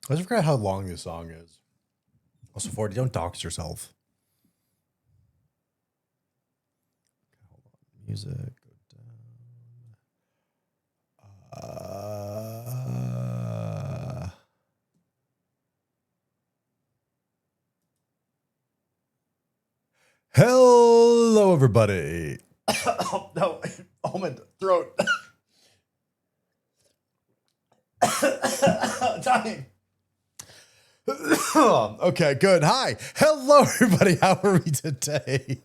I just forgot how long this song is. Also, 40, don't dox yourself. Hold on. Music. Go down. Hello, everybody. Oh, no. Oh, my throat. Dying. Okay, good. Hi. Hello, everybody. How are we today?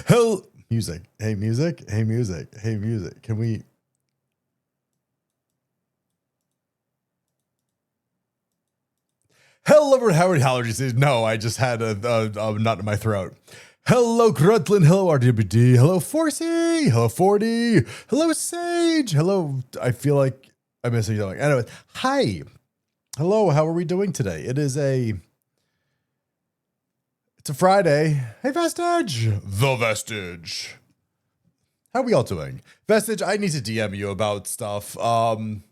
Hello. Music. Hey, music. Hey, music. Hey, music. Can we... Hello, everyone. How are you? Allergies? No, I just had a nut in my throat. Hello, Gruntlin. Hello, RWD. Hello, Forcey. Hello, 40. Hello, Sage. Hello. I feel like I'm missing something. Anyway, hi. Hello. How are we doing today? It's a Friday. Hey, Vestige. The Vestige. How are we all doing? Vestige, I need to DM you about stuff. And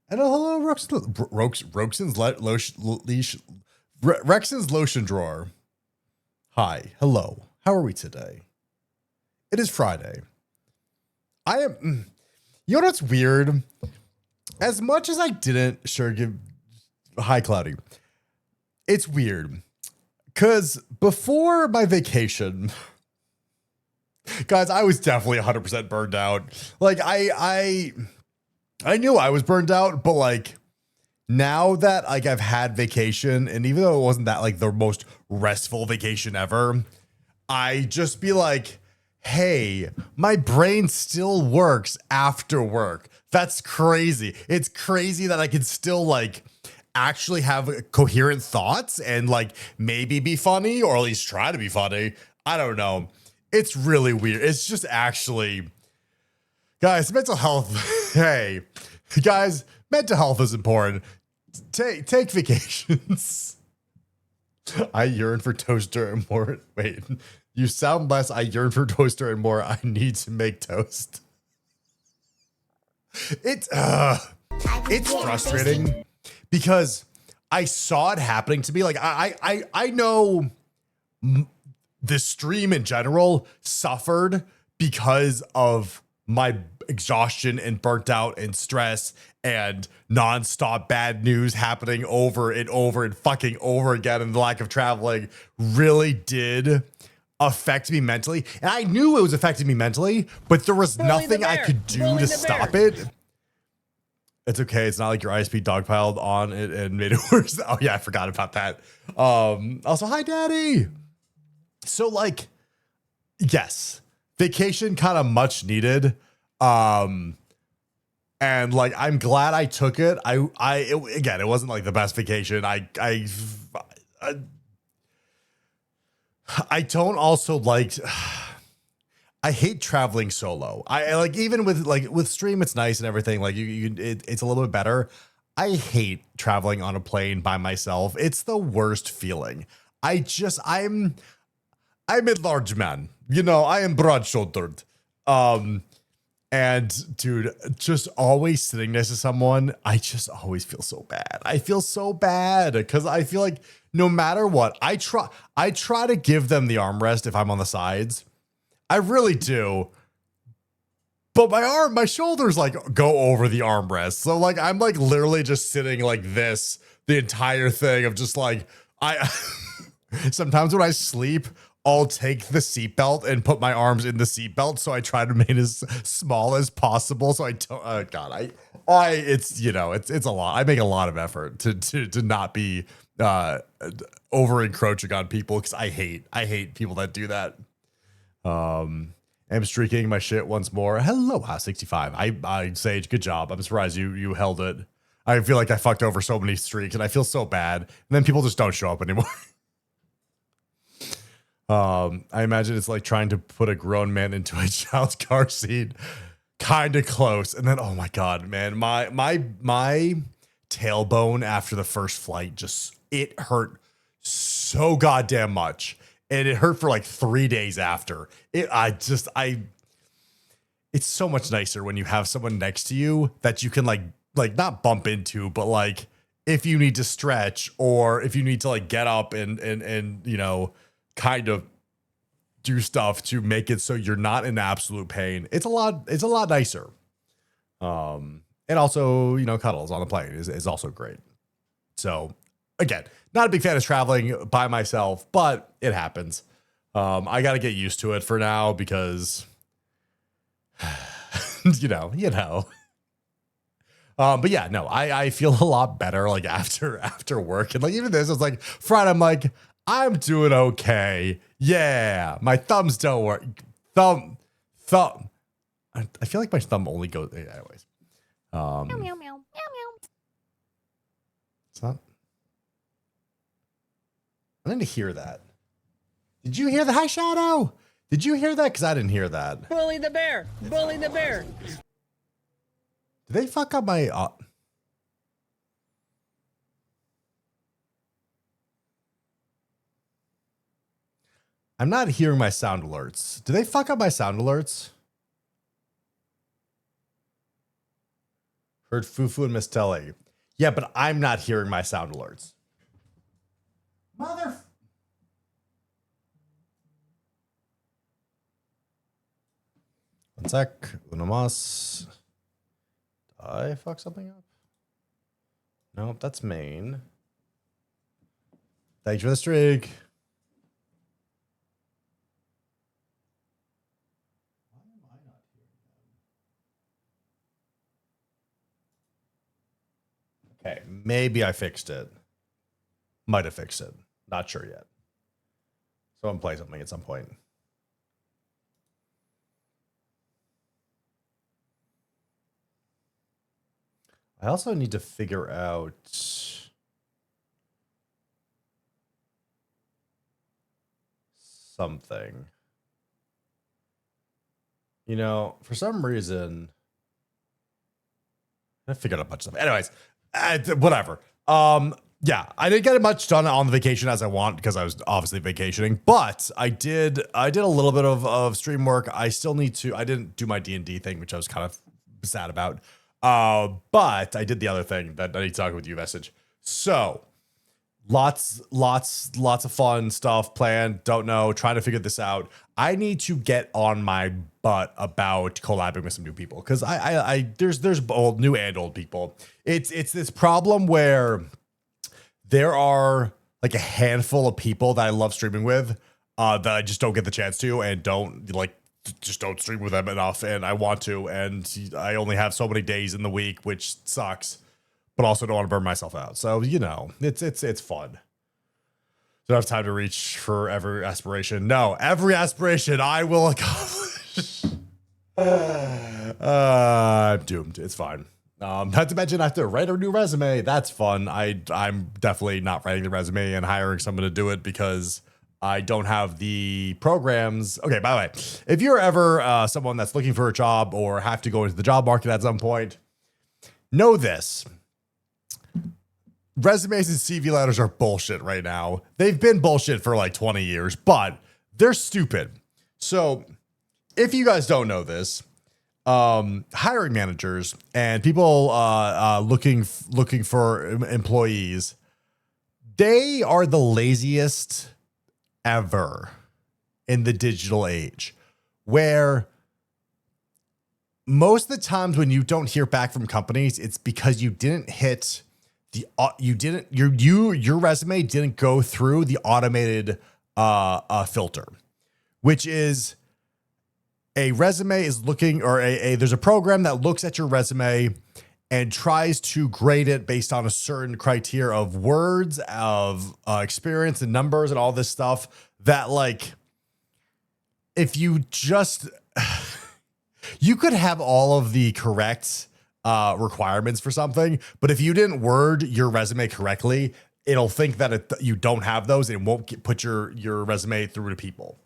hello, Rexon's lotion drawer. Hi, hello. How are we today? It is Friday. I am. You know what's weird? As much as I didn't give. Hi, Cloudy. It's weird because before my vacation, guys, I was definitely 100% burned out. Like I knew I was burned out, but like now that like I've had vacation, and even though it wasn't that like the most restful vacation ever, I just be like, hey, my brain still works after work. That's crazy. It's crazy that I can still like actually have coherent thoughts and like maybe be funny, or at least try to be funny. I don't know. It's really weird. It's just actually, guys, mental health. Hey, guys, mental health is important. Take vacations. I yearn for toaster and more. Wait, you sound less. I yearn for toaster and more. I need to make toast. It's frustrating because I saw it happening to me. Like I know the stream in general suffered because of my exhaustion and burnt out and stress and nonstop bad news happening over and fucking over again, and the lack of traveling really did affect me mentally. And I knew it was affecting me mentally, but there was nothing I could do to stop it. It's okay. It's not like your ISP dogpiled on it and made it worse. Oh yeah, I forgot about that. Also, hi, Daddy. So like, yes, vacation kind of much needed. And like, I'm glad I took it. Again, it wasn't like the best vacation. I don't also like, I hate traveling solo. I like, even with stream, it's nice and everything. Like it's a little bit better. I hate traveling on a plane by myself. It's the worst feeling. I'm a large man, I am broad shouldered. And dude, just always sitting next to someone, I just always feel so bad. I feel so bad because I feel like no matter what, I try to give them the armrest if I'm on the sides. I really do. But my shoulders like go over the armrest. So like, I'm like literally just sitting like this the entire thing of just like, sometimes when I sleep, I'll take the seatbelt and put my arms in the seatbelt. So I try to make it as small as possible. So I don't, God, it's a lot. I make a lot of effort to not be over encroaching on people because I hate people that do that. I'm streaking my shit once more. Hello, 65. I Sage, good job. I'm surprised you held it. I feel like I fucked over so many streaks and I feel so bad. And then people just don't show up anymore. I imagine it's like trying to put a grown man into a child's car seat. Kind of close. And then, oh my God, man, my tailbone after the first flight, it hurt so goddamn much. And it hurt for like 3 days after. It's so much nicer when you have someone next to you that you can like not bump into, but like if you need to stretch or if you need to like get up and kind of do stuff to make it so you're not in absolute pain. It's a lot nicer. And also, cuddles on the plane is also great. So again, not a big fan of traveling by myself, but it happens. I got to get used to it for now because, but yeah, no, I feel a lot better like after work. And like even this, it's like Friday, I'm like, I'm doing okay. Yeah, my thumbs don't work. Thumb. I feel like my thumb only goes. Anyways. Meow, meow, meow, meow, meow. It's not. I didn't hear that. Did you hear the hi Shadow? Did you hear that? Because I didn't hear that. Bully the bear. Bully the bear. Did they fuck up my? I'm not hearing my sound alerts. Do they fuck up my sound alerts? Heard Fufu and Miss Telly. Yeah, but I'm not hearing my sound alerts. Mother. One sec. Uno mas. Did I fuck something up? Nope, that's main. Thanks for the streak. Okay, maybe I fixed it. Might have fixed it. Not sure yet. So I'm playing something at some point. I also need to figure out something. For some reason, I figured out a bunch of stuff. Anyways, whatever. Yeah, I didn't get much done on the vacation as I want because I was obviously vacationing, but I did a little bit of stream work. I didn't do my D&D thing, which I was kind of sad about. But I did the other thing that I need to talk with you, Message. So lots of fun stuff planned. Don't know, trying to figure this out. I need to get on my butt about collabing with some new people because there's old, new and old people. It's this problem where there are like a handful of people that I love streaming with that I just don't get the chance to and just don't stream with them enough, and I want to, and I only have so many days in the week, which sucks, but also don't want to burn myself out. So it's fun. Don't have time to reach for every aspiration. No, every aspiration I will accomplish. I'm doomed. It's fine. Not to mention I have to write a new resume. That's fun. I'm definitely not writing the resume and hiring someone to do it because I don't have the programs. Okay, by the way, if you're ever someone that's looking for a job or have to go into the job market at some point, know this. Resumes and CV letters are bullshit right now. They've been bullshit for like 20 years, but they're stupid. So if you guys don't know this, hiring managers and people looking for employees, they are the laziest ever in the digital age, where most of the times when you don't hear back from companies, it's because you didn't hit your resume didn't go through the automated filter, which is a resume is looking, or there's a program that looks at your resume and tries to grade it based on a certain criteria of words, of experience and numbers and all this stuff that, like, if you just, you could have all of the correct requirements for something, but if you didn't word your resume correctly, it'll think that you don't have those and won't put your resume through to people.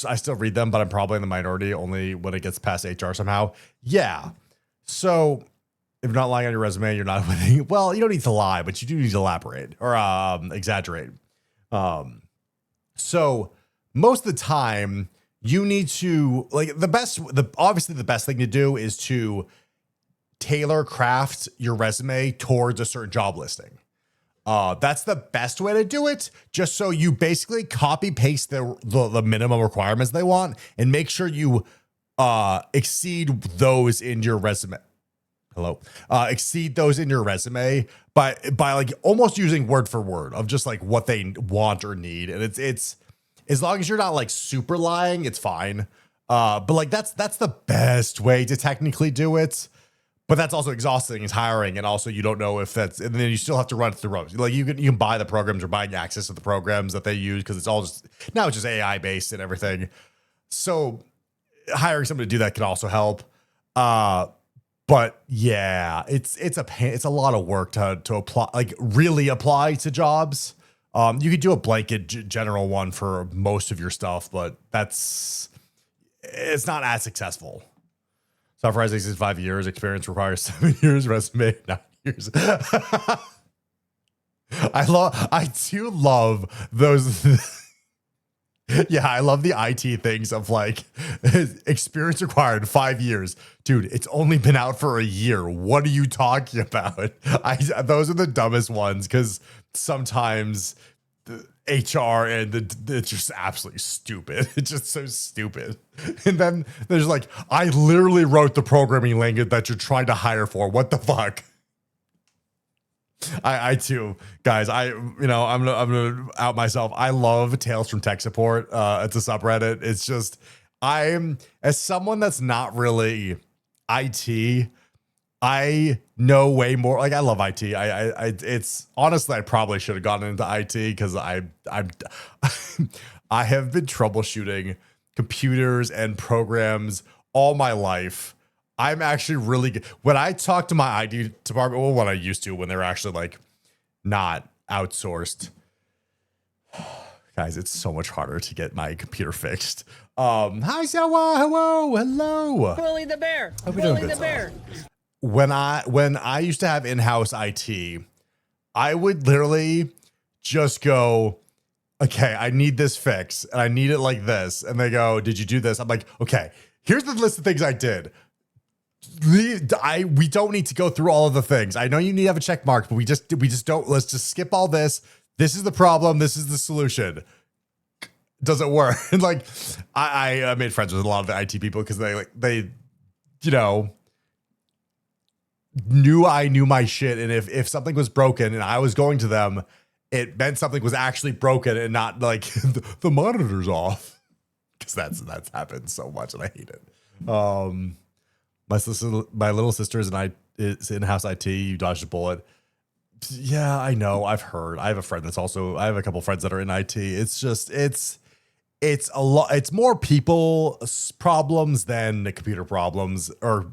I still read them, but I'm probably in the minority only when it gets past HR somehow. Yeah. So if you're not lying on your resume, you're not winning. Well, you don't need to lie, but you do need to elaborate or exaggerate. So most of the time you need to, like, obviously the best thing to do is to tailor craft your resume towards a certain job listing. That's the best way to do it, just so you basically copy paste the minimum requirements they want and make sure you exceed those in your resume. Exceed those in your resume by like almost using word for word of just like what they want or need. And it's as long as you're not like super lying, it's fine. But like that's the best way to technically do it. But that's also exhausting. It's hiring, and also you don't know if that's, and then you still have to run through rows. Like you can buy the programs or buying access to the programs that they use because it's all just now it's just AI based and everything. So hiring someone to do that can also help. But yeah, it's a pain. It's a lot of work to apply, like really apply to jobs. You could do a blanket general one for most of your stuff, but it's not as successful. Software has 5 years, experience requires 7 years, resume 9 years. I do love those. Yeah, I love the IT things of like experience required 5 years. Dude, it's only been out for a year. What are you talking about? Those are the dumbest ones because sometimes the HR and it's just absolutely stupid. It's just so stupid. And then there's like, I literally wrote the programming language that you're trying to hire for. What the fuck? I too, guys. I'm gonna out myself. I love Tales from Tech Support. It's a subreddit. It's just I'm as someone that's not really IT. I know way more. Like I love IT. It's honestly, I probably should have gotten into IT because I'm I have been troubleshooting computers and programs all my life. I'm actually really good. When I talk to my IT department, well, what I used to when they're actually like not outsourced. Guys, it's so much harder to get my computer fixed. Hi, Sawa. Hello. Bully the bear. Hope you're doing Bully good, the bear. When I used to have in-house IT, I would literally just go, okay, I need this fix and I need it like this. And they go, did you do this? I'm like, okay, here's the list of things I did. We don't need to go through all of the things. I know you need to have a check mark, but we just don't. Let's just skip all this. This is the problem. This is the solution. Does it work? And like, I made friends with a lot of the IT people because they knew I knew my shit. And if something was broken and I was going to them, it meant something was actually broken and not like the monitor's off. Because that's happened so much and I hate it. My little sister is in-house IT. You dodged a bullet. Yeah, I know. I've heard. I have a couple friends that are in IT. It's just, it's a lot. It's more people problems than the computer problems or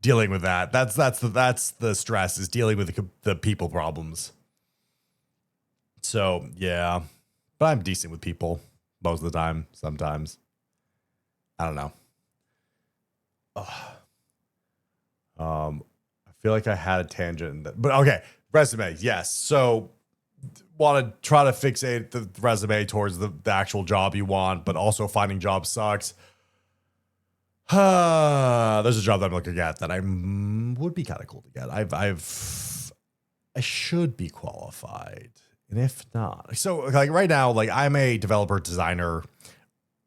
dealing with that. That's the stress is dealing with the people problems. So yeah, but I'm decent with people most of the time. Sometimes I don't know. I feel like I had a tangent, but okay. Resume, yes. So want to try to fixate the resume towards the actual job you want, but also finding jobs sucks. There's a job that I'm looking at that would be kind of cool to get. I should be qualified, and if not, so like right now, like I'm a developer designer.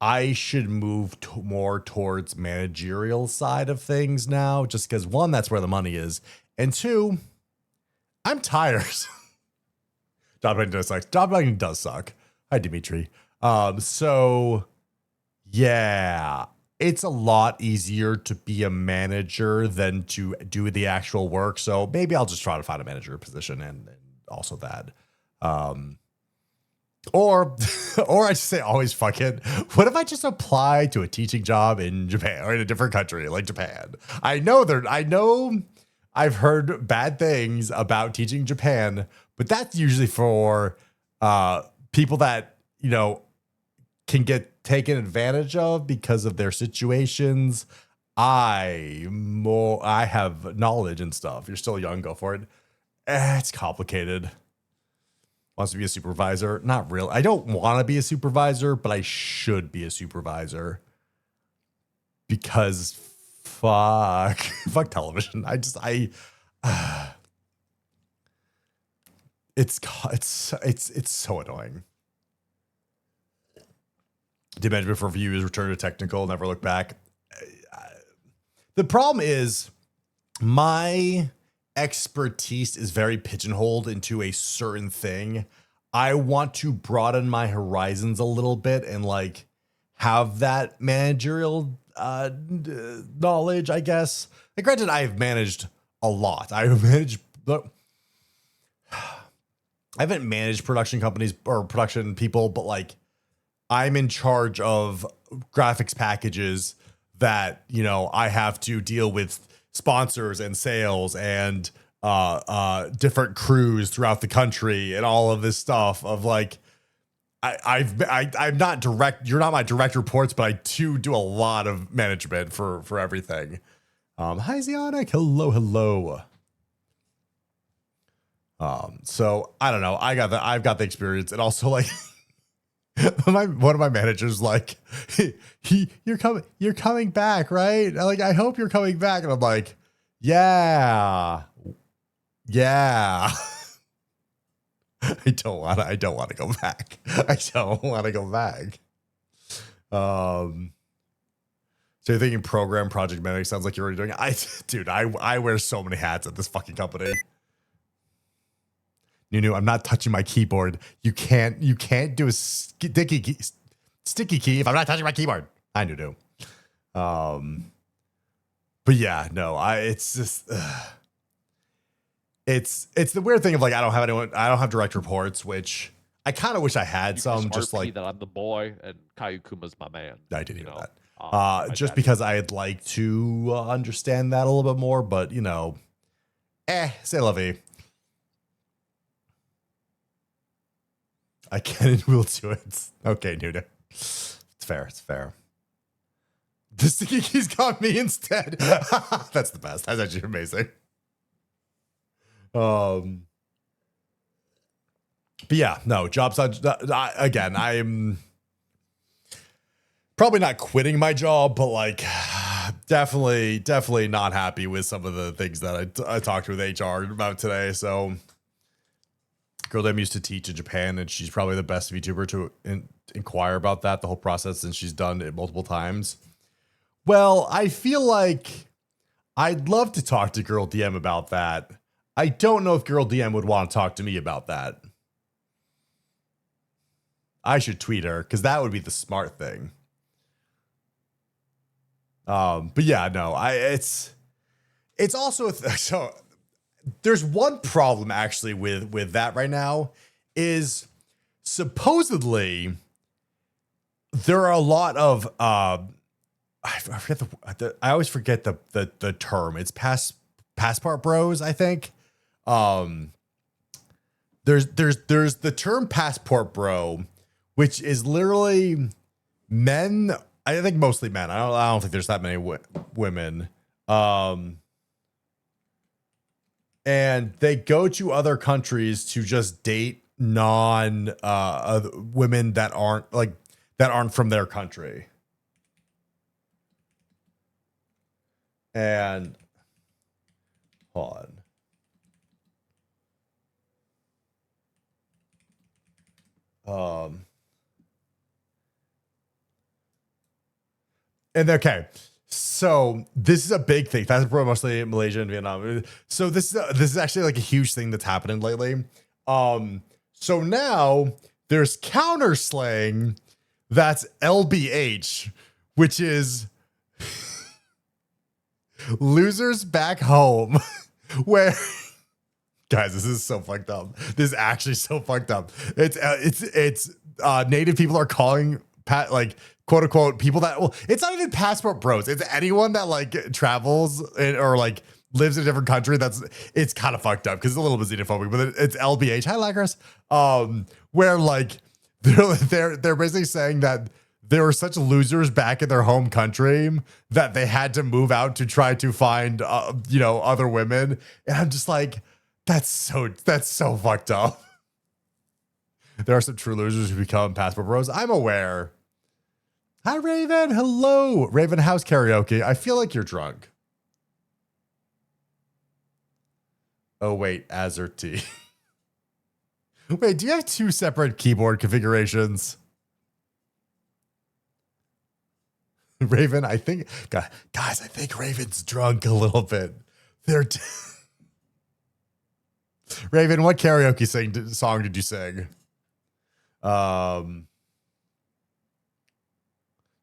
I should move more towards managerial side of things now, just because one, that's where the money is, and two, I'm tired. Job hunting does suck. Job hunting does suck. Hi, Dimitri. So yeah, it's a lot easier to be a manager than to do the actual work. So maybe I'll just try to find a manager position and also that. Or I just say always fuck it. What if I just apply to a teaching job in Japan or in a different country like Japan? I know I've heard bad things about teaching Japan, but that's usually for people that, can get taken advantage of because of their situations. I have knowledge and stuff. You're still young, go for it. It's complicated. Wants to be a supervisor. Not real. I don't want to be a supervisor, but I should be a supervisor because fuck. Fuck television. It's so annoying. Did management for a few years, return to technical, never look back. The problem is my expertise is very pigeonholed into a certain thing. I want to broaden my horizons a little bit and like have that managerial knowledge, I guess. Like, granted, I've managed a lot. I haven't managed production companies or production people, but like I'm in charge of graphics packages that, you know, I have to deal with sponsors and sales and different crews throughout the country and all of this stuff of like, I'm not direct. You're not my direct reports, but I do a lot of management for everything. Hi, Zionic. Hello. So I don't know. I've got the experience, and also like one of my managers like, you're coming back, right? Like, I hope you're coming back, and I'm like, yeah. I don't want to go back. I don't want to go back. So you're thinking program project manager sounds like you're already doing it. I wear so many hats at this fucking company. Nunu, I'm not touching my keyboard. You can't do a sticky key if I'm not touching my keyboard. I do. But yeah, no, it's just it's the weird thing of like I don't have direct reports, which I kind of wish I had some. Just like that I'm the boy and Caillou Kuma's my man. I did hear that. Just because I'd like to understand that a little bit more, but you know, c'est la vie. I can and will do it. Okay, Nuno. It's fair. The sticky keys got me instead. That's the best. That's actually amazing. But yeah, no, jobs. Again, I'm probably not quitting my job, but like definitely not happy with some of the things that I talked with HR about today. So girl that used to teach in Japan, and she's probably the best VTuber to inquire about the whole process, and she's done it multiple times. Well, I feel like I'd love to talk to Girl DM about that. I don't know if Girl DM would want to talk to me about that. I should tweet her because that would be the smart thing. But yeah, no, it's also so. There's one problem actually with that right now is supposedly there are a lot of I always forget the term. It's passport bros, I think. There's the term passport bro, which is literally men. I think mostly men. I don't think there's that many women. And they go to other countries to just date women that aren't from their country. And hold on. And okay. So this is a big thing. That's mostly Malaysia and Vietnam. So this is actually like a huge thing that's happening lately. So now there's counter slang that's LBH, which is losers back home, where guys, this is so fucked up. This is actually so fucked up. It's native people are calling like quote unquote people that, well, it's not even passport bros. It's anyone that like travels or like lives in a different country. It's kind of fucked up because it's a little bit xenophobic, but it's LBH. Hi, Lagros. Where like they're basically saying that they were such losers back in their home country that they had to move out to try to find other women. And I'm just like, that's so fucked up. There are some true losers who become passport bros. I'm aware. Hi, Raven. Hello. Raven House Karaoke. I feel like you're drunk. Oh, wait, AzerT. Wait, do you have two separate keyboard configurations? Raven, I think, guys, I think Raven's drunk a little bit. They're Raven, what karaoke song did you sing?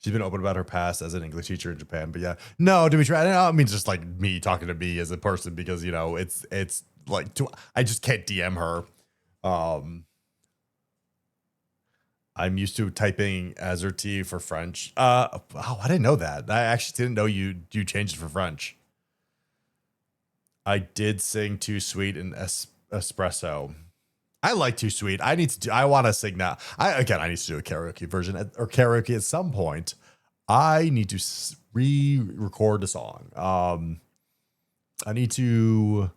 She's been open about her past as an English teacher in Japan, but yeah, no, Dimitri, I don't mean just like me talking to me as a person because you know it's like I just can't DM her. I'm used to typing AzerT for French. Oh, I didn't know that. I actually didn't know you changed it for French. I did sing Too Sweet in Espresso. I like Too Sweet. I want to sing that. I need to do a karaoke version or karaoke at some point. I need to re-record a song. I need to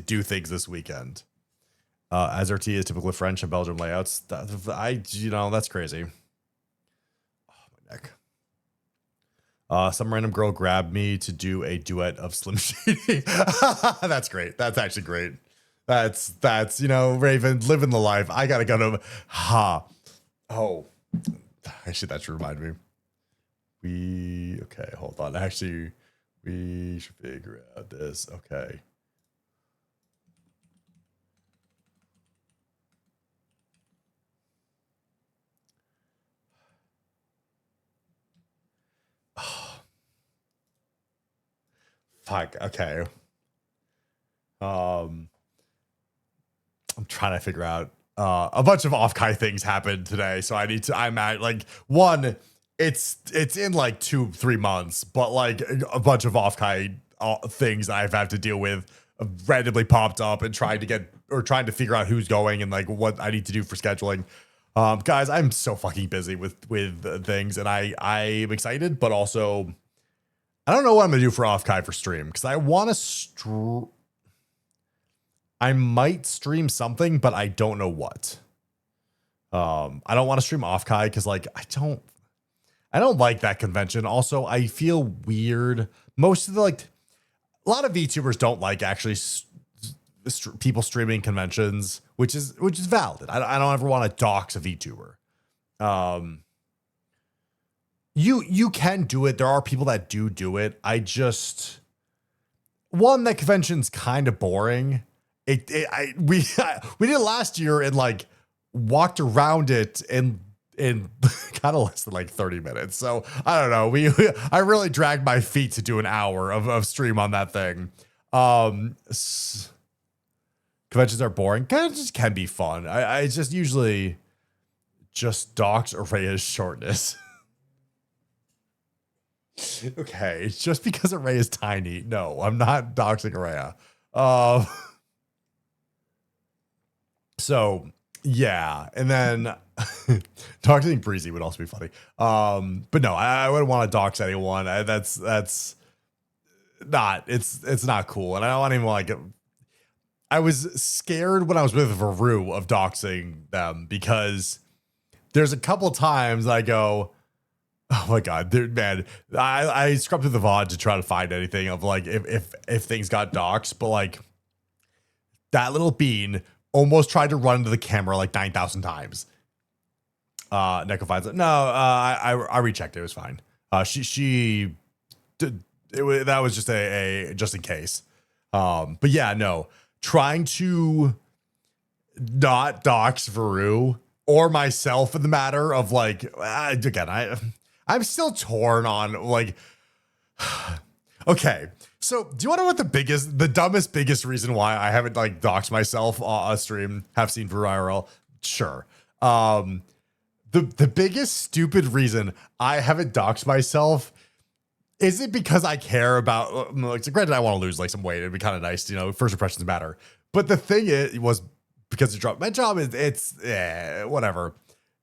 do things this weekend. AzerT is typically French and Belgian layouts. That's crazy. Oh, my neck. Some random girl grabbed me to do a duet of Slim Shady. That's great. That's actually great. That's Raven living the life. I gotta go to Oh, actually, that should remind me. Okay, hold on. Actually, we should figure out this. Okay. Fuck. Okay. I'm trying to figure out. A bunch of off-kai things happened today, so I'm at like one. It's in like 2-3 months, but like a bunch of off-kai things I've had to deal with randomly popped up and trying to figure out who's going and like what I need to do for scheduling. Guys, I'm so fucking busy with things, and I'm excited, but also I don't know what I'm gonna do for off-kai for stream because I want to I might stream something, but I don't know what. I don't want to stream off-kai because like I don't like that convention. Also, I feel weird. Most of a lot of VTubers don't like actually people streaming conventions, which is valid. I don't ever want to dox a VTuber. You can do it. There are people that do it. I just that convention's kind of boring. We did it last year and like walked around it in kind of less than like 30 minutes. So I don't know. I really dragged my feet to do an hour of stream on that thing. Conventions are boring. Conventions can be fun. I just usually just dox Araya's shortness. Okay, just because Araya is tiny. No, I'm not doxing Araya. So yeah, and then doxing Breezy would also be funny. But no, I wouldn't want to dox anyone. That's not it's not cool, and I don't even like it. I was scared when I was with Varu of doxing them because there's a couple times I go, oh my god, dude, man! I scrubbed through the VOD to try to find anything of like if things got doxed, but like that little bean almost tried to run into the camera like 9,000 times. Neko finds it. No, I rechecked it. It was fine. She did it. That was just a just in case. But yeah, no. Trying to not dox Varu or myself in the matter of like again, I'm still torn on like. Okay, so do you want to know what the dumbest biggest reason why I haven't like doxed myself on stream have seen for IRL? Sure. The biggest stupid reason I haven't doxed myself isn't because I care about like, granted I want to lose like some weight. It'd be kind of nice, first impressions matter. But the thing was because my job is it's whatever.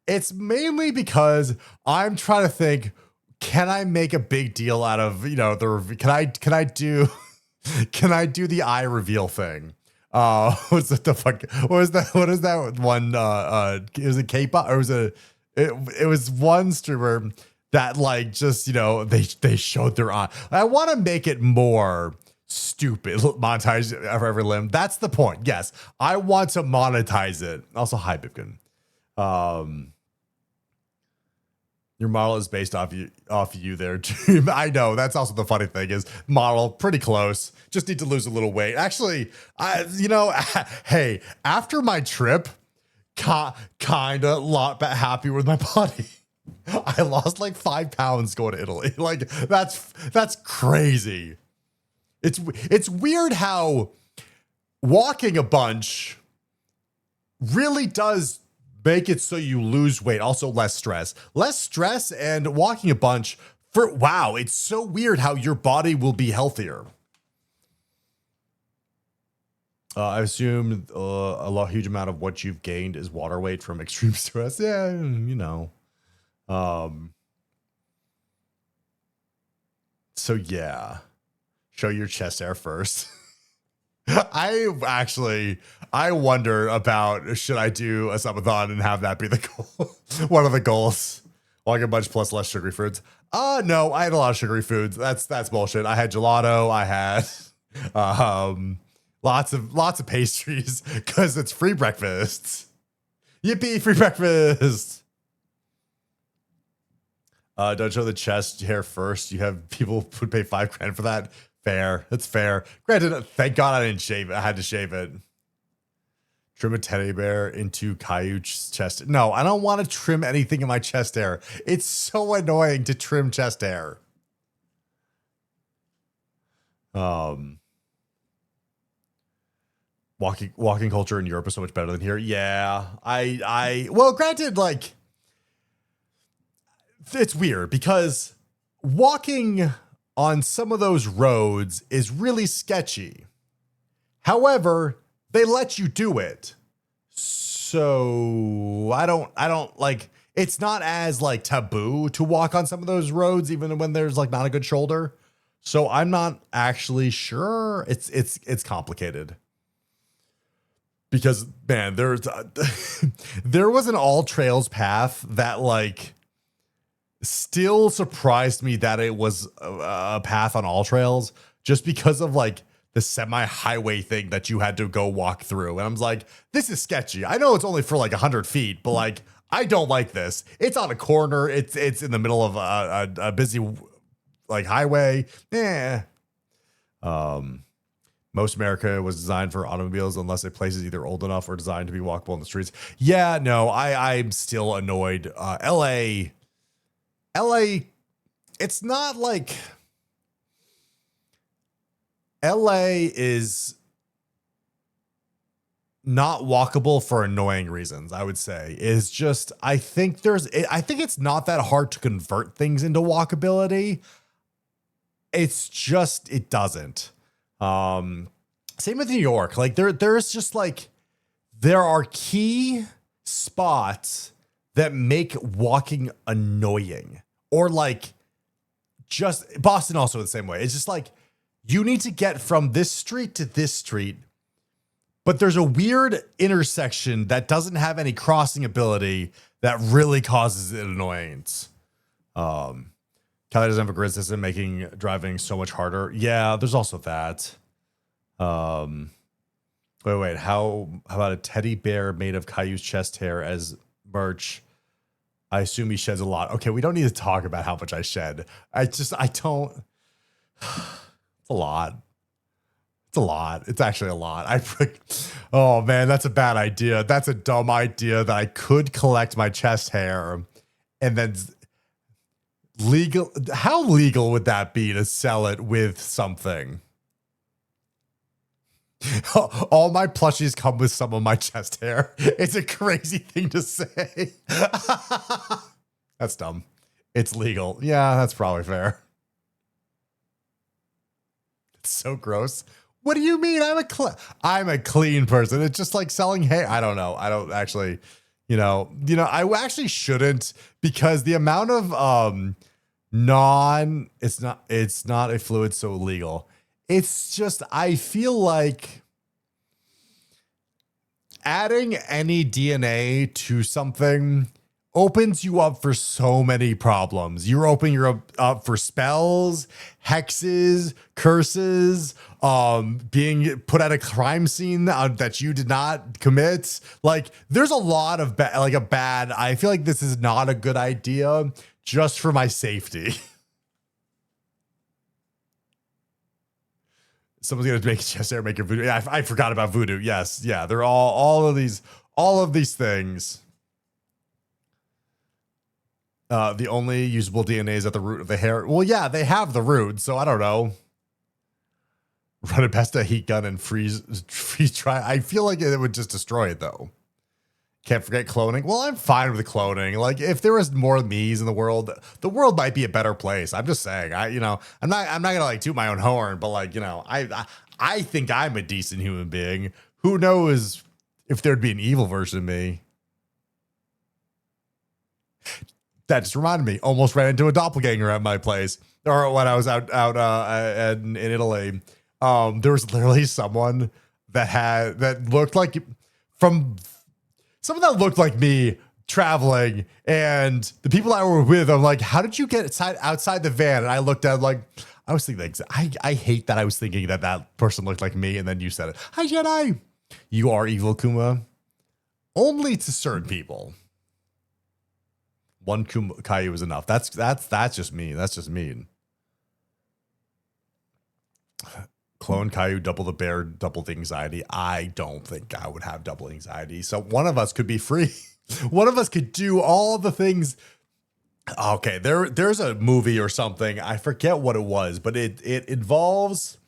It's mainly because I'm trying to think, can I make a big deal out of, can I do the eye reveal thing? What is that one? It was a K-pop or it was one streamer that like just, they showed their eye. I want to make it more stupid. Monetize every limb. That's the point. Yes, I want to monetize it. Also, hi, Bipkin. Your model is based off you there, too. I know. That's also the funny thing is model pretty close. Just need to lose a little weight. Actually, hey, after my trip, kind of lot happy with my body. I lost like 5 pounds going to Italy. Like that's crazy. It's weird how walking a bunch really does make it so you lose weight. Also less stress and walking a bunch wow. It's so weird how your body will be healthier. I assume huge amount of what you've gained is water weight from extreme stress. Yeah, you know. So yeah, show your chest hair first. I wonder about should I do a subathon and have that be the goal? One of the goals. Walk a bunch plus less sugary foods. No, I had a lot of sugary foods. That's bullshit. I had gelato. I had lots of pastries because it's free breakfast. Yippee, free breakfast. Don't show the chest hair first. You have people would pay $5,000 for that. Fair. That's fair. Granted, thank God I didn't shave it. I had to shave it. Trim a teddy bear into Caillou's chest. No, I don't want to trim anything in my chest hair. It's so annoying to trim chest hair. Walking culture in Europe is so much better than here. Yeah. Well, granted, like it's weird because walking on some of those roads is really sketchy. However, they let you do it. So I don't like, it's not as like taboo to walk on some of those roads, even when there's like not a good shoulder. So I'm not actually sure. It's complicated. Because man, there was an all trails path that like still surprised me that it was a path on all trails just because of like the semi-highway thing that you had to go walk through. And I was like, this is sketchy. I know it's only for like 100 feet, but like, I don't like this. It's on a corner. It's in the middle of a busy like highway. Most America was designed for automobiles unless a place is either old enough or designed to be walkable in the streets. Yeah, no, I'm still annoyed. LA, it's not like LA is not walkable for annoying reasons, I would say. Is just I think it's not that hard to convert things into walkability. It's just it doesn't. Same with New York. Like there's just like there are key spots that make walking annoying, or like just Boston also the same way. It's just like you need to get from this street to this street, but there's a weird intersection that doesn't have any crossing ability that really causes it annoyance. Cali doesn't have a grid system, making driving so much harder. Yeah, there's also that. Wait. How about a teddy bear made of Caillou's chest hair as merch? I assume he sheds a lot. Okay, we don't need to talk about how much I shed. I don't. It's a lot. It's a lot. It's actually a lot. Oh man, that's a bad idea. That's a dumb idea that I could collect my chest hair and then legal. How legal would that be to sell it with something? All my plushies come with some of my chest hair. It's a crazy thing to say. That's dumb. It's legal. Yeah, that's probably fair. It's so gross. What do you mean? I'm a clean person. It's just like selling hair. I don't know. I don't actually, I actually shouldn't, because the amount of it's not a fluid so illegal. It's just, I feel like adding any DNA to something opens you up for so many problems. You're opening up for spells, hexes, curses, being put at a crime scene that you did not commit. Like, there's a lot of bad. I feel like this is not a good idea just for my safety. Someone's gonna make Chester make a voodoo. Yeah, I forgot about voodoo. Yes, yeah, they're all of these things. The only usable DNA is at the root of the hair. Well, yeah, they have the root, so I don't know. Run it past a heat gun and freeze try. I feel like it would just destroy it though. Can't forget cloning. Well, I'm fine with cloning. Like, if there was more me's in the world might be a better place. I'm just saying. I'm not gonna like toot my own horn, but like, I think I'm a decent human being. Who knows if there'd be an evil version of me? That just reminded me. Almost ran into a doppelganger at my place, or when I was out in Italy. There was literally someone that looked like someone that looked like me traveling, and the people I were with, I'm like, how did you get outside the van? And I looked at like, I was thinking, I hate that I was thinking that person looked like me, and then you said it. Hi, Jedi. You are evil, Kuma. Only to certain people. One Caillou is enough. That's just me. That's just mean. Clone Caillou, double the bear, double the anxiety. I don't think I would have double anxiety. So one of us could be free. One of us could do all the things. Okay, there's a movie or something. I forget what it was, but it involves,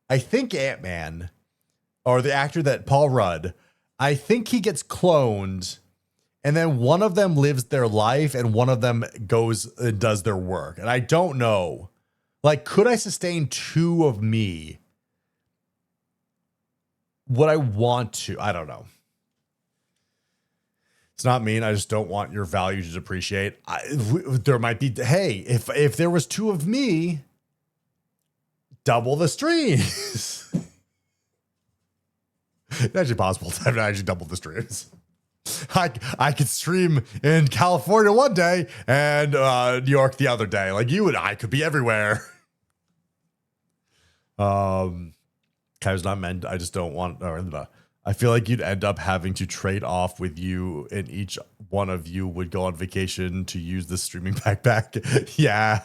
I think, Ant-Man, or the actor that Paul Rudd. I think he gets cloned, and then one of them lives their life and one of them goes and does their work. And I don't know. Like, could I sustain two of me? Would I want to? I don't know. It's not mean. I just don't want your value to depreciate. There might be, hey, if there was two of me, double the streams. It's actually possible to actually double the streams. I could stream in California one day and New York the other day. Like you and I could be everywhere. Kyle's not meant. I just don't want. I feel like you'd end up having to trade off with you, and each one of you would go on vacation to use the streaming backpack. yeah.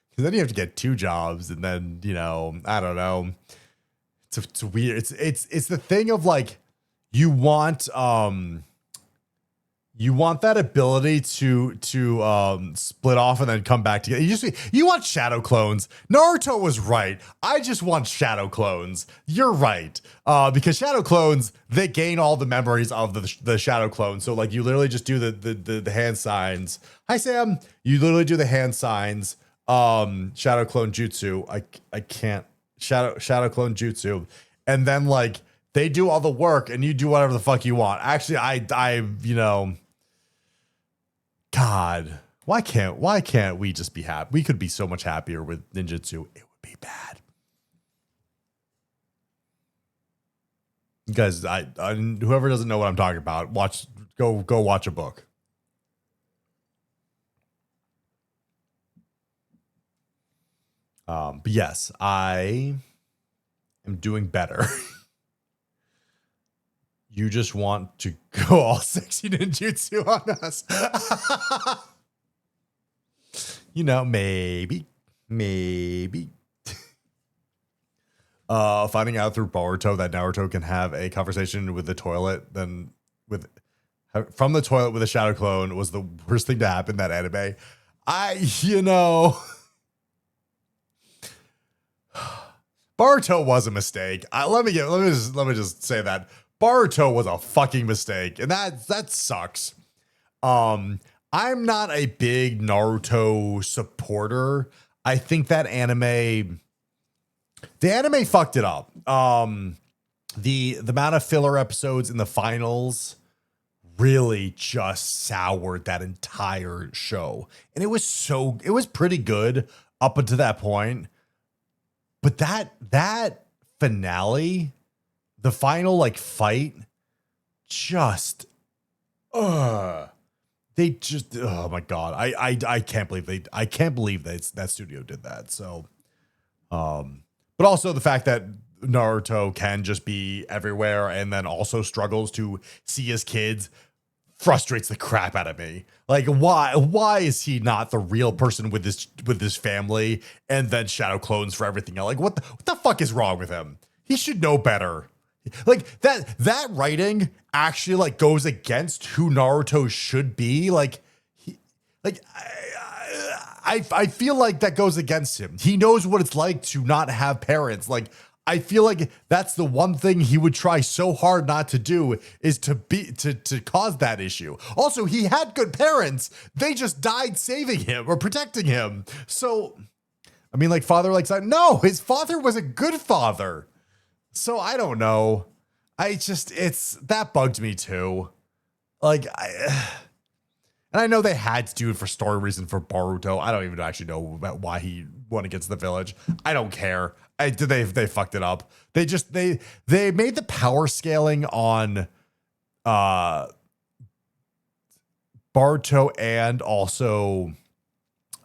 Because then you have to get two jobs, and then I don't know. It's weird. It's the thing of like. You want that ability to split off and then come back together. You want shadow clones. Naruto was right. I just want shadow clones. You're right. Because shadow clones, they gain all the memories of the shadow clone. So like you literally just do the hand signs. Hi Sam. You literally do the hand signs. Shadow clone jutsu. I can't shadow clone jutsu, and then like. They do all the work and you do whatever the fuck you want. Actually, God, why can't we just be happy? We could be so much happier with ninjutsu. It would be bad. You guys, whoever doesn't know what I'm talking about, go watch a book. But yes, I am doing better. You just want to go all sexy ninjutsu on us. Maybe. Finding out through Boruto that Naruto can have a conversation with the toilet, from the toilet with a shadow clone was the worst thing to happen in that anime. Boruto was a mistake. Let me just say that. Boruto was a fucking mistake, and that sucks. I'm not a big Naruto supporter. I think that the anime fucked it up. The amount of filler episodes in the finals really just soured that entire show, and it was pretty good up until that point. But that finale. The final like fight just they just, oh my God. I can't believe that studio did that. So, but also the fact that Naruto can just be everywhere and then also struggles to see his kids frustrates the crap out of me. Like, why is he not the real person with this family and then shadow clones for everything else? Like, what the fuck is wrong with him? He should know better. Like that writing actually like goes against who Naruto should be. Like I feel like that goes against him. He knows what it's like to not have parents. Like, I feel like that's the one thing he would try so hard not to do is to cause that issue. Also, he had good parents. They just died saving him or protecting him. So, I mean, like father like son. No, his father was a good father. So I don't know. That bugged me too. Like, and I know they had to do it for story reason for Boruto. I don't even actually know why he went against the village. I don't care. They fucked it up. They made the power scaling on Boruto and also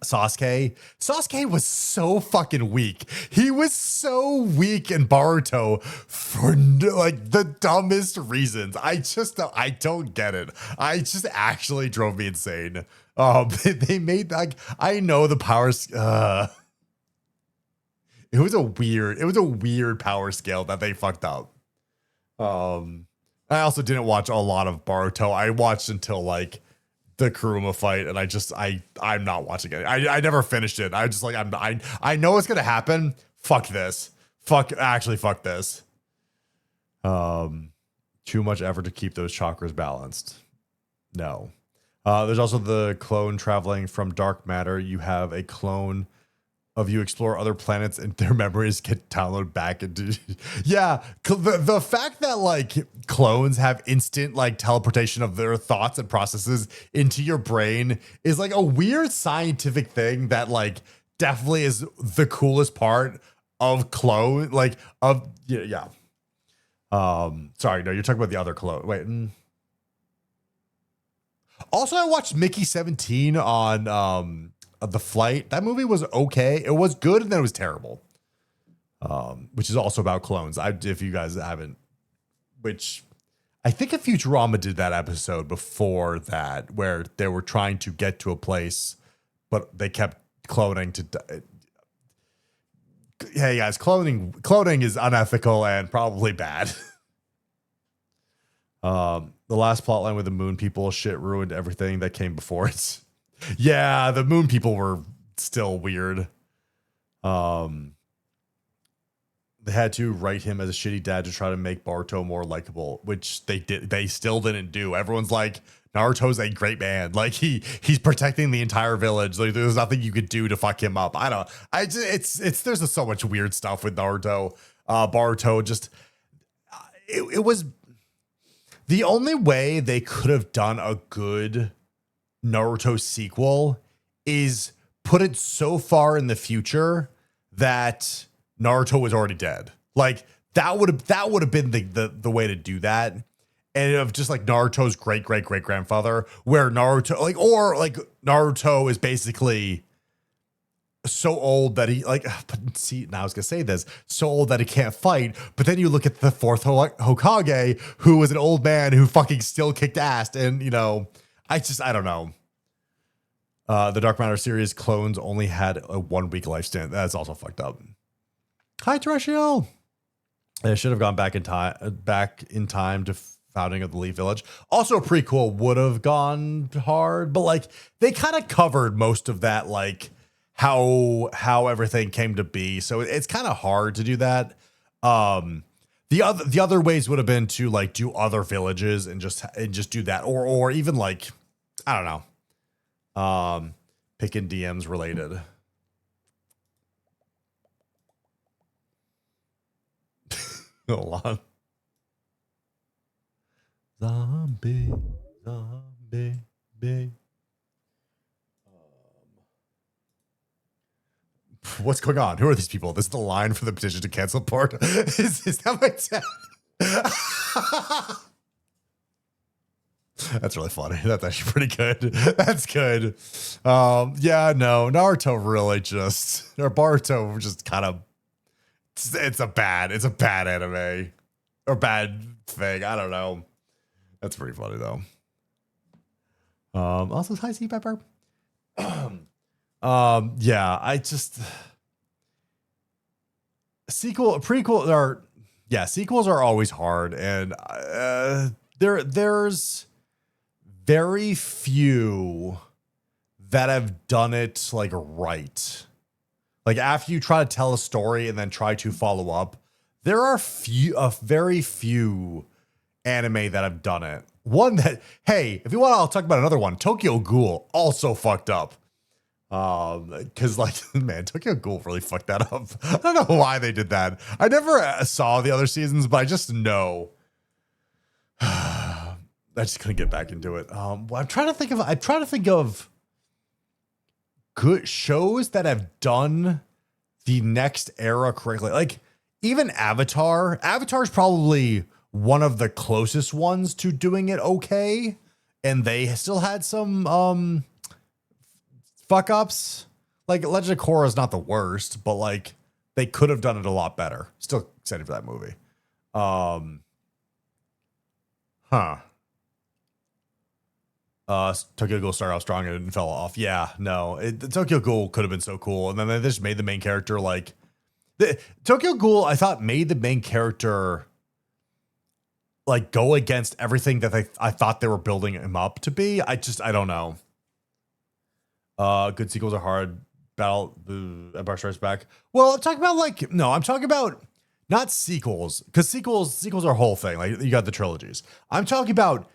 Sasuke was so fucking weak. He was so weak in Boruto for like the dumbest reasons. I don't get it. I just actually drove me insane. They made like, I know the powers. It was a weird power scale that they fucked up. I also didn't watch a lot of Boruto. I watched until like the Kuruma fight, and I'm not watching it. I never finished it. I just like I know what's gonna happen. Fuck this. Fuck this. Too much effort to keep those chakras balanced. No. There's also the clone traveling from dark matter. You have a clone of you explore other planets and their memories get downloaded back into. Yeah, the fact that like clones have instant like teleportation of their thoughts and processes into your brain is like a weird scientific thing that like definitely is the coolest part of clone, like of yeah. Sorry, no, you're talking about the other clone. Wait. Also, I watched Mickey 17 on The Flight. That movie was okay. It was good and then it was terrible. Which is also about clones. If you guys haven't, which I think a Futurama did that episode before that, where they were trying to get to a place, but they kept cloning to. Hey guys, cloning is unethical and probably bad. The last plotline with the moon people shit ruined everything that came before it. Yeah, the moon people were still weird. They had to write him as a shitty dad to try to make Boruto more likable, which they did. They still didn't do. Everyone's like, Naruto's a great man. Like he's protecting the entire village. Like there's nothing you could do to fuck him up. There's just so much weird stuff with Naruto. Boruto just, it was the only way they could have done a good Naruto sequel is put it so far in the future that Naruto was already dead. Like that would have been the way to do that. And of just like Naruto's great grandfather, where Naruto is basically so old that he but see, now I was gonna say this, so old that he can't fight, but then you look at the fourth Hokage, who was an old man who fucking still kicked ass, and I don't know. The Dark Matter series clones only had a 1 week lifespan. That's also fucked up. Hi, Terrestrial. They should have gone back in time to founding of the Leaf Village. Also, a prequel would have gone hard, but like they kind of covered most of that, like how everything came to be. So it's kind of hard to do that. The other ways would have been to like do other villages and just do that, or even like I don't know, picking DMs related. Hold on. Zombie. What's going on? Who are these people? This is the line for the petition to cancel part. Is that my dad? That's really funny. That's actually pretty good. That's good. Yeah, no, Naruto really just, or Boruto just kind of, it's a bad anime or bad thing. I don't know. That's pretty funny though. Also, hi, Sea Pepper. Yeah, I just prequel are, yeah, sequels are always hard, and there's very few that have done it like right. Like after you try to tell a story and then try to follow up, there are very few anime that have done it. One that, hey, if you want, I'll talk about another one. Tokyo Ghoul also fucked up. Because like, man, Tokyo Ghoul really fucked that up. I don't know why they did that. I never saw the other seasons, but I just know. I just couldn't get back into it. Well, I'm trying to think of good shows that have done the next era correctly. Like even Avatar. Avatar's probably one of the closest ones to doing it okay, and they still had some fuck ups. Like Legend of Korra is not the worst, but like they could have done it a lot better. Still excited for that movie. Tokyo Ghoul started off strong and fell off. Yeah, no, the Tokyo Ghoul could have been so cool, and then they just made the main character like the Tokyo Ghoul. I thought made the main character like go against everything that I thought they were building him up to be. I don't know. Good sequels are hard. Empire Strikes Back. Well, I'm talking about not sequels, because sequels are a whole thing. Like you got the trilogies. I'm talking about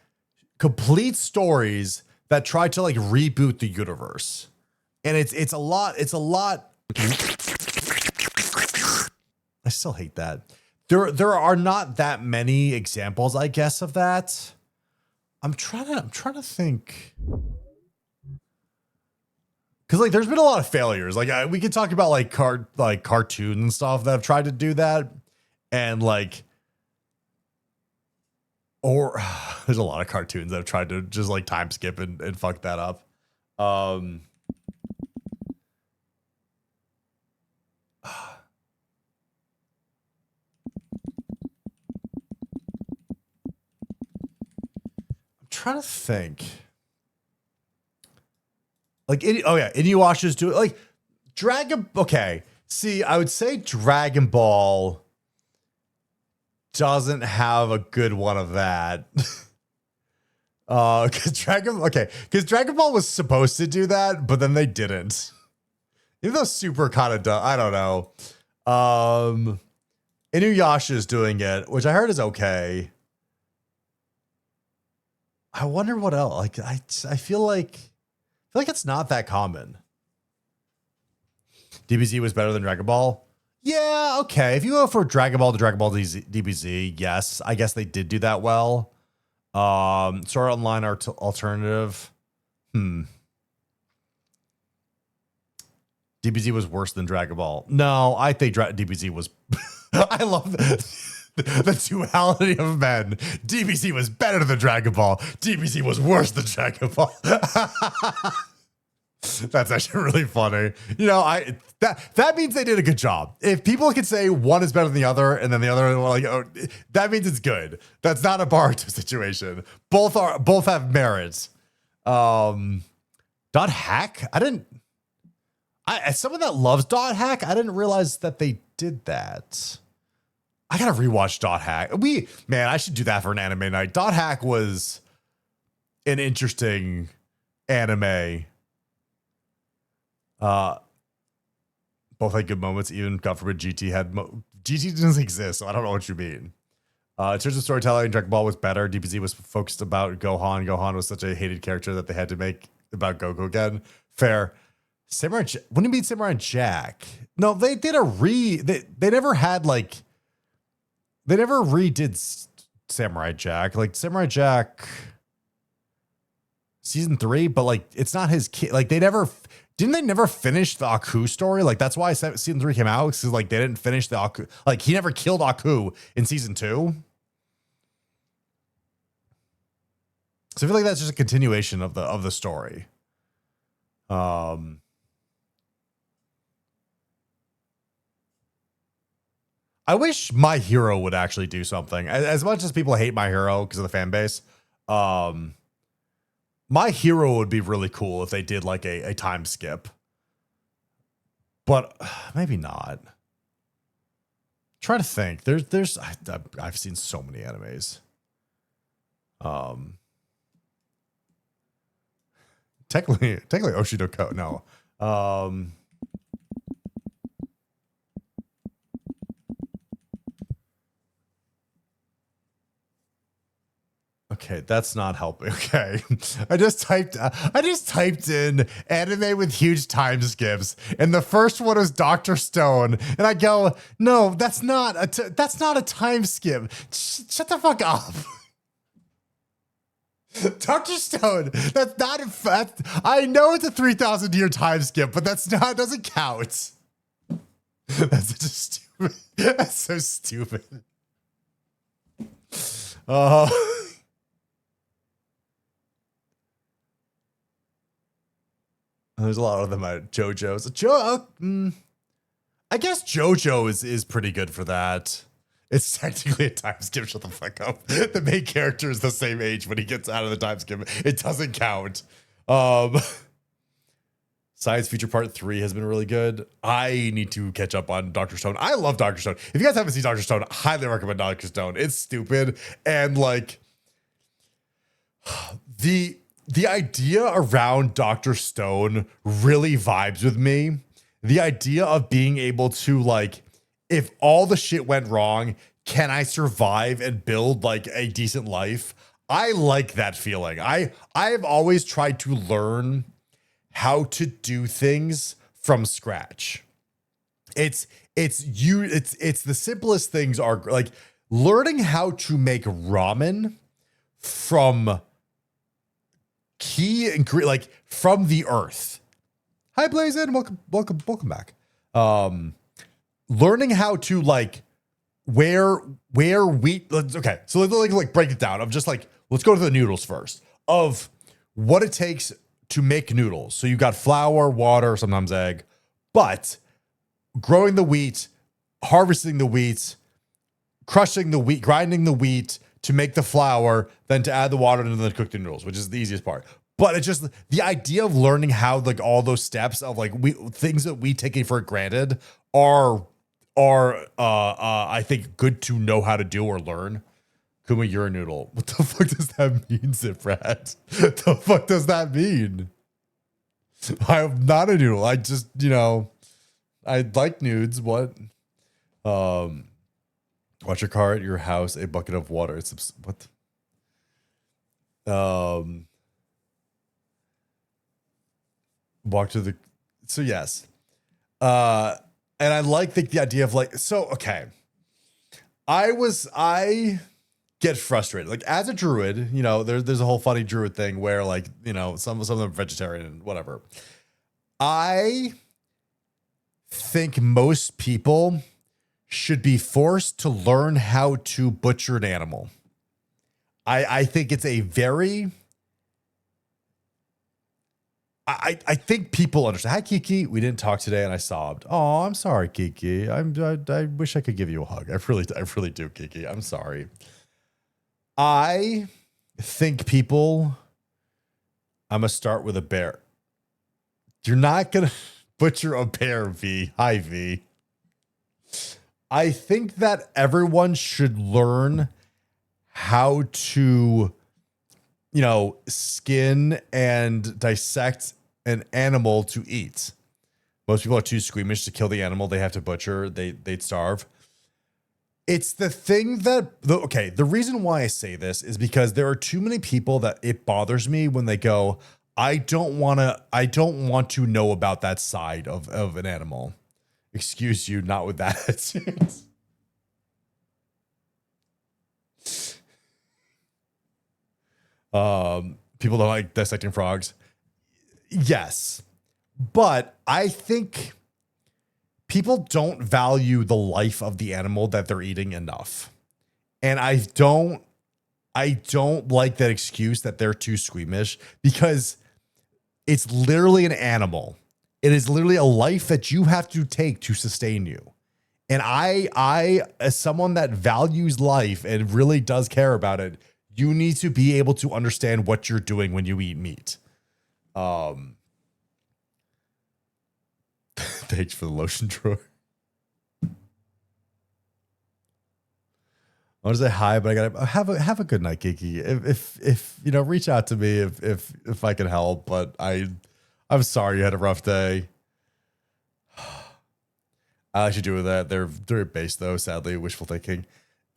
complete stories that try to like reboot the universe. And it's a lot. I still hate that. There are not that many examples, I guess, of that. I'm trying to think. Cause like there's been a lot of failures. Like we could talk about like cartoons and stuff that have tried to do that. And like, or there's a lot of cartoons that have tried to just like time skip and fuck that up. I'm trying to think. Like, Inuyasha's doing like Dragon. Okay, see, I would say Dragon Ball doesn't have a good one of that. Because Dragon Ball was supposed to do that, but then they didn't. Even though Super kind of does, I don't know. Inuyasha is doing it, which I heard is okay. I wonder what else. Like, I feel like it's not that common. DBZ was better than Dragon Ball. Yeah, okay. If you go for Dragon Ball to Dragon Ball DBZ, yes, I guess they did do that well. Sword Art Online alternative. DBZ was worse than Dragon Ball. No, I think DBZ was. I love the duality of men. DBZ was better than Dragon Ball. DBZ was worse than Dragon Ball. That's actually really funny. You know, that means they did a good job. If people can say one is better than the other, and then the other like, oh, that means it's good. That's not a Boruto situation. Both have merits. Dot Hack. As someone that loves Dot Hack, I didn't realize that they did that. I gotta rewatch Dot Hack. I should do that for an anime night. Dot Hack was an interesting anime. Both had good moments. Even God forbid GT had GT doesn't exist, so I don't know what you mean. In terms of storytelling, Dragon Ball was better. DBZ was focused about Gohan. Gohan was such a hated character that they had to make about Goku again. Fair. Samurai. What do you mean Samurai Jack? No, they did they never had like. They never redid Samurai Jack. Like Samurai Jack season 3, but like it's not his kid. Like they never finish the Aku story? Like that's why season 3 came out, because like they didn't finish the Aku. Like he never killed Aku in season 2. So I feel like that's just a continuation of the story. I wish My Hero would actually do something. As much as people hate My Hero because of the fan base, My Hero would be really cool if they did like a time skip. But maybe not. Try to think. I've seen so many animes. Technically Oshidoko. No. Okay, that's not helping. Okay. I just typed in anime with huge time skips, and the first one was Dr. Stone, and I go, "No, that's not a time skip. Shut the fuck up." Dr. Stone, that's not a fact. I know it's a 3,000 year time skip, but doesn't count. That's just stupid. That's so stupid. There's a lot of them at JoJo's. I guess JoJo is pretty good for that. It's technically a time skip. Shut the fuck up. The main character is the same age when he gets out of the time skip. It doesn't count. Science Feature Part 3 has been really good. I need to catch up on Dr. Stone. I love Dr. Stone. If you guys haven't seen Dr. Stone, I highly recommend Dr. Stone. It's stupid. And like the idea around Dr. Stone really vibes with me. The idea of being able to like, if all the shit went wrong, can I survive and build like a decent life? I like that feeling. I've always tried to learn how to do things from scratch. It's the simplest things are like learning how to make ramen from from the earth. Hi Blazin, welcome back. Learning how to like where wheat. Okay, so let's break it down. Of just like let's go to the noodles first. Of what it takes to make noodles. So you got flour, water, sometimes egg, but growing the wheat, harvesting the wheat, crushing the wheat, grinding the wheat to make the flour, then to add the water and then cook the noodles, which is the easiest part. But it's just the idea of learning how like all those steps of like things that we take for granted are I think good to know how to do or learn. Kuma, you're a noodle. What the fuck does that mean, Ziprat? What the fuck does that mean? I'm not a noodle. I just, I like nudes. What? Watch your car at your house, a bucket of water. It's what? Walk to the. So yes. And I like the idea of like, so, okay. I get frustrated. Like as a druid, there's a whole funny druid thing where like, some of them are vegetarian and whatever. I think most people should be forced to learn how to butcher an animal. I think it's a very I think people understand. Hi, Kiki. We didn't talk today, and I sobbed. Oh, I'm sorry, Kiki. I wish I could give you a hug. I really do, Kiki. I'm sorry. I think people. I'm gonna start with a bear. You're not gonna butcher a bear, V. Hi, V. I think that everyone should learn how to, skin and dissect an animal to eat. Most people are too squeamish to kill the animal they have to butcher. They'd starve. It's the thing that, the reason why I say this is because there are too many people that it bothers me when they go, I don't want to know about that side of an animal. Excuse you, not with that attitude. People don't like dissecting frogs. Yes. But I think people don't value the life of the animal that they're eating enough. And I don't I don't like that excuse that they're too squeamish, because it's literally an animal. It is literally a life that you have to take to sustain you. And I, as someone that values life and really does care about it, you need to be able to understand what you're doing when you eat meat. Thanks for the lotion drawer. I want to say hi, but I gotta have a good night, Kiki. If you know, reach out to me if I can help. But I'm sorry you had a rough day. I actually do with that. They're based though. Sadly, wishful thinking.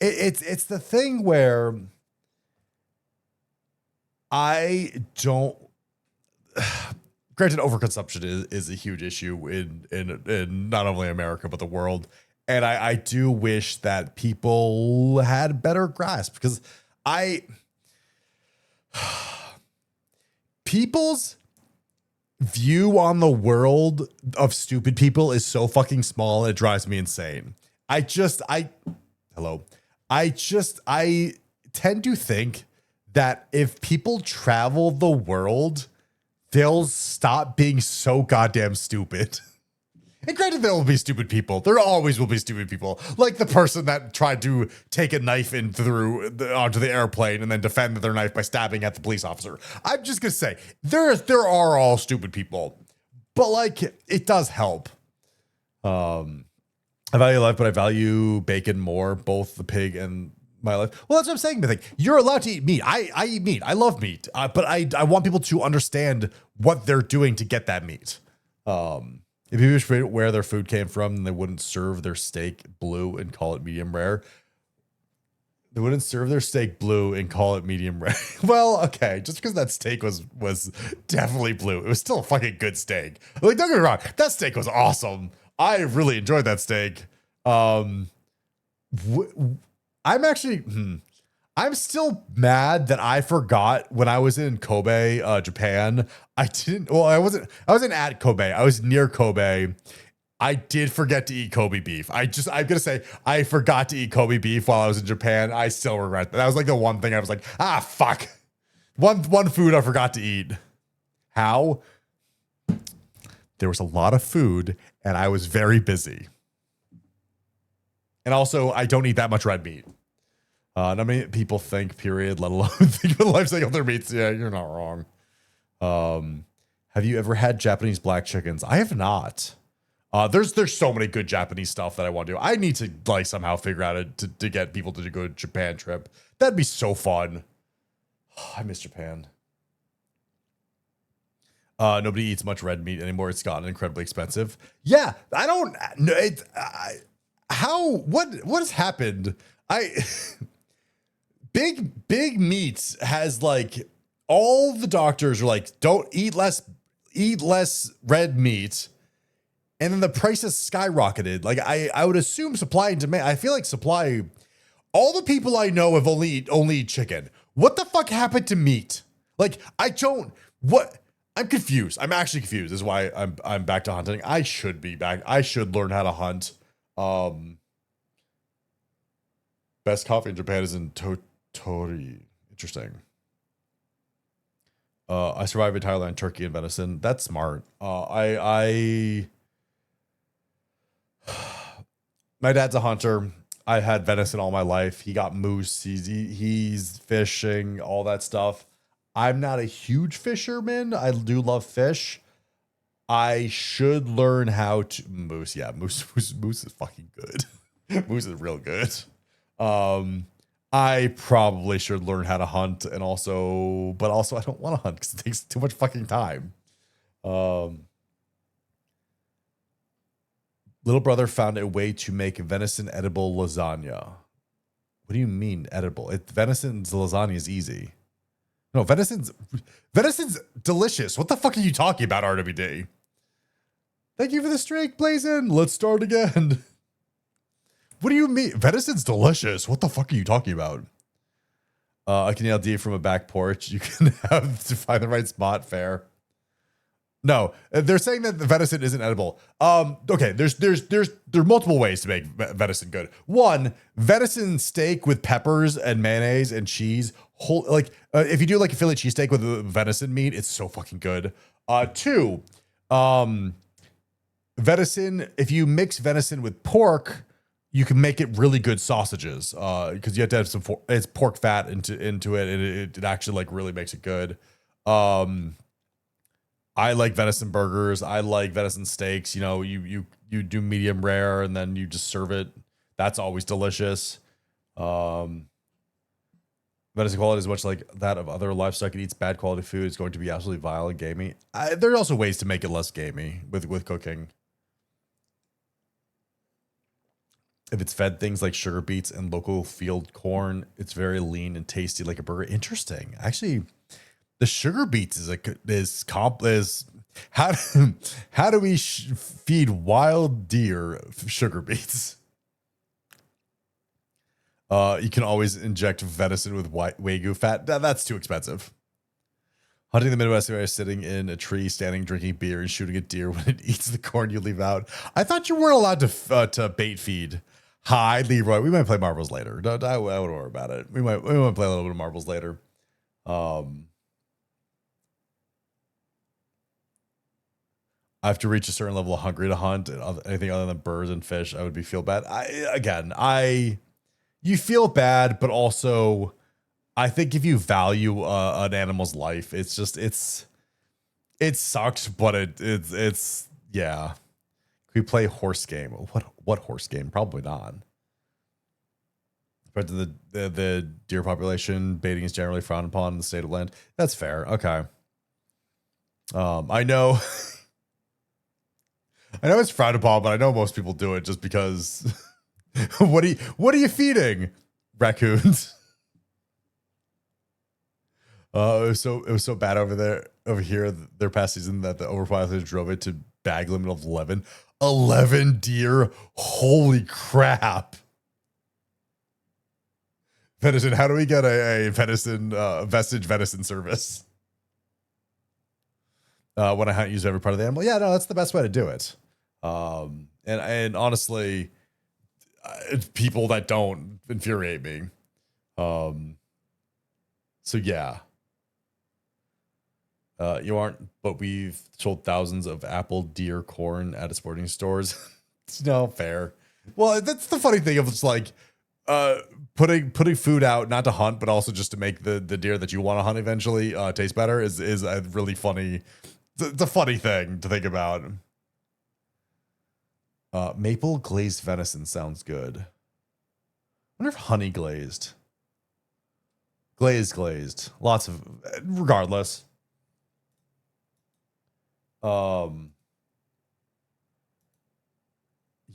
It's the thing where I don't. Granted, overconsumption is a huge issue in not only America but the world. And I do wish that people had better grasp, because people's view on the world of stupid people is so fucking small, it drives me insane. I tend to think that if people travel the world, they'll stop being so goddamn stupid. And granted, there will be stupid people. There always will be stupid people. Like the person that tried to take a knife onto the airplane and then defend their knife by stabbing at the police officer. I'm just going to say, there are all stupid people. But like, it does help. I value life, but I value bacon more, both the pig and my life. Well, that's what I'm saying. Like, you're allowed to eat meat. I eat meat. I love meat. But I want people to understand what they're doing to get that meat. If people forget where their food came from, then they wouldn't serve their steak blue and call it medium rare. They wouldn't serve their steak blue and call it medium rare. Well, okay, just because that steak was definitely blue, it was still a fucking good steak. Like, don't get me wrong, that steak was awesome. I really enjoyed that steak. I'm still mad that I forgot when I was in Kobe, Japan. I wasn't at Kobe. I was near Kobe. I did forget to eat Kobe beef. I'm gonna say I forgot to eat Kobe beef while I was in Japan. I still regret that. That was like the one thing I was like, fuck. One food I forgot to eat. How? There was a lot of food and I was very busy. And also, I don't eat that much red meat. Not many people think, period, let alone think of the life cycle of their meats. Yeah, you're not wrong. Have you ever had Japanese black chickens? I have not. There's so many good Japanese stuff that I want to do. I need to like somehow figure out it to get people to go to Japan trip. That'd be so fun. I miss Japan. Nobody eats much red meat anymore. It's gotten incredibly expensive. Yeah, I don't know. What has happened? Big meats has like all the doctors are like, don't eat less red meat. And then the price has skyrocketed. Like I would assume supply and demand. I feel like supply, all the people I know have only eat chicken. What the fuck happened to meat? Like I'm confused. I'm actually confused. This is why I'm back to hunting. I should be back. I should learn how to hunt. Best coffee in Japan is in Totori. Interesting. I survived in Thailand, Turkey, and venison. That's smart. My dad's a hunter. I had venison all my life. He got moose. He's fishing, all that stuff. I'm not a huge fisherman. I do love fish. I should learn how to moose. Yeah, moose is fucking good. Moose is real good. I probably should learn how to hunt, but also I don't want to hunt because it takes too much fucking time. Little brother found a way to make venison edible lasagna. What do you mean edible? Venison's lasagna is easy. No, venison's delicious. What the fuck are you talking about, RWD? Thank you for the streak, Blazin. Let's start again. What do you mean? Venison's delicious. What the fuck are you talking about? I can yell D from a back porch. You can have to find the right spot. Fair. No, they're saying that the venison isn't edible. Okay, there are multiple ways to make venison good. One, venison steak with peppers and mayonnaise and cheese. if you do like a Philly cheesesteak with venison meat, it's so fucking good. Two, venison. If you mix venison with pork, you can make it really good sausages. Because you have to have it's pork fat into it, and it actually like really makes it good. I like venison burgers. I like venison steaks. You know, you do medium rare and then you just serve it. That's always delicious. Venison quality is much like that of other livestock. It eats bad quality food. It's going to be absolutely vile and gamey. There are also ways to make it less gamey with cooking. If it's fed things like sugar beets and local field corn, it's very lean and tasty like a burger. Interesting. Actually, the sugar beets is how do we feed wild deer sugar beets? You can always inject venison with Wagyu fat. That's too expensive. Hunting in the Midwest area, sitting in a tree, standing, drinking beer, and shooting a deer when it eats the corn you leave out. I thought you weren't allowed to bait feed. Hi, Leroy. We might play marbles later. I wouldn't worry about it. We might play a little bit of marbles later. I have to reach a certain level of hungry to hunt. And anything other than birds and fish, I would feel bad. You feel bad, but also I think if you value an animal's life, it sucks, but it's yeah. Can we play horse game? What horse game? Probably not. But the deer population, baiting is generally frowned upon in the state of land. That's fair. Okay. I know. I know it's frowned upon, but I know most people do it just because. What are you feeding? Raccoons. It was so bad over here their past season that the overpopulation drove it to bag limit of 11. 11 deer. Holy crap. Venison, how do we get a venison vestige venison service? When I hunt, use every part of the animal. Yeah, no, that's the best way to do it. And honestly, people that don't infuriate me. So yeah. You aren't, but we've sold thousands of apple, deer, corn at sporting stores. It's no fair. Well, that's the funny thing of it's like putting food out, not to hunt, but also just to make the deer that you want to hunt eventually taste better is a really funny. It's a funny thing to think about. Maple glazed venison sounds good. I wonder if honey glazed. Glazed. Lots of, regardless.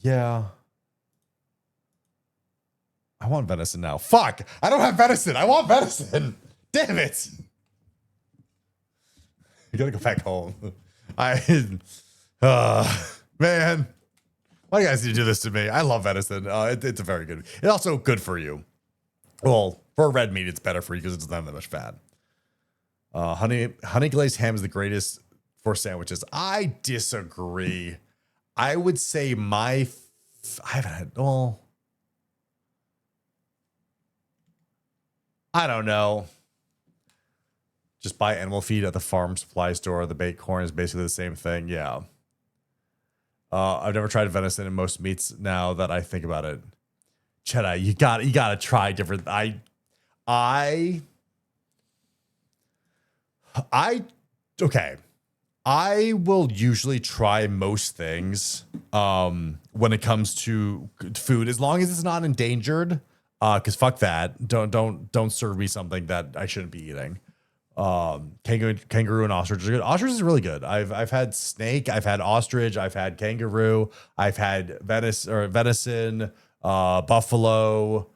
Yeah. I want venison now. Fuck! I don't have venison. I want venison. Damn it! I gotta go back home. Man. Why do you guys need to do this to me? I love venison. It's a very good. It's also good for you. Well, for red meat, it's better for you because it doesn't have that much fat. Honey glazed ham is the greatest for sandwiches. I disagree. I would say I haven't had. Well, I don't know. Just buy animal feed at the farm supply store. The baked corn is basically the same thing. Yeah. I've never tried venison in most meats now that I think about it. Cheddar, you gotta try different. Okay. I will usually try most things when it comes to food, as long as it's not endangered. Because fuck that. Don't serve me something that I shouldn't be eating. Kangaroo and ostrich are good. Ostrich is really good. I've had snake, I've had ostrich, I've had kangaroo, I've had venison, buffalo,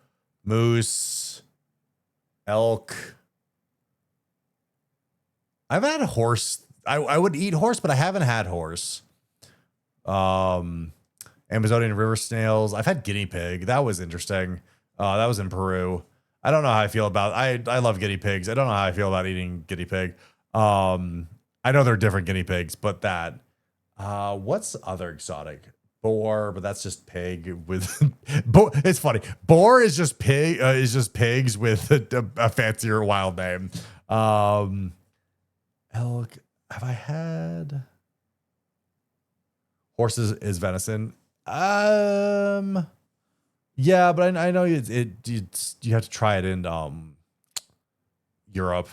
moose, elk. I've had a horse. I would eat horse, but I haven't had horse. Amazonian river snails. I've had guinea pig. That was interesting. That was in Peru. I don't know how I feel about. I love guinea pigs. I don't know how I feel about eating guinea pig. I know they're different guinea pigs, but that. What's other exotic? boar, but that's just pig with. It's funny. Boar is just pig. Is just pigs with a fancier wild name. Elk. Have I had horses? Is venison? Yeah, but I know you have to try it in Europe.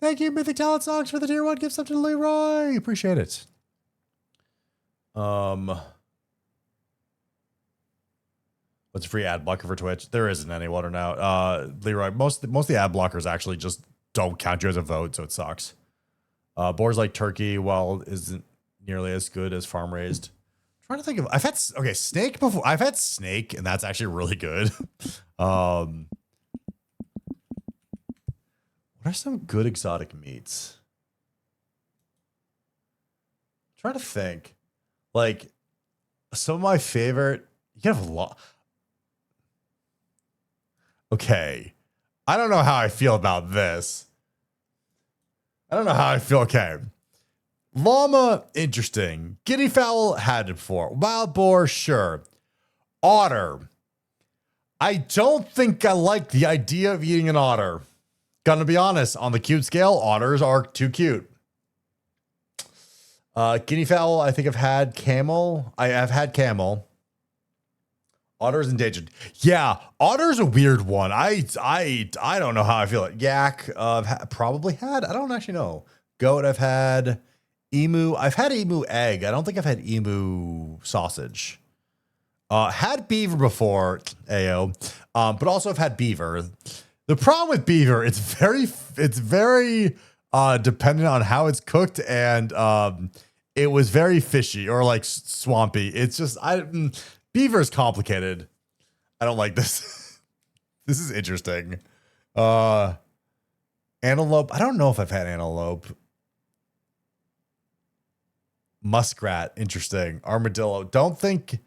Thank you, Mythic Talent Songs, for the tier 1 gift up to Leroy. Appreciate it. What's a free ad blocker for Twitch? There isn't any water now. Leroy, most of the ad blockers actually just don't count you as a vote, so it sucks. Boars like turkey, well, isn't nearly as good as farm raised. Trying to think of, I've had snake before. I've had snake, and that's actually really good. What are some good exotic meats? I'm trying to think. Like, some of my favorite, you have a lot. Okay. I don't know how I feel about this. Okay. Llama, interesting. Guinea fowl, had it before. Wild boar, sure. Otter. I don't think I like the idea of eating an otter. Gonna be honest, on the cute scale, otters are too cute. Guinea fowl, I think I've had camel. I have had camel. Otter's endangered. Yeah, otter's a weird one. I don't know how I feel it. Yak, probably had. I don't actually know. Goat, I've had. Emu, I've had emu egg. I don't think I've had emu sausage. Had beaver before, AO. But also I've had beaver. The problem with beaver, it's very dependent on how it's cooked, and it was very fishy or like swampy. It's just beaver is complicated. I don't like this. This is interesting. Antelope. I don't know if I've had antelope. Muskrat. Interesting. Armadillo. Don't think.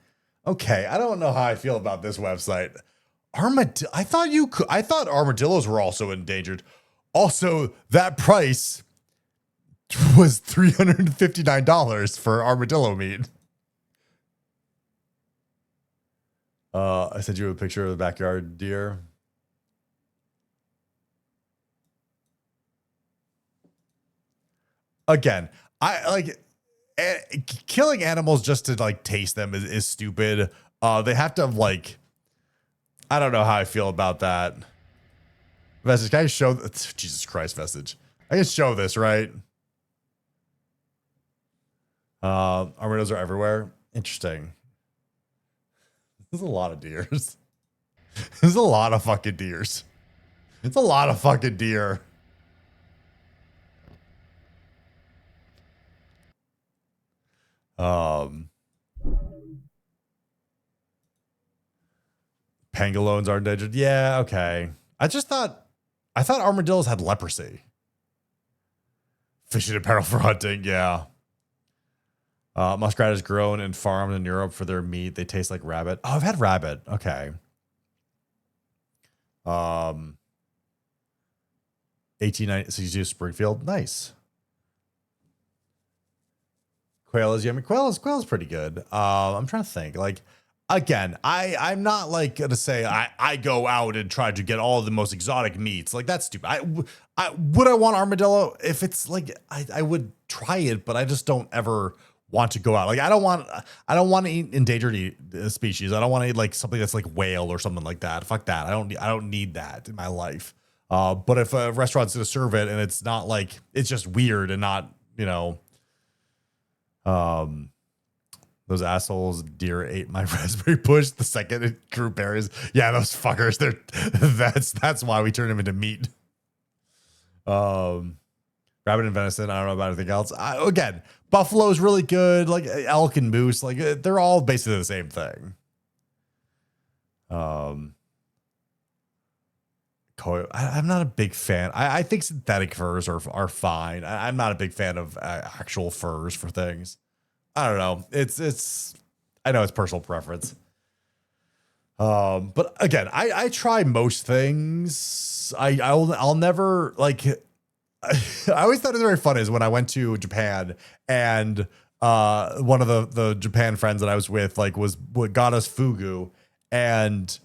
Okay. I don't know how I feel about this website. I thought armadillos were also endangered. Also, that price was $359 for armadillo meat. I sent you a picture of the backyard deer. Again, I like killing animals just to like taste them is stupid. They have to like, I don't know how I feel about that. Vestige, can I show? Jesus Christ, Vestige. I can show this, right? Armadillos are everywhere. Interesting. There's a lot of deers. There's a lot of fucking deers. It's a lot of fucking deer. Pangolins are endangered. Yeah, okay. I thought armadillos had leprosy. Fishing apparel for hunting, yeah. Muskrat is grown and farmed in Europe for their meat. They taste like rabbit. Oh, I've had rabbit. Okay. 1890 Springfield. Nice. Quail is yummy. Quail is pretty good. I'm trying to think. Like, again, I'm not like gonna say I go out and try to get all the most exotic meats. Like, that's stupid. Would I want armadillo? If it's like I would try it, but I just don't ever want to go out. Like, I don't want to eat endangered species. I don't want to eat like something that's like whale or something like that. Fuck that. I don't need that in my life. But if a restaurant's gonna serve it and it's not like, it's just weird and not, you know, those assholes deer ate my raspberry bush the second it grew berries. Yeah, those fuckers. That's why we turn them into meat. Rabbit and venison. I don't know about anything else. Again, buffalo is really good. Like elk and moose, like they're all basically the same thing. I'm not a big fan. I think synthetic furs are fine. I'm not a big fan of actual furs for things. I don't know. It's I know it's personal preference. But again, I try most things. I'll never like. I always thought it was very funny is when I went to Japan and one of the Japan friends that I was with, like, was what got us fugu, and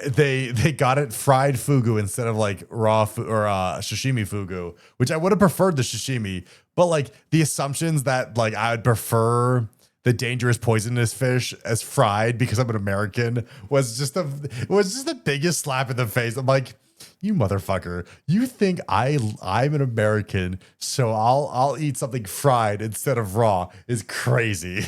they got it fried fugu instead of like raw or sashimi fugu, which I would have preferred the sashimi, but like the assumptions that like I would prefer the dangerous poisonous fish as fried because I'm an American was just the biggest slap in the face. I'm like, you motherfucker, you think I'm an American, so I'll eat something fried instead of raw is crazy.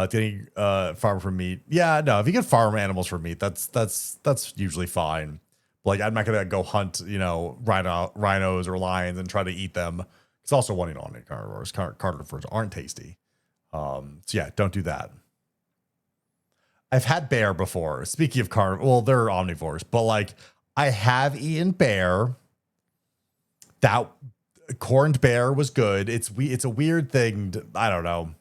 Getting farm for meat. Yeah, no, if you can farm animals for meat, that's usually fine. Like, I'm not gonna go hunt, rhinos or lions and try to eat them. It's also one on it. Carnivores aren't tasty. So yeah, don't do that. I've had bear before. Speaking of well, they're omnivores, but like I have eaten bear. That corned bear was good. It's a weird thing. I don't know.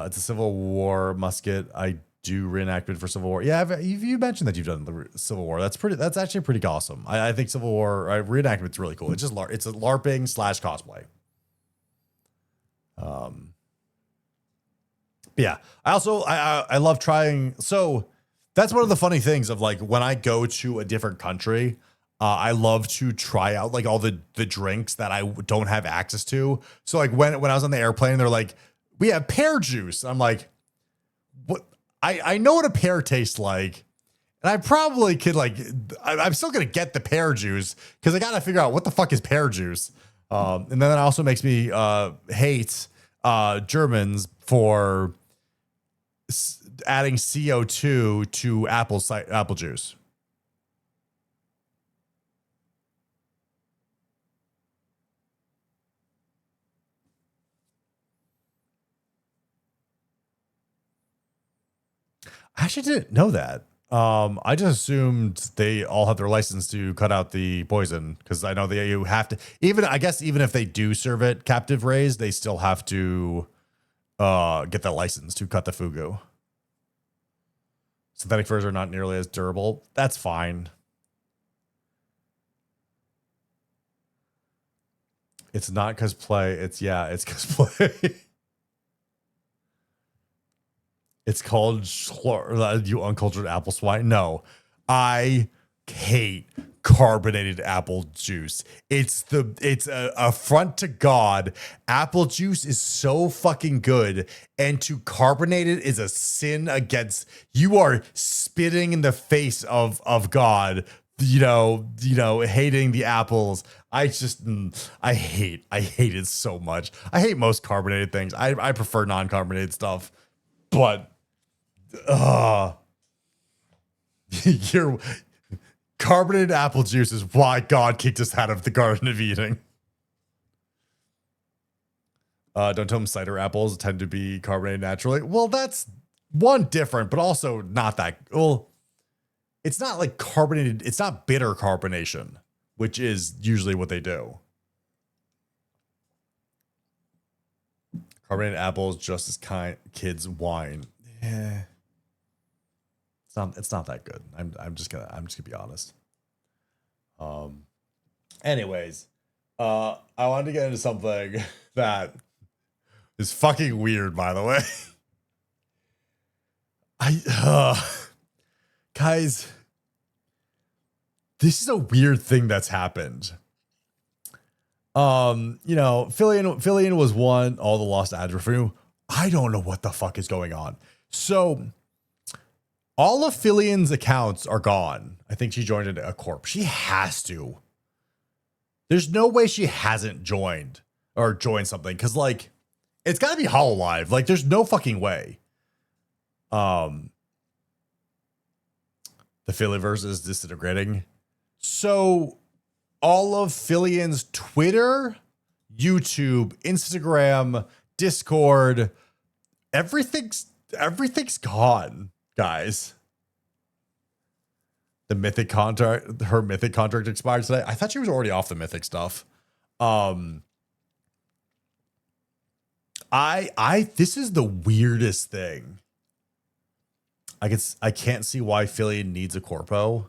It's a Civil War musket. I do reenactment for Civil War. Yeah, you mentioned that you've done the Civil War. That's actually pretty awesome. I think Civil War reenactment's really cool. It's just it's a LARPing / cosplay. Yeah. I love trying. So that's one of the funny things of like when I go to a different country, I love to try out like all the drinks that I don't have access to. So like when I was on the airplane, they're like, we have pear juice. I'm like, what? I know what a pear tastes like. And I probably could I'm still going to get the pear juice because I got to figure out what the fuck is pear juice. And then that also makes me hate Germans for adding CO2 to apple juice. I actually didn't know that. I just assumed they all have their license to cut out the poison because I know you have to. Even if they do serve it captive raised, they still have to get the license to cut the fugu. Synthetic furs are not nearly as durable. That's fine. It's not cosplay. It's cosplay. It's called you uncultured apple swine. No, I hate carbonated apple juice. It's a affront to God. Apple juice is so fucking good, and to carbonate it is a sin against. You are spitting in the face of God. Hating the apples. I hate it so much. I hate most carbonated things. I prefer non-carbonated stuff, but your carbonated apple juice is why God kicked us out of the Garden of Eden. Don't tell them cider apples tend to be carbonated naturally. Well, that's one different, but also not that. Well, it's not like carbonated. It's not bitter carbonation, which is usually what they do. Carbonated apples, just as kids wine. Yeah. It's not that good. I'm just gonna be honest. Anyways, I wanted to get into something that is fucking weird, by the way. Guys, this is a weird thing that's happened. Fillion was one, all the lost ads were free. I don't know what the fuck is going on. So all of Fillion's accounts are gone. I think she joined a corp. She has to. There's no way she hasn't joined something because like it's got to be Hololive. Like there's no fucking way. The Phillyverse is disintegrating. So all of Fillion's Twitter, YouTube, Instagram, Discord, everything's gone. Guys, her Mythic contract expired today. I thought she was already off the Mythic stuff. This is the weirdest thing. I can't see why Fillion needs a corpo.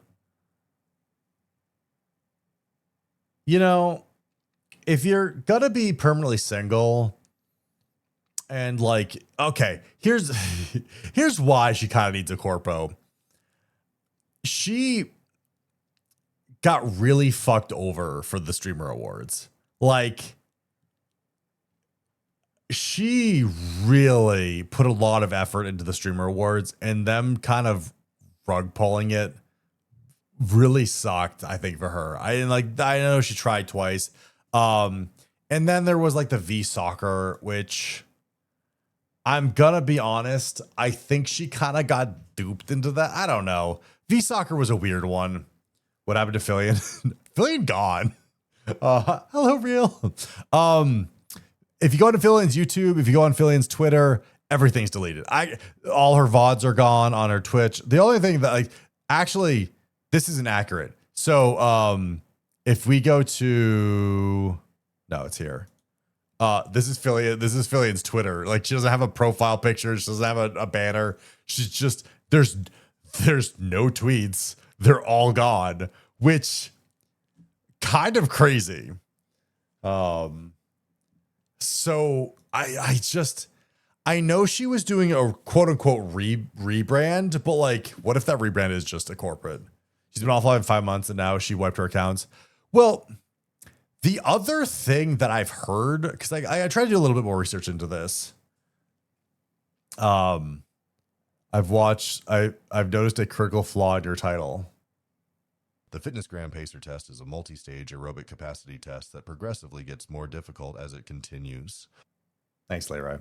if you're gonna be permanently single and like, okay, here's here's why she kind of needs a corpo. She got really fucked over for the streamer awards. Like, she really put a lot of effort into the streamer awards, and them kind of rug pulling it really sucked, I think, for her. I know she tried twice. And then there was like the V Soccer, which I'm gonna be honest, I think she kind of got duped into that. I don't know. V Soccer was a weird one. What happened to Fillion? Fillion gone. Hello, real. If you go to Fillion's YouTube, if you go on Fillion's Twitter, everything's deleted. All her VODs are gone on her Twitch. The only thing that, like, actually, this isn't accurate. So if we go to, no, it's here. This is Fillion's Twitter. Like, she doesn't have a profile picture. She doesn't have a banner. She's just, there's no tweets. They're all gone, which kind of crazy. So I know she was doing a quote unquote rebrand, but like, what if that rebrand is just a corporate? She's been offline 5 months and now she wiped her accounts. Well, the other thing that I've heard, because I tried to do a little bit more research into this. I've noticed a critical flaw in your title. The Fitness Gram Pacer test is a multi-stage aerobic capacity test that progressively gets more difficult as it continues. Thanks, Leroy.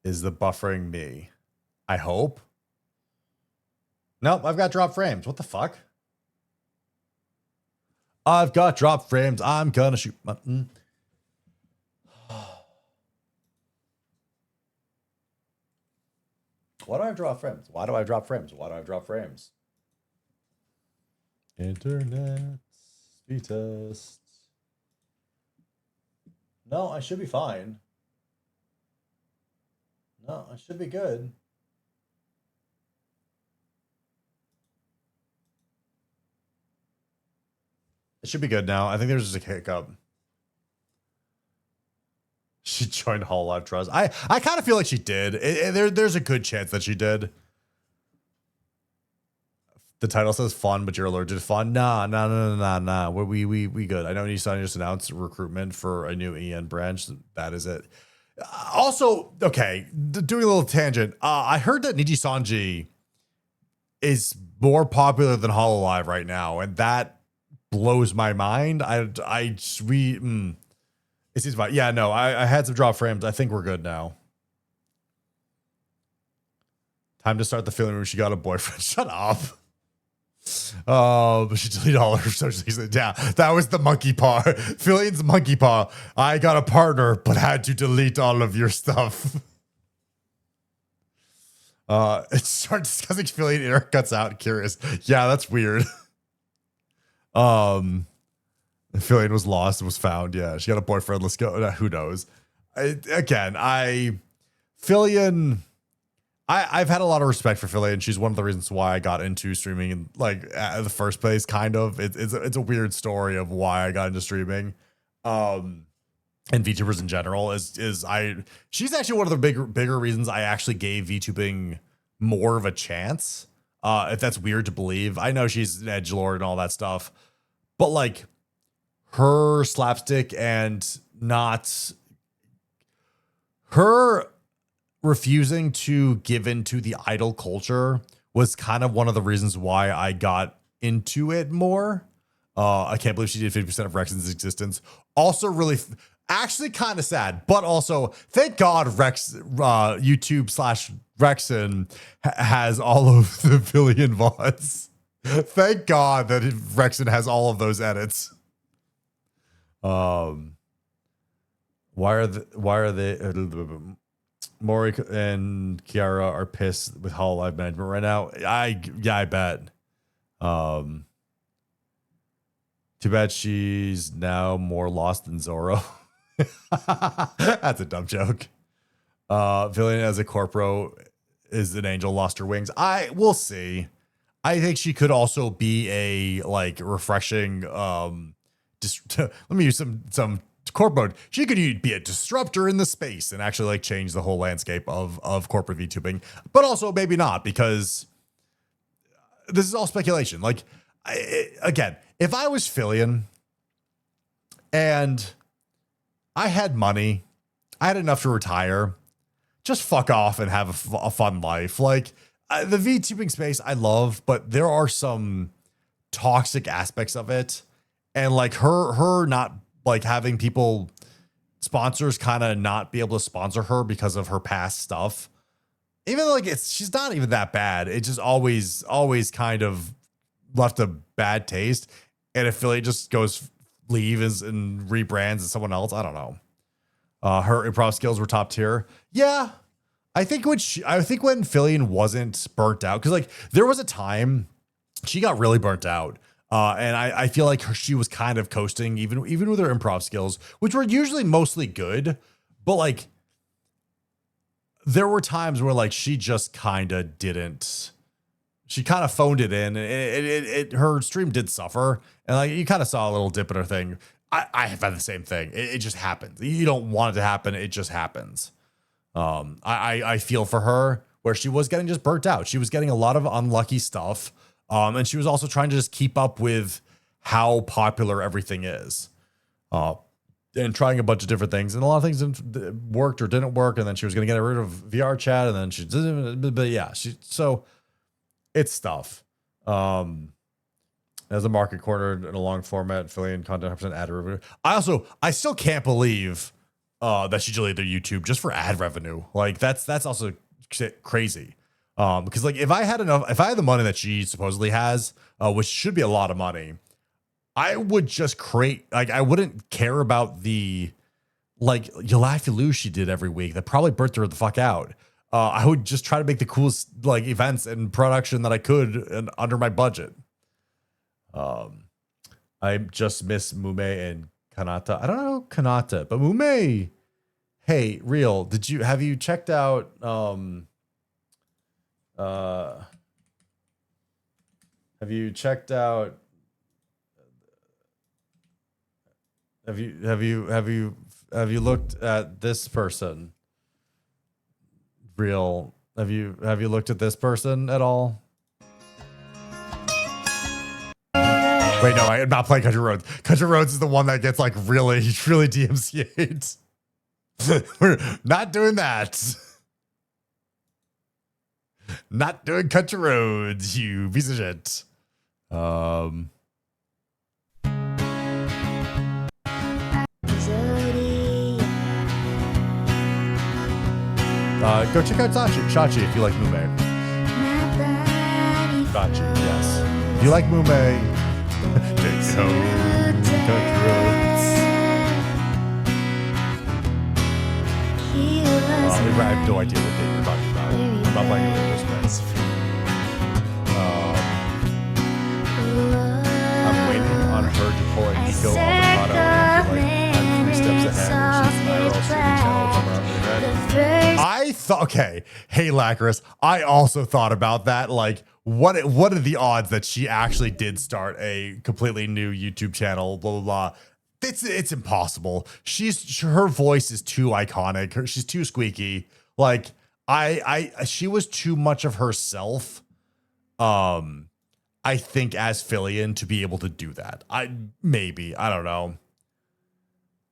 Is the buffering me? I hope. Nope, I've got drop frames. What the fuck? I've got drop frames. I'm gonna shoot. Why do I drop frames? Why do I drop frames? Why do I drop frames? Internet speed tests. No, I should be fine. No, I should be good. It should be good now. I think there's just a hiccup. She joined Hololive Trust. I kind of feel like she did. There's a good chance that she did. The title says fun, but you're allergic to fun. Nah. We good. I know you just announced recruitment for a new EN branch. That is it. Also, okay, doing a little tangent. I heard that Niji Sanji is more popular than Hololive right now, and that blows my mind. It seems fine. Yeah, no, I had some drop frames. I think we're good now. Time to start the feeling where she got a boyfriend. Shut up. But she deleted all her social media. Yeah, that was the monkey paw. Fillion's monkey paw. I got a partner, but had to delete all of your stuff. Start discussing Fillion. Eric cuts out. Curious. Yeah, that's weird. Fillion was lost and was found. Yeah, she got a boyfriend. Let's go. Who knows? Fillion. I've had a lot of respect for Fillion. She's one of the reasons why I got into streaming in the first place. Kind of, it's a weird story of why I got into streaming, and VTubers in general. She's actually one of the bigger reasons I actually gave VTubing more of a chance. If that's weird to believe, I know she's an edgelord and all that stuff, but like her slapstick and not her refusing to give into the idol culture was kind of one of the reasons why I got into it more. I can't believe she did 50% of Rexon's existence. Also really actually kind of sad, but also thank God YouTube / Rexon has all of the Fillion VODs. Thank God that Rexon has all of those edits. Why are they Mori and Kiara are pissed with Hololive management right now? I bet. Too bad she's now more lost than Zoro. That's a dumb joke. Fillion as a corpro is an angel lost her wings. We'll see. I think she could also be a refreshing let me use some corp mode. She could be a disruptor in the space and actually like change the whole landscape of corporate VTubing, but also maybe not, because this is all speculation. Like, again, if I was Fillion and I had money, I had enough to retire, just fuck off and have a fun life. Like, the VTubing space I love, but there are some toxic aspects of it. And like her not like having people, sponsors kind of not be able to sponsor her because of her past stuff. Even like she's not even that bad. It just always kind of left a bad taste. And affiliate just leaves and rebrands as someone else. I don't know. Her improv skills were top tier. Yeah. I think when Fillion wasn't burnt out, because like there was a time she got really burnt out. And I feel like she was kind of coasting even with her improv skills, which were usually mostly good, but like there were times where like she just kind of didn't. She kind of phoned it in. Her stream did suffer, and like you kind of saw a little dip in her thing. I have had the same thing. It just happens. You don't want it to happen. It just happens. I feel for her where she was getting just burnt out. She was getting a lot of unlucky stuff. And she was also trying to just keep up with how popular everything is. And trying a bunch of different things, and a lot of things worked or didn't work. And then she was going to get rid of VR chat, and then she didn't. But yeah, so it's stuff. As a market cornered in a long format, Fillion content 100% ad revenue. I still can't believe that she deleted their YouTube just for ad revenue. Like that's also crazy. Because like if I had the money that she supposedly has, which should be a lot of money, I would just I wouldn't care about the like you laugh, you lose she did every week. That probably burnt her the fuck out. I would just try to make the coolest like events and production that I could and under my budget. I just miss Mume and Kanata. I don't know Kanata, but Mume. Hey, real, have you checked out have you looked at this person? Real, have you looked at this person at all? Wait, no, I'm not playing Country Roads. Country Roads is the one that gets like really DMCA'd. We're not doing that. Not doing Country Roads, you piece of shit. Go check out Shachi if you like Mume. Shachi, yes. If you like Mume, take it home, Country Roads. I have no idea what game you're talking about. I'm not playing it with this. I'm waiting on her to pull a Nico avocado and be like 3 steps ahead. She's an IRL streaming channel somewhere on the internet. I thought, okay, hey Lacris, I also thought about that. Like, what are the odds that she actually did start a completely new YouTube channel? Blah blah blah. It's impossible. Her voice is too iconic. She's too squeaky. Like she was too much of herself. I think as Fillion to be able to do that. I don't know.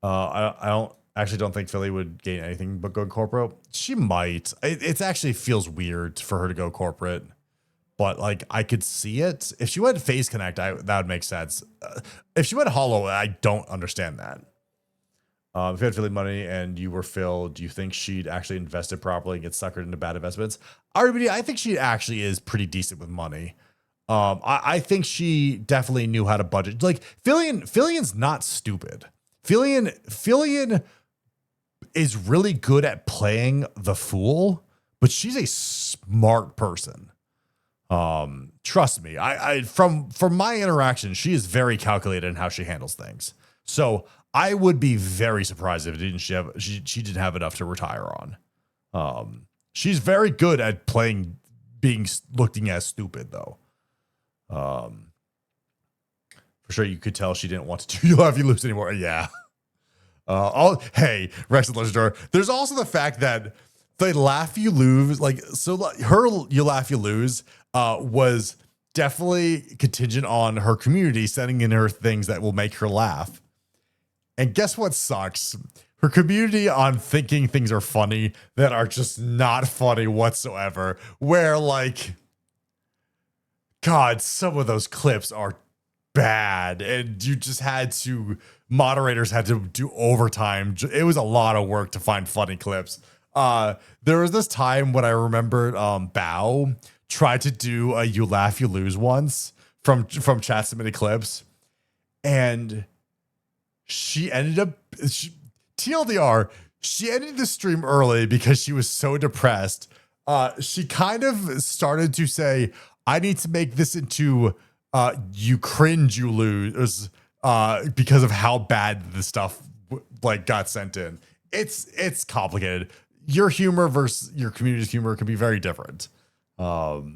I don't think Philly would gain anything but go corporate. She might. It actually feels weird for her to go corporate. But like I could see it. If she went Phase Connect, that would make sense. If she went Hollow, I don't understand that. If you had Philly money and you were Phil, do you think she'd actually invest it properly and get suckered into bad investments? I think she actually is pretty decent with money. I think she definitely knew how to budget. Like Fillion's not stupid. Fillion is really good at playing the fool, but she's a smart person. Trust me, I from my interaction, she is very calculated in how she handles things. So I would be very surprised if she didn't have enough to retire on. She's very good at looking as stupid though. For sure, you could tell she didn't want to do You Laugh You Lose anymore. Yeah. Hey, Rex and Legendary. There's also the fact that they laugh you lose, like, so her You Laugh You Lose was definitely contingent on her community sending in her things that will make her laugh. And guess what sucks? Her community on thinking things are funny that are just not funny whatsoever. Where, like, God, some of those clips are bad. And you just moderators had to do overtime. It was a lot of work to find funny clips. There was this time when I remembered Bao tried to do a You Laugh, You Lose once from chat submitted clips. And she ended up, TLDR, she ended the stream early because she was so depressed. She kind of started to say, I need to make this into you cringe, you lose, because of how bad the stuff like got sent in. It's complicated. Your humor versus your community's humor can be very different. VTuber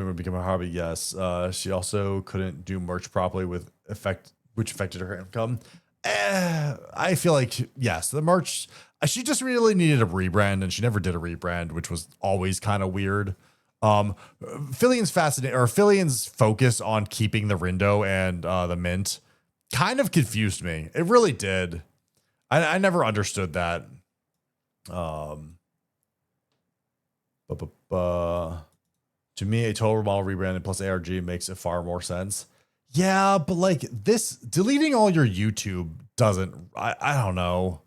would become a hobby. Yes. She also couldn't do merch properly which affected her income. I feel like, yes, the merch, she just really needed a rebrand, and she never did a rebrand, which was always kind of weird. Fillion's focus on keeping the Rindo and the Mint kind of confused me. It really did. I never understood that. To me, a total model rebranded plus ARG makes it far more sense. Yeah, but like this, deleting all your YouTube doesn't, I don't know.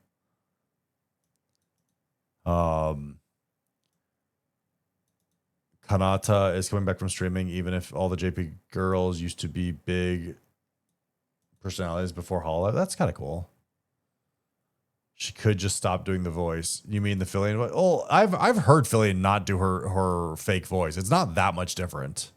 Kanata is coming back from streaming, even if all the JP girls used to be big personalities before Hollow. That's kind of cool. She could just stop doing the voice. You mean the Fillion voice? Oh, I've heard Fillion not do her fake voice. It's not that much different.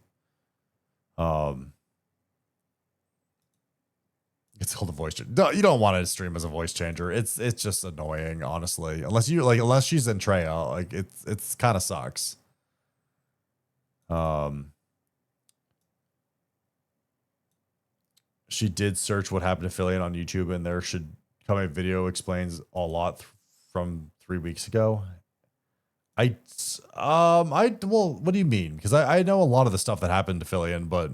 It's called a voice changer. No, you don't want to stream as a voice changer. It's just annoying, honestly. Unless she's in Treya, like it's kind of sucks. She did search what happened to Fillion on YouTube, and there should come a video explains a lot from 3 weeks ago. Well, what do you mean? Because I know a lot of the stuff that happened to Fillion, but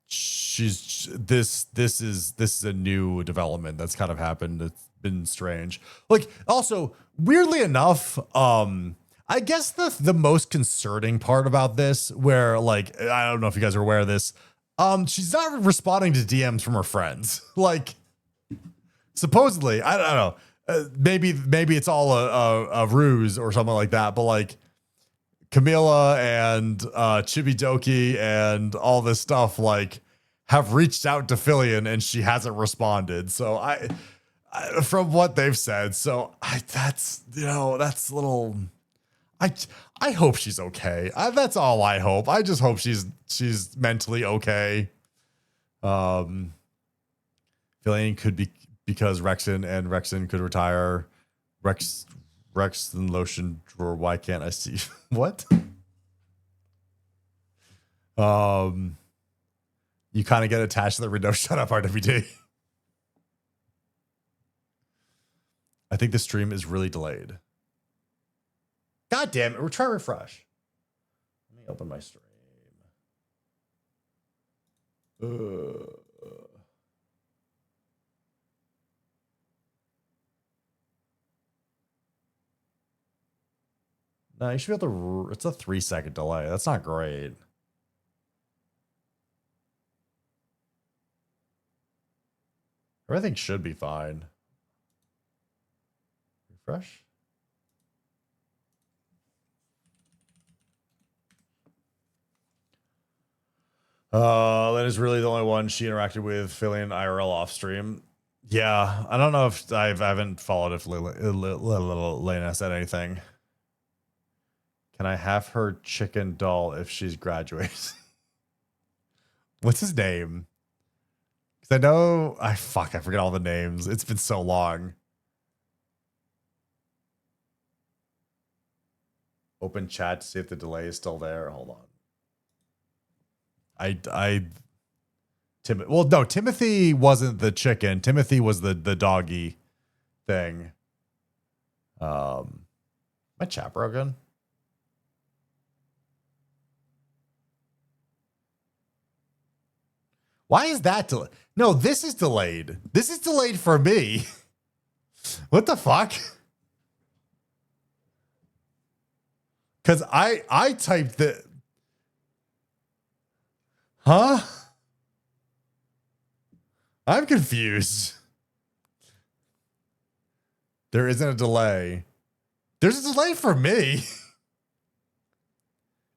this is a new development that's kind of happened. It's been strange. Like, also, weirdly enough, I guess the most concerning part about this, where, like, I don't know if you guys are aware of this, she's not responding to DMs from her friends. Like, supposedly, I don't know. Maybe it's all a ruse or something like that. But like Camila and Chibidoki and all this stuff, like, have reached out to Fillion and she hasn't responded. So I from what they've said, that's a little. I hope she's okay. That's all I hope. I just hope she's mentally okay. Fillion could be because Rexon could retire. Rex and Lotion drawer. Why can't I see what? You kind of get attached to the window. Shut up, RWD. I think the stream is really delayed. God damn it. We're trying to refresh. Let me open my stream. No, you should be able to. It's a 3-second delay. That's not great. Everything should be fine. Refresh. That is really the only one she interacted with Fillion IRL off stream. Yeah, I don't know if I haven't followed if Lena said anything. Can I have her chicken doll if she's graduated? What's his name? Because I know I forget all the names. It's been so long. Open chat to see if the delay is still there. Hold on. Well, no, Timothy wasn't the chicken. Timothy was the doggy thing. My chat broken. Why is that delayed? No, this is delayed. This is delayed for me. What the fuck? Because I typed the... Huh? I'm confused. There isn't a delay. There's a delay for me.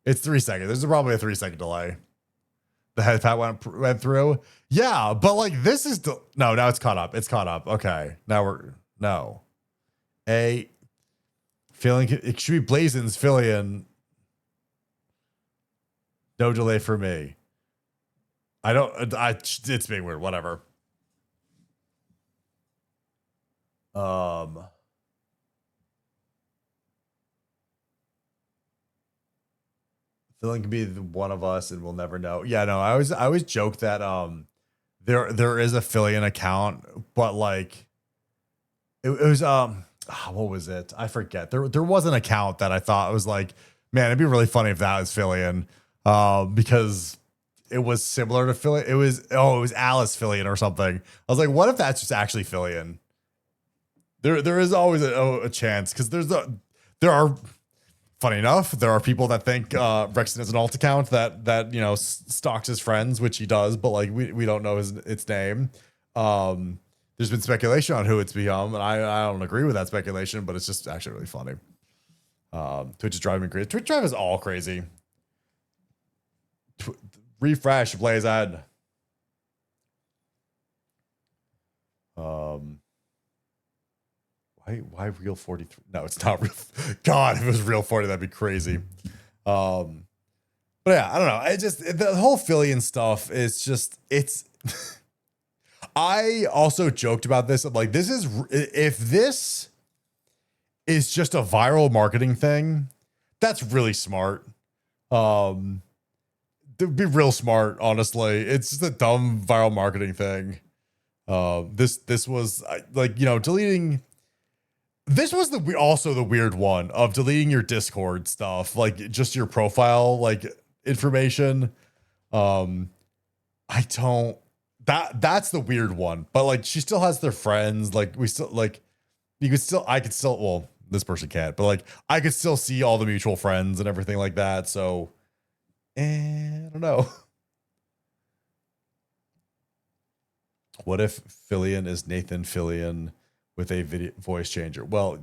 It's 3 seconds. There's probably a 3-second delay. The head pat went through. Yeah, but like this is no, now it's caught up. It's caught up. Okay. Now we're no. Feeling it should be Blazon's Fillion. No delay for me. It's being weird. Whatever. Fillion can be one of us and we'll never know. Yeah, no, I always joke that there is a Fillion account, but like it was what was it? I forget. There was an account that I thought was like, man, it'd be really funny if that was Fillion. Because it was similar to Fillion. It was Alice Fillion or something. I was like, what if that's just actually Fillion? There is always a chance because there are funny enough, there are people that think Rexon is an alt account that stalks his friends, which he does, but like we don't know its name. There's been speculation on who it's become, and I don't agree with that speculation, but it's just actually really funny. Twitch is driving me crazy. Twitch drive is all crazy. Refresh, Blaze ad. Why real 43? No, it's not real. God, if it was real 40, that'd be crazy. But yeah, I don't know. The whole Fillion stuff is just, it's, I also joked about this. I'm like, if this is just a viral marketing thing, that's really smart. It'd be real smart, honestly. It's just a dumb viral marketing thing. This was like, deleting. This was also the weird one of deleting your Discord stuff, like just your profile, like information. That's the weird one, but like she still has their friends. Like I could still, well, this person can't, but like I could still see all the mutual friends and everything like that. So, I don't know. What if Fillion is Nathan Fillion with a voice changer? Well,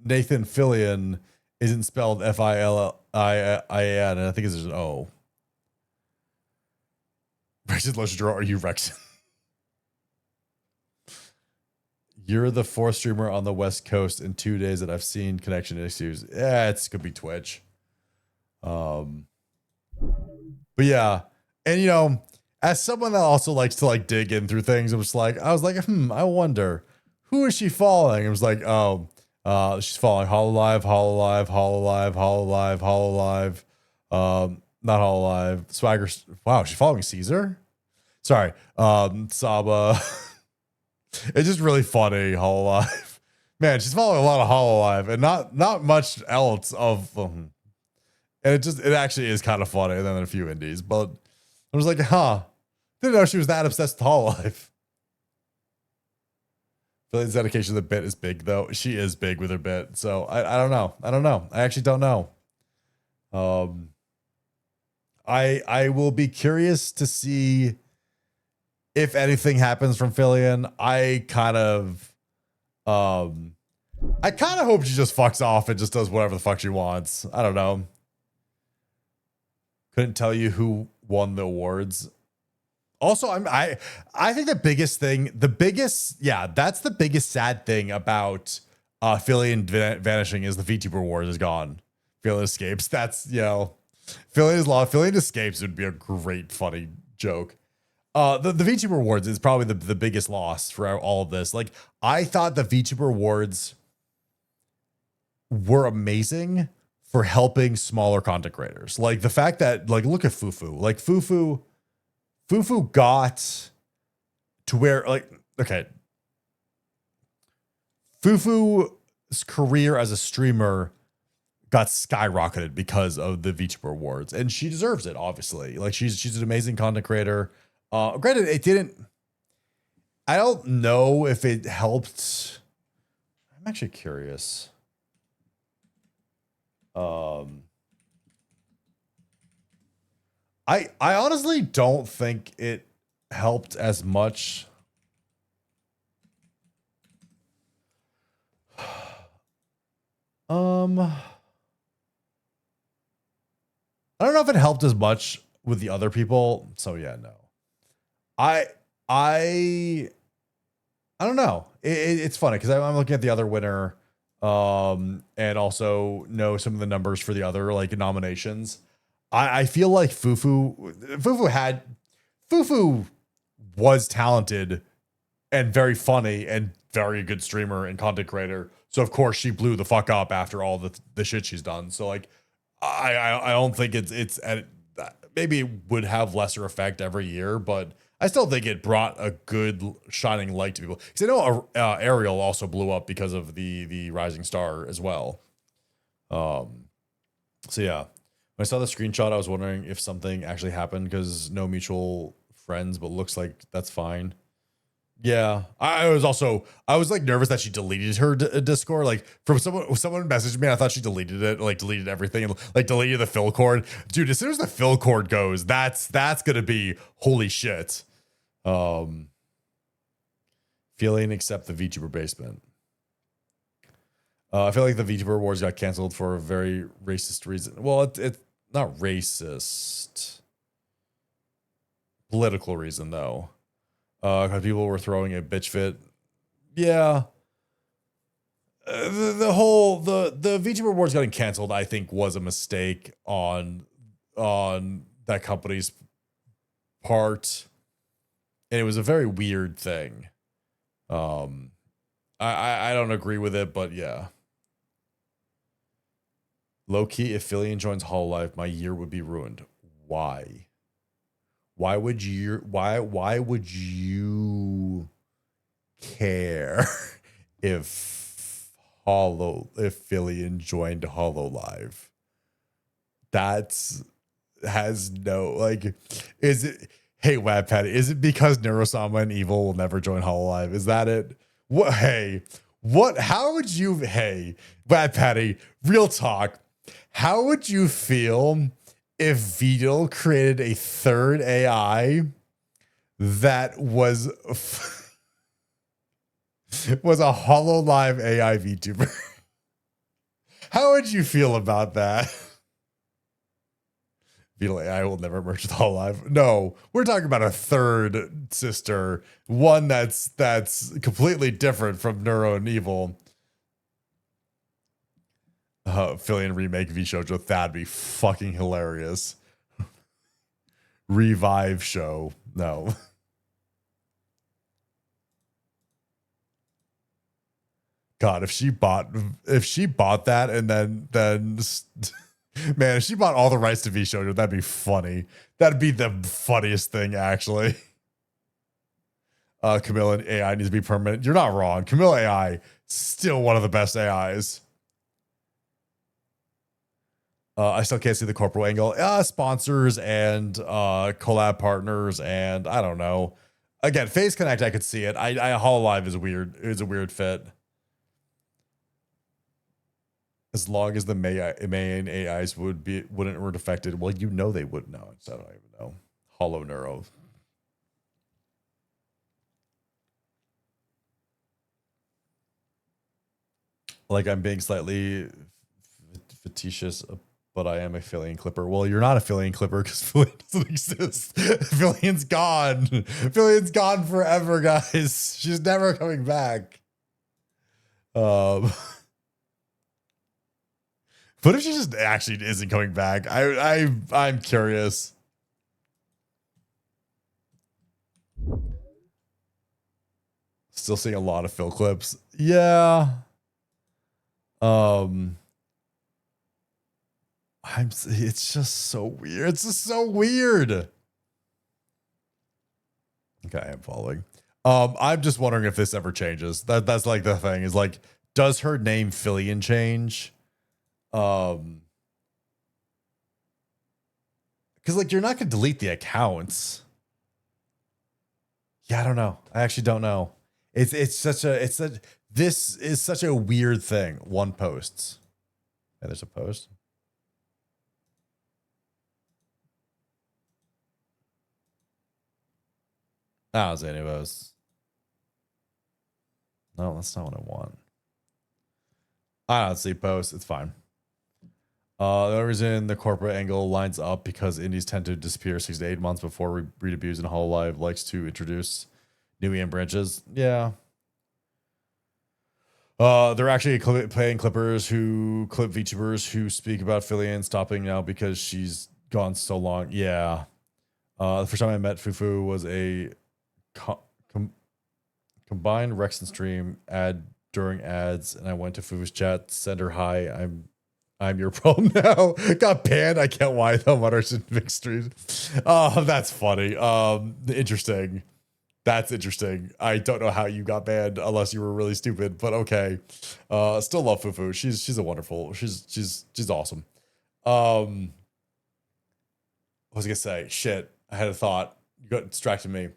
Nathan Fillion isn't spelled Fillian, and I think it's just an O. Rexon Legend Draw, are you Rexon? You're the fourth streamer on the West Coast in 2 days that I've seen connection issues. Yeah, it could be Twitch. But yeah, and as someone that also likes to like dig in through things, I was like, I wonder, who is she following? It was like, she's following Hololive, not Hololive, Swagger. Wow, she's following Caesar. Sorry, Saba. It's just really funny, Hololive. Man, she's following a lot of Hololive and not much else of. And it actually is kind of funny. And then a few indies, but I was like, didn't know she was that obsessed with Hololive. Fillion's dedication to the bit is big, though. She is big with her bit. So I don't know. I actually don't know. I will be curious to see if anything happens from Fillion. I kind of hope she just fucks off and just does whatever the fuck she wants. I don't know. Couldn't tell you who won the awards. Also, I think that's the biggest sad thing about Fillion vanishing is the VTuber Awards is gone. Fillion escapes. That's Fillion escapes would be a great funny joke. The VTuber Awards is probably the biggest loss for all of this. Like, I thought the VTuber Awards were amazing for helping smaller content creators. Like the fact that, like, look at Fufu. Like Fufu Fufu got to where, like, okay, Fufu's career as a streamer got skyrocketed because of the VTuber Awards, and she deserves it, obviously. Like, she's an amazing content creator. Granted, it didn't. I don't know if it helped. I'm actually curious. I honestly don't think it helped as much. I don't know if it helped as much with the other people. So yeah, no. I I don't know. It's funny because I'm looking at the other winner, and also know some of the numbers for the other like nominations. I feel like Fufu was talented and very funny and very good streamer and content creator. So of course she blew the fuck up after all the shit she's done. So like I don't think it's maybe it would have lesser effect every year, but I still think it brought a good shining light to people. Because I know Ariel also blew up because of the Rising Star as well. So yeah, when I saw the screenshot, I was wondering if something actually happened because no mutual friends, but looks like that's fine. Yeah, I was like nervous that she deleted her Discord. Like from someone messaged me, I thought she deleted it, like deleted everything, and like deleted the fill cord. Dude, as soon as the fill cord goes, that's gonna be holy shit. Feeling except the VTuber basement. I feel like the VTuber Awards got canceled for a very racist reason. Well, it's not racist, political reason though. Because people were throwing a bitch fit. Yeah. The whole the VTuber Awards getting canceled, I think, was a mistake on that company's part, and it was a very weird thing. I don't agree with it, but yeah. Low key, if Fillion joins Hololive, my year would be ruined. Why? Why would you care if Fillion joined Hololive? That's has no like is it hey Webpad, is it because Neurosama and Evil will never join Hololive? Is that it? What how would you Webpad, real talk, how would you feel if Vidal created a third AI that was was a Hololive AI VTuber? How would you feel about that? Vidal AI will never merge with Hololive. No, we're talking about a third sister, one that's completely different from Neuro and Evil. Fillion remake V Shoujo, that'd be fucking hilarious. Revive show, no. God, if she bought that and then man, if she bought all the rights to V Shoujo, that'd be funny. That'd be the funniest thing, actually. Camilla AI needs to be permanent. You're not wrong. Camilla AI, still one of the best AIs. I still can't see the corporate angle. Sponsors and collab partners, and I don't know. Again, Face Connect, I could see it. Hololive is weird. It's a weird fit. As long as the main AIs wouldn't affected. Well, you know they wouldn't know. So I don't even know. Hollow Neuro. Like I'm being slightly facetious, but I am a Fillion clipper. Well, you're not a Fillion clipper because Fillion doesn't exist. Fillion's gone. Fillion's gone forever, guys. She's never coming back. What if she just actually isn't coming back? I'm curious. Still seeing a lot of Phil clips. Yeah. It's just so weird. It's just so weird. Okay, I'm following. I'm just wondering if this ever changes. That's like the thing is like, does her name Fillion change? Because like you're not gonna delete the accounts. Yeah, I don't know. I actually don't know. This is such a weird thing. One posts. And there's a post. I don't see any of those. No, that's not what I want. I don't see posts. It's fine. The only reason the corporate angle lines up because indies tend to disappear 6 to 8 months before redebuts, and Hololive likes to introduce new EM branches. Yeah. They're actually paying clippers who clip VTubers who speak about Fillion stopping now because she's gone so long. Yeah. The first time I met Fufu was a combined Rex and stream ad during ads, and I went to Fufu's chat, send her hi. I'm your problem now. Got banned. I can't why though. Mutters in mixed stream. Oh, that's funny. Interesting. That's interesting. I don't know how you got banned unless you were really stupid, but okay. Still love Fufu. She's a wonderful. She's awesome. What was I gonna say? Shit. I had a thought. You got distracted me.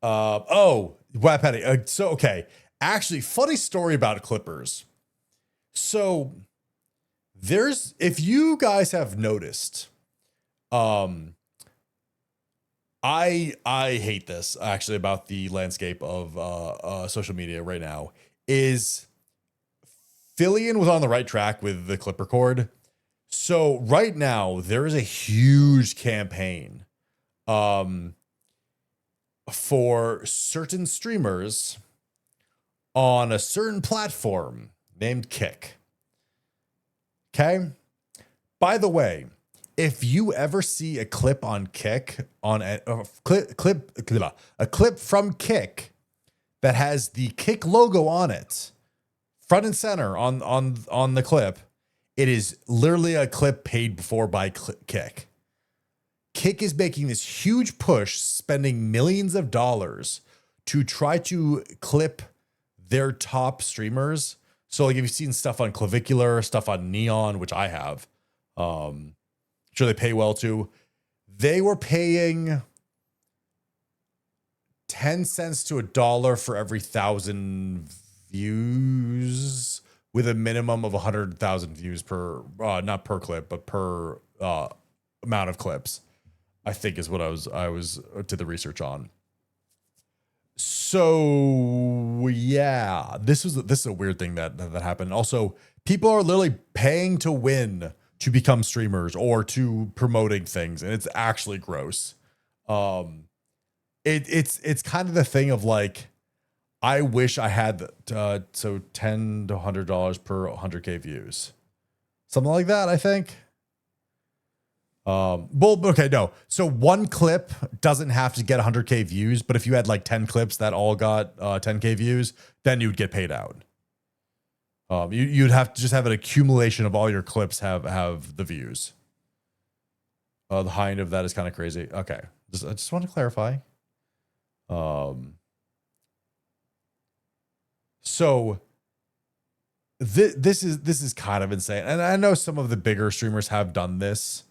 Wap Patty. So okay. Actually, funny story about Clippers. So there's, if you guys have noticed, I hate this actually about the landscape of social media right now. Is Fillion was on the right track with the Clipper cord. So right now there is a huge campaign for certain streamers on a certain platform named Kick. Okay. By the way, if you ever see a clip on Kick on a clip from Kick that has the Kick logo on it, front and center on the clip, it is literally a clip paid for by Kick. Kick is making this huge push, spending millions of dollars to try to clip their top streamers. So like if you've seen stuff on Clavicular, stuff on Neon, which I have, sure they pay well too. They were paying 10 cents to $1 for every 1,000 views with a minimum of 100,000 views per, not per clip, but per amount of clips, I think is what I was did the research on. So yeah, this is a weird thing that happened. Also, people are literally paying to win to become streamers or to promoting things, and it's actually gross. It's kind of the thing of like, I wish I had so $10 to $100 per 100K views, something like that. I think. Well, okay, no. So one clip doesn't have to get 100K views, but if you had like 10 clips that all got 10K views, then you'd get paid out. You'd have to just have an accumulation of all your clips have the views. The high end of that is kind of crazy. Okay, I just want to clarify. So this is kind of insane, and I know some of the bigger streamers have done this.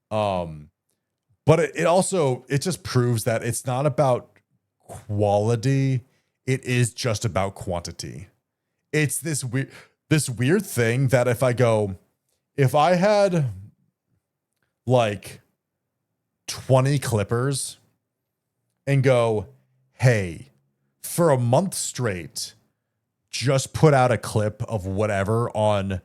But it just proves that it's not about quality. It is just about quantity. It's this weird thing that if I had like 20 clippers and go, hey, for a month straight, just put out a clip of whatever on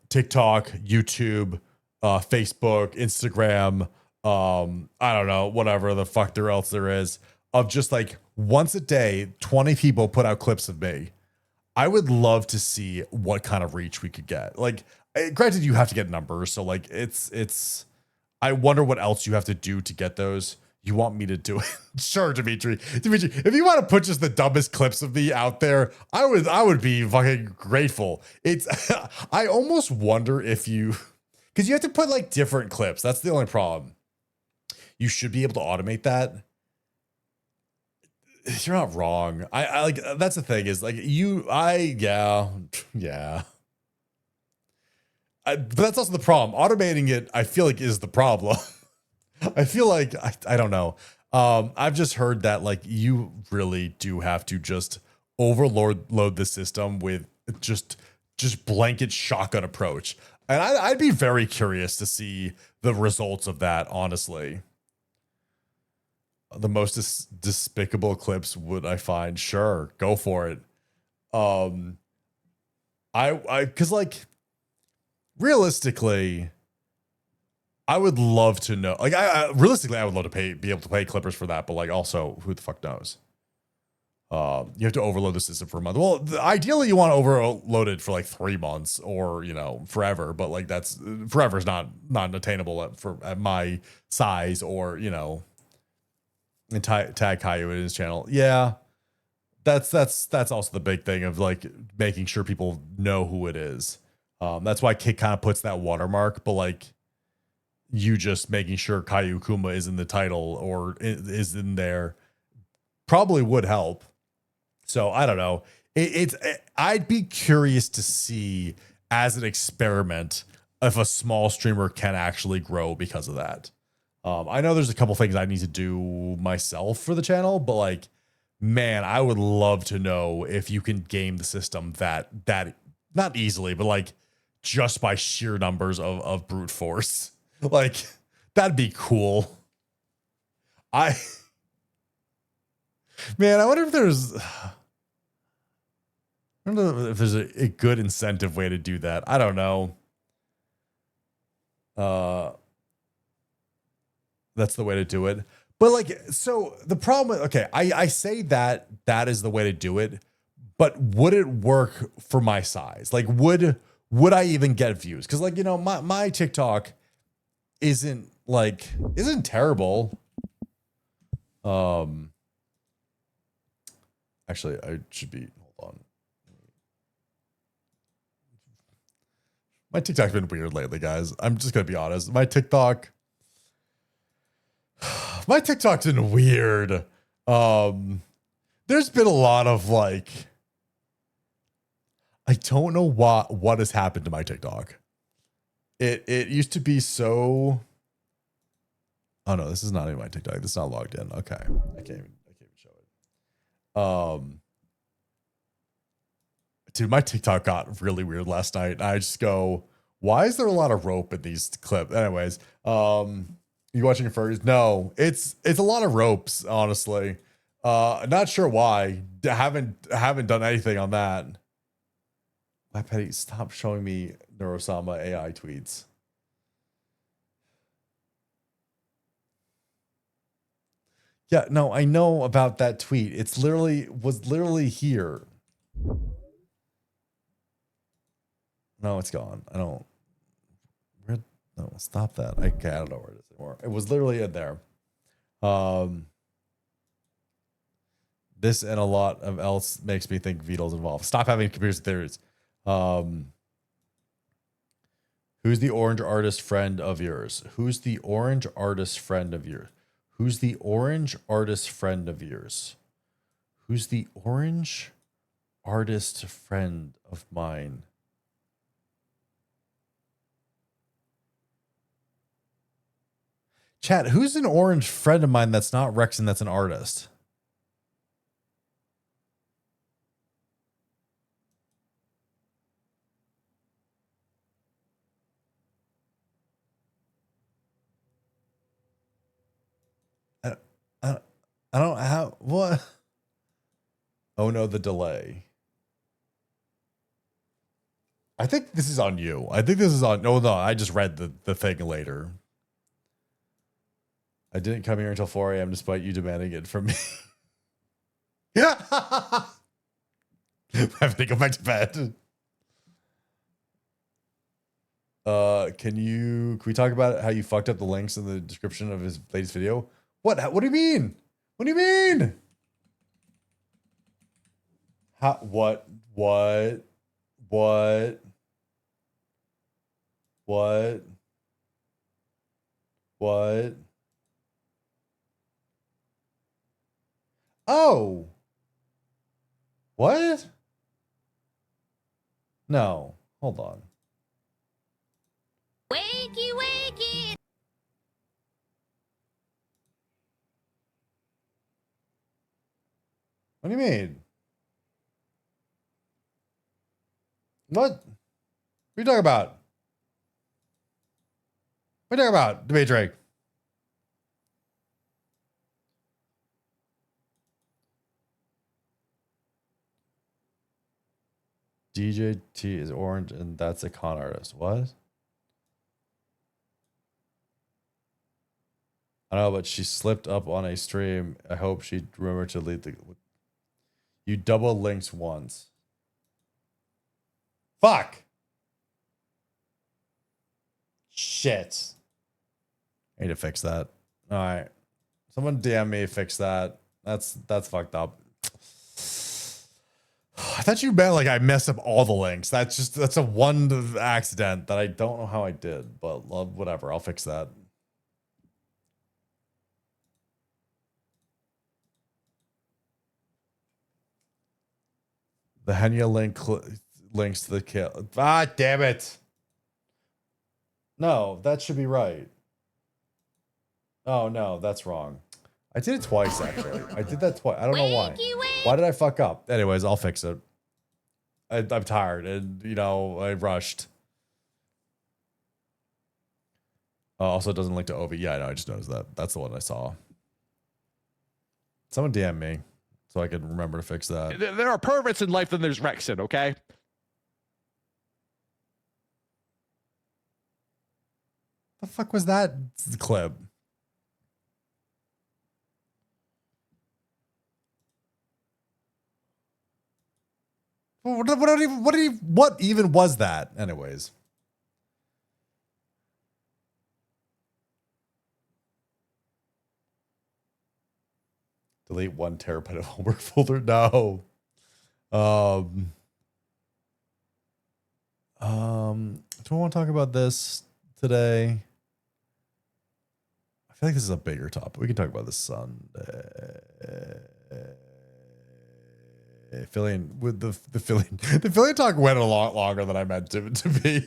TikTok, YouTube, Facebook, Instagram, I don't know, whatever the fuck else there is, of just like once a day, 20 people put out clips of me. I would love to see what kind of reach we could get. Like, granted, you have to get numbers, so like it's. I wonder what else you have to do to get those. You want me to do it? Sure, Dimitri, if you want to put just the dumbest clips of me out there, I would be fucking grateful. It's I almost wonder if you. Because you have to put like different clips. That's the only problem. You should be able to automate that. you're not wrong. I like that's the thing is like yeah. But that's also the problem. Automating it, I feel like, is the problem. I feel like I don't know. I've just heard that like you really do have to just load the system with just blanket shotgun approach, and I'd be very curious to see the results of that. Honestly, the most despicable clips would I find? Sure, go for it. Um, I because like realistically. I would love to know. Like, realistically, I would love to be able to pay Clippers for that. But like, also, who the fuck knows? You have to overload the system for a month. Well, ideally, you want to overload it for like 3 months or forever. But like, that's forever is not attainable at my size or and tag Caillou in his channel. Yeah, that's also the big thing of like making sure people know who it is. That's why Kick kind of puts that watermark, but like. You just making sure Caillou Kuma is in the title or is in there probably would help. So I don't know. I'd be curious to see as an experiment if a small streamer can actually grow because of that. I know there's a couple things I need to do myself for the channel, but like, man, I would love to know if you can game the system that not easily, but like just by sheer numbers of brute force. Like, that'd be cool. Man, I wonder if there's a good incentive way to do that. I don't know. That's the way to do it. But like, so the problem, okay, I say that is the way to do it, but would it work for my size? Like, would I even get views? Because like, my TikTok isn't terrible. Actually, I should be, hold on. My TikTok's been weird lately, guys. I'm just gonna be honest. My TikTok's been weird. There's been a lot of like, I don't know what has happened to my TikTok. It used to be so. Oh no, this is not even my TikTok. This is not logged in. Okay, I can't even show it. Dude, my TikTok got really weird last night. I just go, why is there a lot of rope in these clips? Anyways, you watching furries? No, it's a lot of ropes, honestly. Not sure why. Haven't done anything on that. My petty, stop showing me Neurosama AI tweets. Yeah, no, I know about that tweet. It's was literally here. No, it's gone. I don't. No, stop that. Okay, I don't know where it is anymore. It was literally in there. This and a lot of else makes me think Vito's involved. Stop having conspiracy theories. Who's the orange artist friend of yours? Who's the orange artist friend of yours? Who's the orange artist friend of yours? Who's the orange artist friend of mine? Chat, who's an orange friend of mine that's not Rex and that's an artist? I don't have what? Oh no, the delay. I think this is on you. I think this is on. No, I just read the thing later. I didn't come here until 4 a.m. despite you demanding it from me. Yeah. I have to go back to bed. Can we talk about how you fucked up the links in the description of his latest video? What do you mean? What do you mean? How, what? What? Oh. What? No. Hold on. Wakey, wakey. What do you mean? What? What are you talking about? What are you talking about, Debate Drake? DJT is orange and that's a con artist. What? I don't know, but she slipped up on a stream. I hope she remembered to leave the. You double linked once. Fuck. Shit. I need to fix that. All right. Someone DM me, fix that. That's fucked up. I thought you meant like I messed up all the links. That's a one accident that I don't know how I did, but whatever. I'll fix that. The Henya link links to the kill. Ah, damn it. No, that should be right. Oh, no, that's wrong. I did it twice, actually. I did that twice. I don't know why. Why did I fuck up? Anyways, I'll fix it. I'm tired and, you know, I rushed. Also, it doesn't link to Ovi. Yeah, I know. I just noticed that. That's the one I saw. Someone DM me so I can remember to fix that. There are perverts in life, and there's Rexon, okay? The fuck was that clip? What even was that? Anyways. Delete 1 terabyte of homework folder. No. Do I want to talk about this today? I feel like this is a bigger topic. We can talk about this Sunday. With the Philly talk went a lot longer than I meant to be.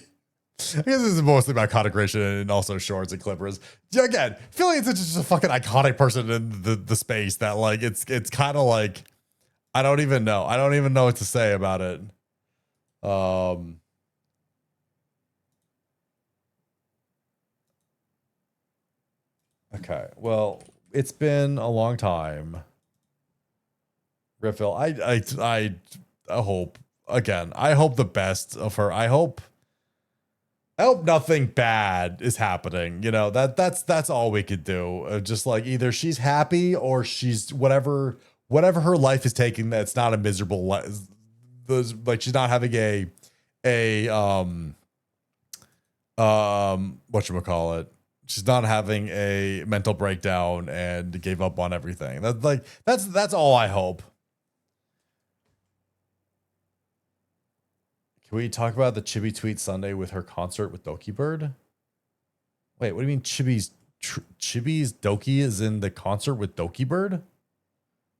I guess this is mostly about content creation and also shorts and clippers. Yeah, again, Philly is just a fucking iconic person in the space that like it's kind of like I don't even know. I don't even know what to say about it. Okay. Well, it's been a long time. Riffil, I hope again. I hope the best of her. I hope nothing bad is happening. You know, that's all we could do. Just like either she's happy or she's whatever her life is taking. That's not a miserable life. Like she's not having a whatchamacallit. She's not having a mental breakdown and gave up on everything. That's all I hope. Can we talk about the Chibi Tweet Sunday with her concert with Doki Bird? Wait, what do you mean Chibi's Doki is in the concert with Doki Bird?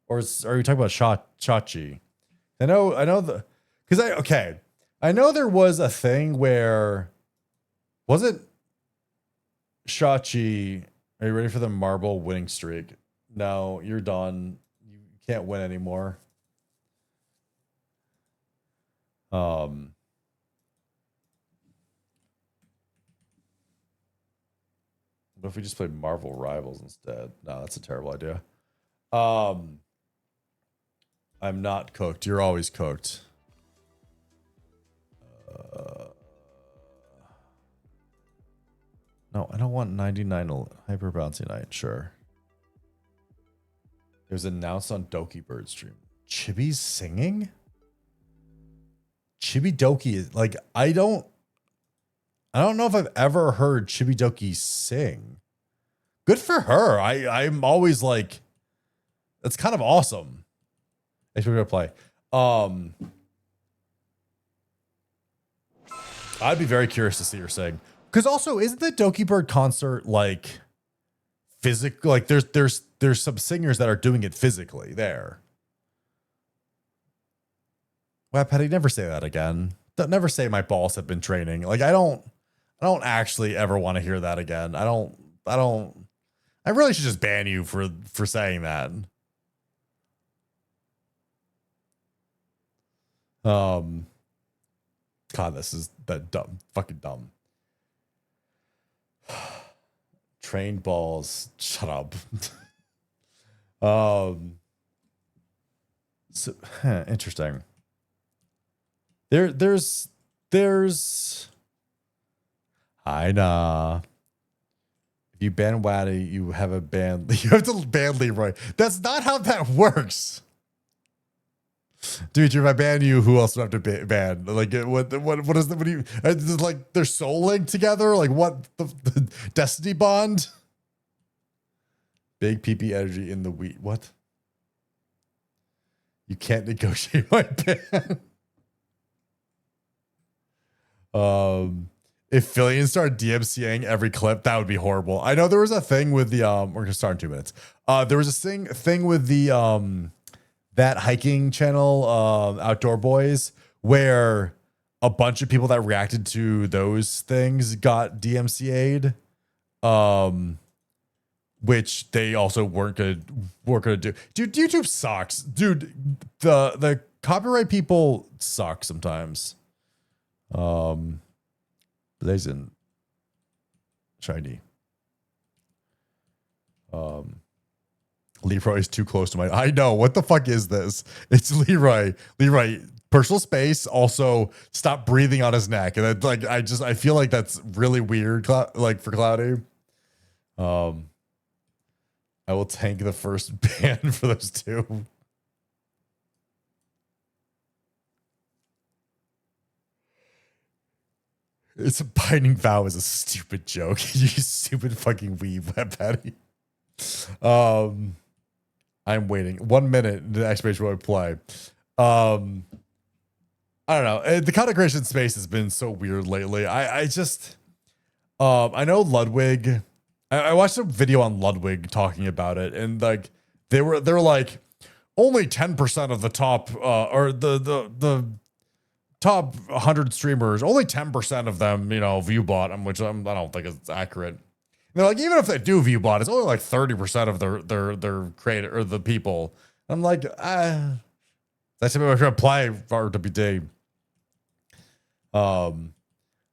Or are you talking about Chachi? I know I know there was a thing where was it Shachi? Are you ready for the marble winning streak? No, you're done. You can't win anymore. What if we just played Marvel Rivals instead? No, that's a terrible idea. I'm not cooked. You're always cooked. No, I don't want 99 Hyper Bouncy Night. Sure. It was announced on Doki Bird stream. Chibi's singing? Chibi Doki is like I don't know if I've ever heard Chibi Doki sing. Good for her. I'm always like that's kind of awesome. If we're gonna play. I'd be very curious to see her sing. Because also, isn't the Doki Bird concert like physical, like there's some singers that are doing it physically there. Well, Patty, never say that again. Don't never say my balls have been training. Like I don't actually ever want to hear that again. I really should just ban you for saying that. God, this is that dumb, fucking dumb. Trained balls. Shut up. So interesting. There's I know. If you ban Waddy, you have a ban. You have to ban Leroy. That's not how that works. Dude, if I ban you, who else do I have to ban? Like, what is the, what do you, is like, they're soul linked together? Like, what, the Destiny bond? Big PP energy in the wheat. What? You can't negotiate my ban. If Fillion started DMCAing every clip, that would be horrible. I know there was a thing with the, we're gonna start in 2 minutes. There was a thing with the, that hiking channel, Outdoor Boys, where a bunch of people that reacted to those things got DMCA'd, which they also weren't gonna do. Dude, YouTube sucks. Dude, the copyright people suck sometimes. Blazing shiny. Leroy is too close to my. I know. What the fuck is this? It's Leroy. Leroy, personal space. Also, stop breathing on his neck. And like, I feel like that's really weird. Like for Cloudy. I will tank the first ban for those two. It's a binding vow is a stupid joke. You stupid fucking weeb, Patty. I'm waiting 1 minute. The explanation will play. I don't know. The content creation space has been so weird lately. I just, I know Ludwig. I watched a video on Ludwig talking about it, and like they were like only 10% of the top, or the top 100 streamers, only 10% of them, view bot them, which I don't think is accurate. And they're like, even if they do view bot, it's only like 30% of their creator or the people. I'm like, that's what I'm trying to play for WD.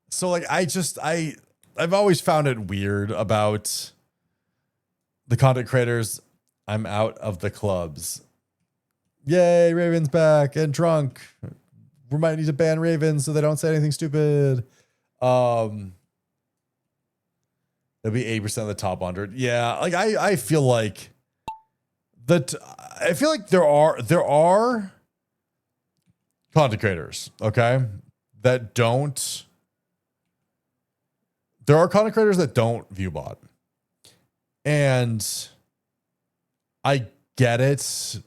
So like, I've always found it weird about the content creators. I'm out of the clubs. Yay, Raven's back and drunk. We might need to ban Ravens so they don't say anything stupid. It'll be 8% of the top 100. Yeah, like I feel like there are content creators, okay, that don't. There are content creators that don't view bot, and I get it.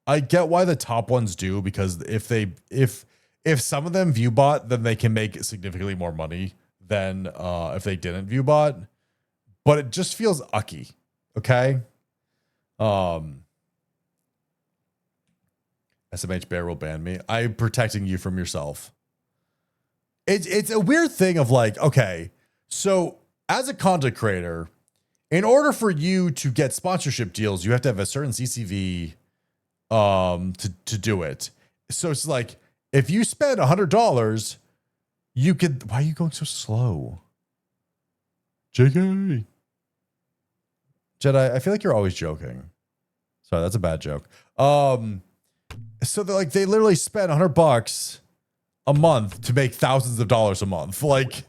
I get why the top ones do, because if some of them view bot, then they can make significantly more money than if they didn't view bot. But it just feels ucky. Okay. SMH Bear will ban me. I'm protecting you from yourself. It's a weird thing of like, okay, so as a content creator, in order for you to get sponsorship deals, you have to have a certain CCV to do it. So it's like, if you spend $100, you could. Why are you going so slow? JK. Jedi, I feel like you're always joking. Sorry, that's a bad joke. So they literally spend $100 a month to make thousands of dollars a month. Like,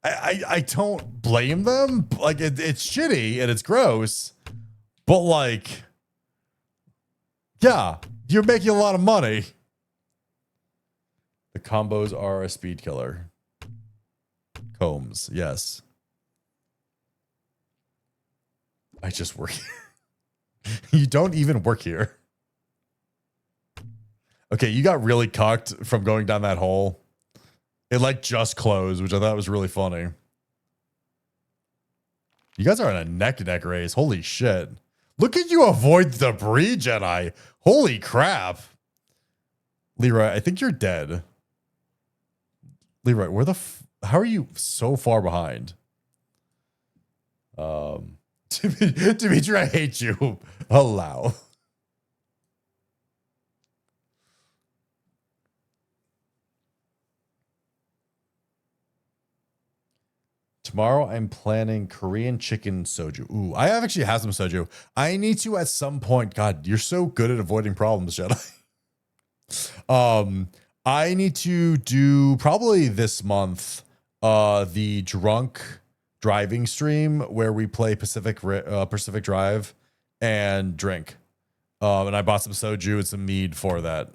I don't blame them. Like, it's shitty and it's gross, but like, yeah, you're making a lot of money. The combos are a speed killer. Combs, yes. I just work here. You don't even work here. Okay, you got really cucked from going down that hole. It like just closed, which I thought was really funny. You guys are in a neck-to-neck race. Holy shit. Look at you avoid the debris, Jedi. Holy crap. Leroy, I think you're dead. Leroy, how are you so far behind? Dimitri, I hate you. Allow. Tomorrow I'm planning Korean chicken soju. Ooh, I have actually had some soju. I need to at some point. God, you're so good at avoiding problems, Jedi. I need to do probably this month the drunk driving stream where we play Pacific Drive and drink. And I bought some soju and some mead for that.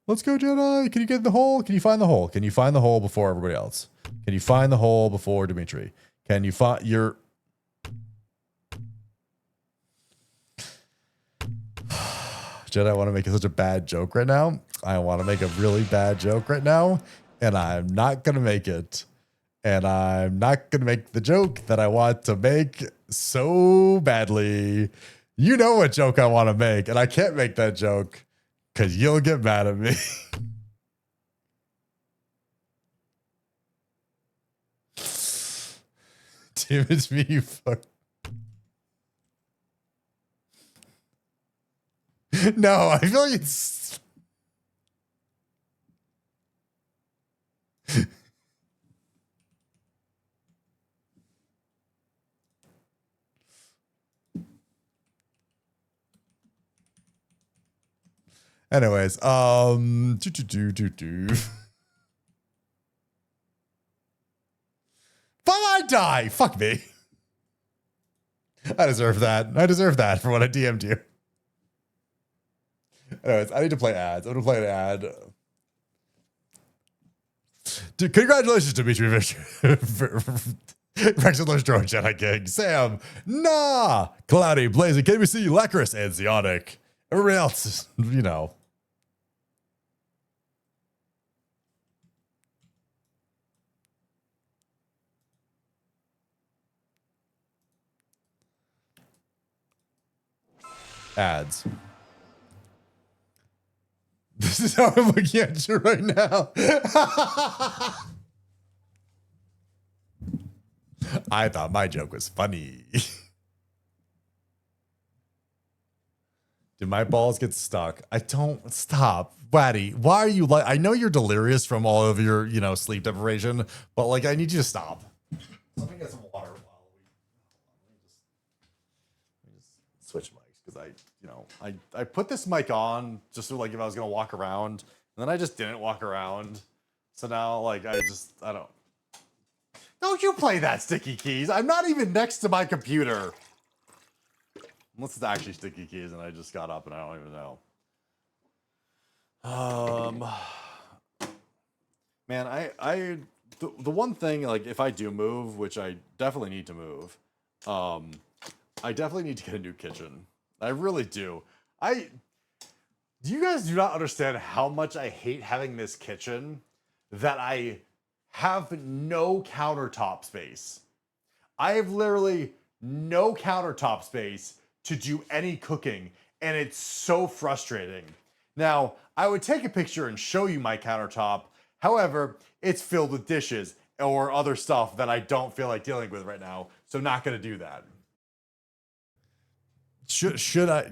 Let's go, Jedi. Can you get in the hole? Can you find the hole? Can you find the hole before everybody else? Can you find the hole before Dimitri? Can you find your... Jedi, I want to make such a bad joke right now. I want to make a really bad joke right now, and I'm not going to make it. And I'm not going to make the joke that I want to make so badly. You know what joke I want to make, and I can't make that joke because you'll get mad at me. Damn it, me, you fuck. No, I feel like it's... Anyways, But I die. Fuck me. I deserve that. I deserve that for what I DM'd you. Anyways, I need to play ads. I'm gonna play an ad. Dude, congratulations to Dimitri Rex and Lush Drone Jedi King, Sam, Nah, Cloudy, Blazing, KBC, Lacris, and Zionic. Everybody else is, you know. Ads. This is how I'm looking at you right now. I thought my joke was funny. Did my balls get stuck? I don't stop. Waddy, why are you like, I know you're delirious from all of your, you know, sleep deprivation, but like, I need you to stop. Let me get some water while let me just switch mics because I put this mic on just so like if I was going to walk around and then I just didn't walk around. So now like, I don't. Don't you play that, Sticky Keys. I'm not even next to my computer. Unless it's actually Sticky Keys and I just got up and I don't even know. Man, the one thing, like if I do move, which I definitely need to move, I definitely need to get a new kitchen. I really do. You guys do not understand how much I hate having this kitchen that I have no countertop space. I have literally no countertop space to do any cooking, and it's so frustrating. Now, I would take a picture and show you my countertop. However, it's filled with dishes or other stuff that I don't feel like dealing with right now, so I'm not going to do that. Should I?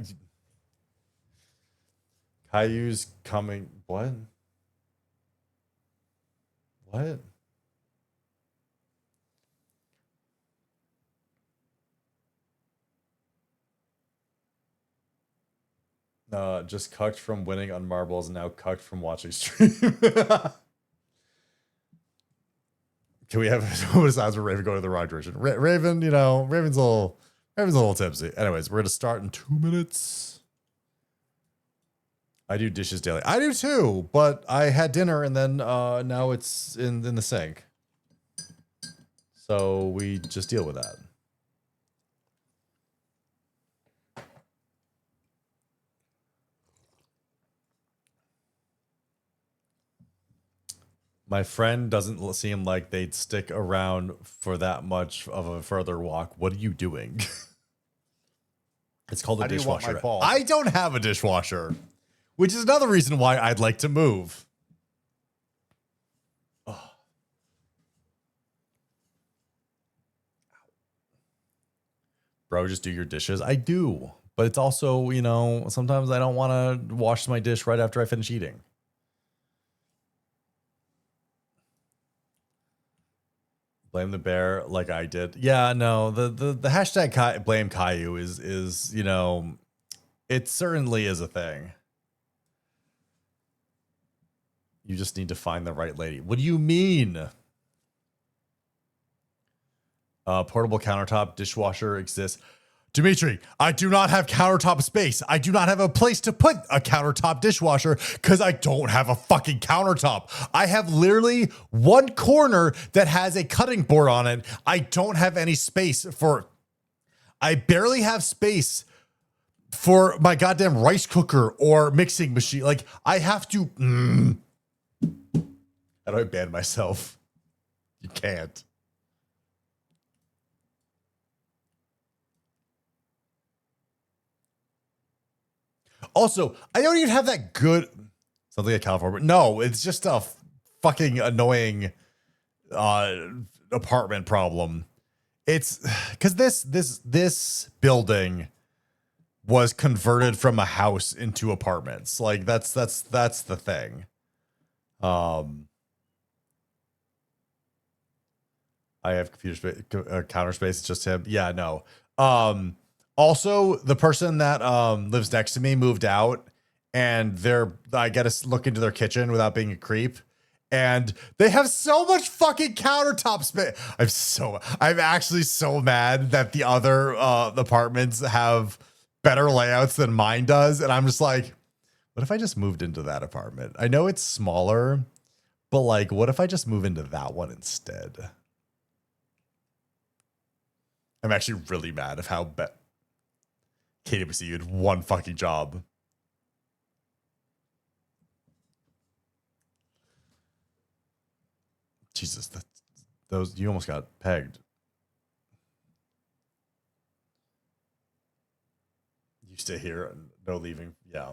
Caillou's coming. What? What? Just cucked from winning on marbles and now cucked from watching stream. Can we have what sounds for Raven go to the wrong direction? Raven, you know, Raven's a little tipsy. Anyways, we're gonna start in 2 minutes. I do dishes daily. I do too, but I had dinner and then now it's in the sink. So we just deal with that. My friend doesn't seem like they'd stick around for that much of a further walk. What are you doing? It's called a How do you want dishwasher. my balls? I don't have a dishwasher, which is another reason why I'd like to move. Oh. Bro, just do your dishes. I do. But it's also, you know, sometimes I don't want to wash my dish right after I finish eating. Blame the bear like I did. Yeah, no, the hashtag blame Caillou is, you know, it certainly is a thing. You just need to find the right lady. What do you mean? Portable countertop dishwasher exists. Dimitri, I do not have countertop space. I do not have a place to put a countertop dishwasher because I don't have a fucking countertop. I have literally one corner that has a cutting board on it. I don't have any space for, I barely have space for my goddamn rice cooker or mixing machine. Like I have to, how do I ban myself? You can't. Also, I don't even have that good something like California. No, it's just a fucking annoying apartment problem. It's because this building was converted from a house into apartments. Like that's the thing. I have computer space, counter space. It's just him. Yeah, no. Also, the person that lives next to me moved out, and I got to look into their kitchen without being a creep, and they have so much fucking countertop space. I'm actually so mad that the other apartments have better layouts than mine does, and I'm just like, what if I just moved into that apartment? I know it's smaller, but like, what if I just move into that one instead? I'm actually really mad of how KWC, you had one fucking job. Jesus, those you almost got pegged. You stay here and no leaving. Yeah.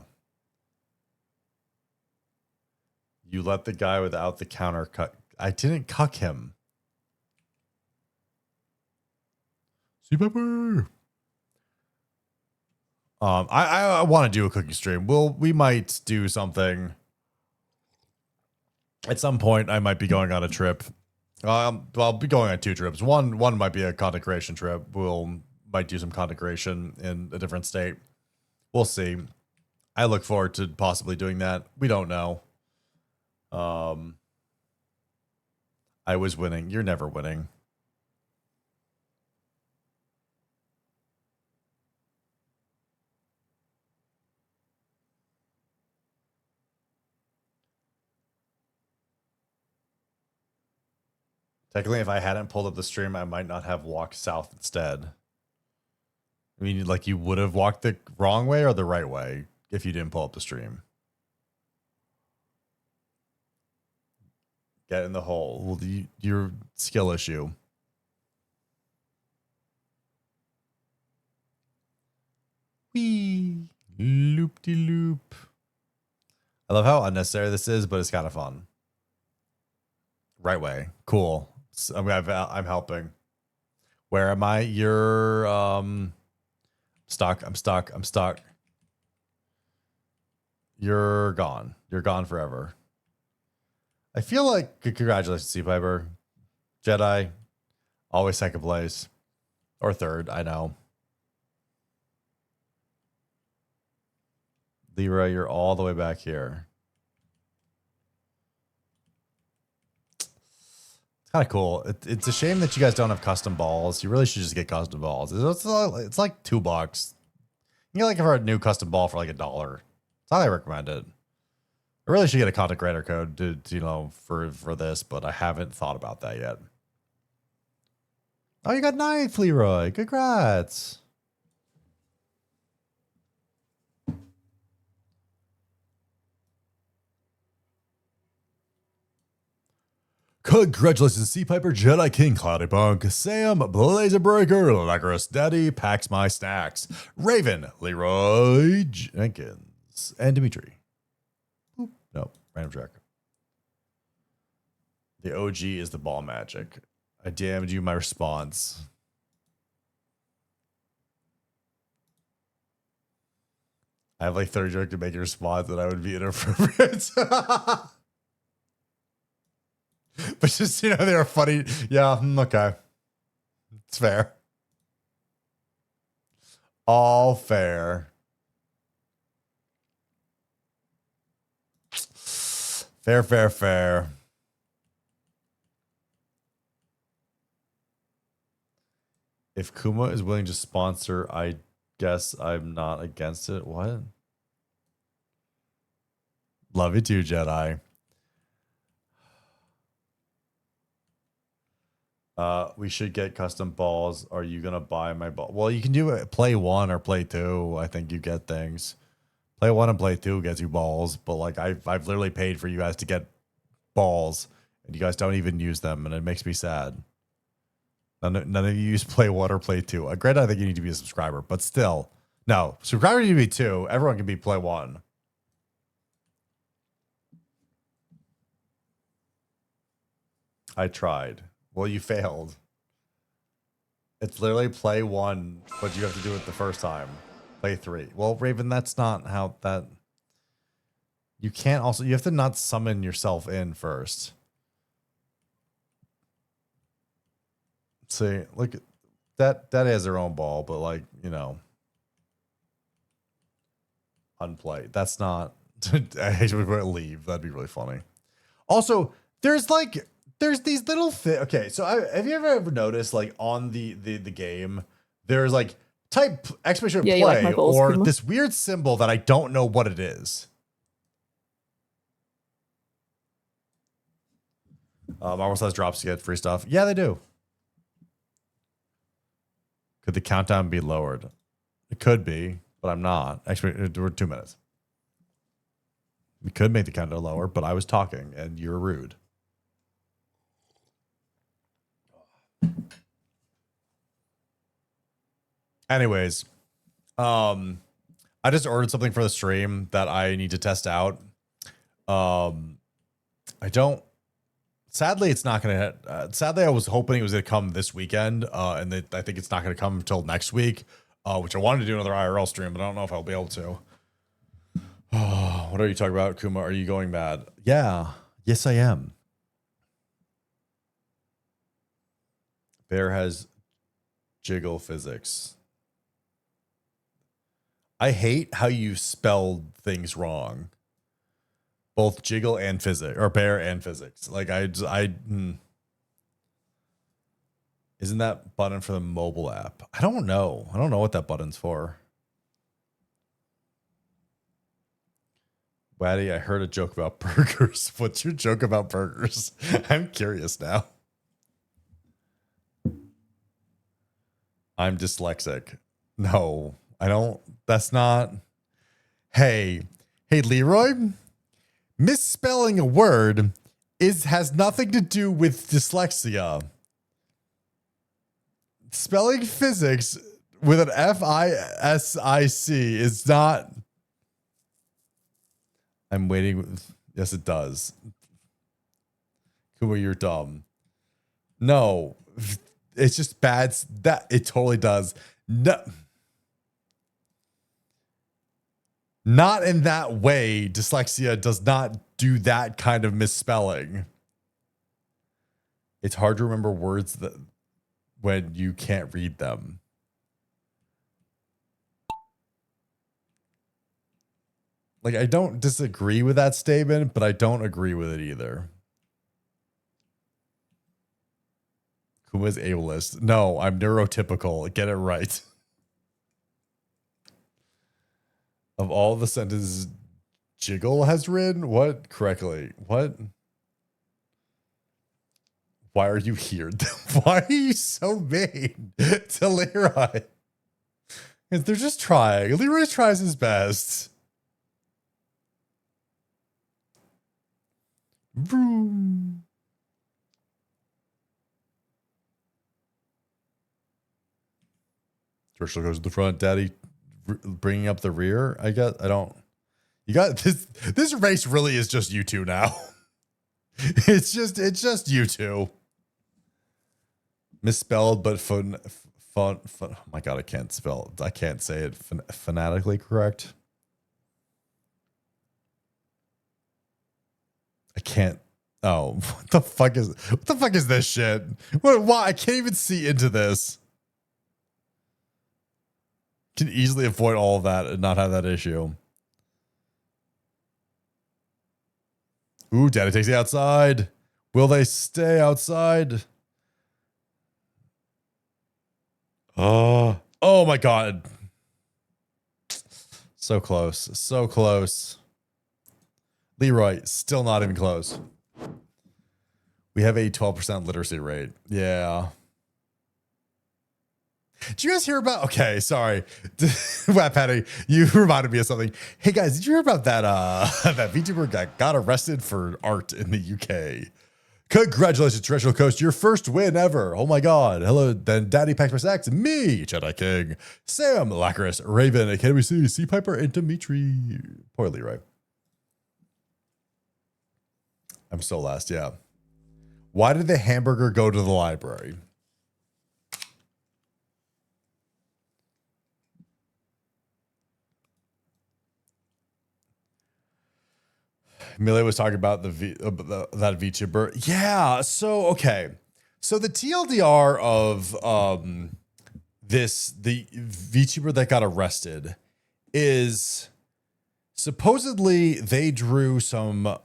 You let the guy without the counter cut. I didn't cuck him. See, Pepper. I want to do a cooking stream. We might do something at some point. I might be going on a trip. I'll be going on 2 trips. One might be a content creation trip. Might do some content creation in a different state. We'll see. I look forward to possibly doing that. We don't know. I was winning. You're never winning. Technically, if I hadn't pulled up the stream, I might not have walked south instead. I mean, like you would have walked the wrong way or the right way if you didn't pull up the stream. Get in the hole. Well, your skill issue. Wee. Loop-de-loop. I love how unnecessary this is, but it's kind of fun. Right way. Cool. I'm helping. Where am I? You're stuck. I'm stuck. I'm stuck. You're gone. You're gone forever. I feel like congratulations, Sea Piper. Jedi, always second place. Or third, I know. Leroy, you're all the way back here. It's kind of cool. It's a shame that you guys don't have custom balls. You really should just get custom balls. It's like $2. You get like for a new custom ball for like $1. That's how I recommend it. I really should get a content creator code to you know, for this, but I haven't thought about that yet. Oh, you got 9th, Leroy. Congrats. Congratulations, Sea Piper, Jedi King, Cloudy Punk, Sam, Blazer Breaker, Lacrous Daddy, Packs My Snacks, Raven, Leroy Jenkins, and Dimitri. Boop. No, random track. The OG is the ball magic. I damned you my response. I have like 30 jokes to make a response that I would be inappropriate. But just, you know, they were funny. Yeah, okay. It's fair. All fair. Fair, fair, fair. If Kuma is willing to sponsor, I guess I'm not against it. What? Love you too, Jedi. We should get custom balls. Are you gonna buy my ball? Well, you can do it. Play 1 or play 2. I think you get things. Play 1 and play 2 gets you balls, but like I've literally paid for you guys to get balls, and you guys don't even use them, and it makes me sad. None of you use play 1 or play 2. Granted, I think you need to be a subscriber, but still, no. Subscriber need to be 2. Everyone can be play 1. I tried. Well, you failed. It's literally play 1, but you have to do it the first time. Play 3. Well, Raven, that's not how that... You can't also... You have to not summon yourself in first. See, look, that has their own ball, but like, you know... Unplay. That's not... I hate when we leave. That'd be really funny. Also, there's these little okay, so have you ever noticed, like, on the game, there's like type exclamation play like goals, or Kuma? this weird symbol that I don't know what it is. Marvel says drops to get free stuff. Yeah, they do. Could the countdown be lowered? It could be, but I'm not. Actually, we're 2 minutes. We could make the countdown lower, but I was talking and you're rude. Anyways, I just ordered something for the stream that I need to test out. Sadly, it's not going to, sadly, I was hoping it was going to come this weekend. And I think it's not going to come until next week, which I wanted to do another IRL stream, but I don't know if I'll be able to. What are you talking about, Kuma? Are you going mad? Yeah. Yes, I am. Bear has jiggle physics. I hate how you spelled things wrong. Both jiggle and physics, or bear and physics. Like isn't that button for the mobile app? I don't know. I don't know what that button's for. Waddy, I heard a joke about burgers. What's your joke about burgers? I'm curious now. I'm dyslexic. No, I don't. That's not. Hey, Leroy. Misspelling a word has nothing to do with dyslexia. Spelling physics with an F-I-S-I-C is not. I'm waiting. Yes, it does. Kuma, you're dumb. No, it's just bad. That it totally does. No. Not in that way. Dyslexia does not do that kind of misspelling. It's hard to remember words that when you can't read them. Like, I don't disagree with that statement, but I don't agree with it either. Kuma's ableist. No, I'm neurotypical. Get it right. Of all the sentences Jiggle has written, what correctly? What? Why are you here? Why are you so mean to Leroy? They're just trying. Leroy tries his best. Vroom. Churchill goes to the front, Daddy bringing up the rear. I guess I don't. You got this. This race really is just you two now. it's just you two. Misspelled, but fun. Oh my God, I can't spell. I can't say it phonetically correct. I can't. Oh, what the fuck is this shit? Why? I can't even see into this. Can easily avoid all of that and not have that issue. Ooh, Daddy takes the outside. Will they stay outside? Oh my God. So close. So close. Leroy, still not even close. We have a 12% literacy rate. Yeah. Did you guys hear about? Okay, sorry. Wow, Patty, you reminded me of something. Hey guys, did you hear about that that VTuber got arrested for art in the UK? Congratulations, Terrestrial Coast, your first win ever. Oh my God. Hello, then Daddy Pax for Sax, me, Jedi King, Sam, Lacris, Raven, KWC, Sea Piper, and Dimitri. Poor Leroy. I'm still last, yeah. Why did the hamburger go to the library? Millie was talking about that VTuber. Yeah. So, okay. So the TLDR of the VTuber that got arrested is supposedly they drew some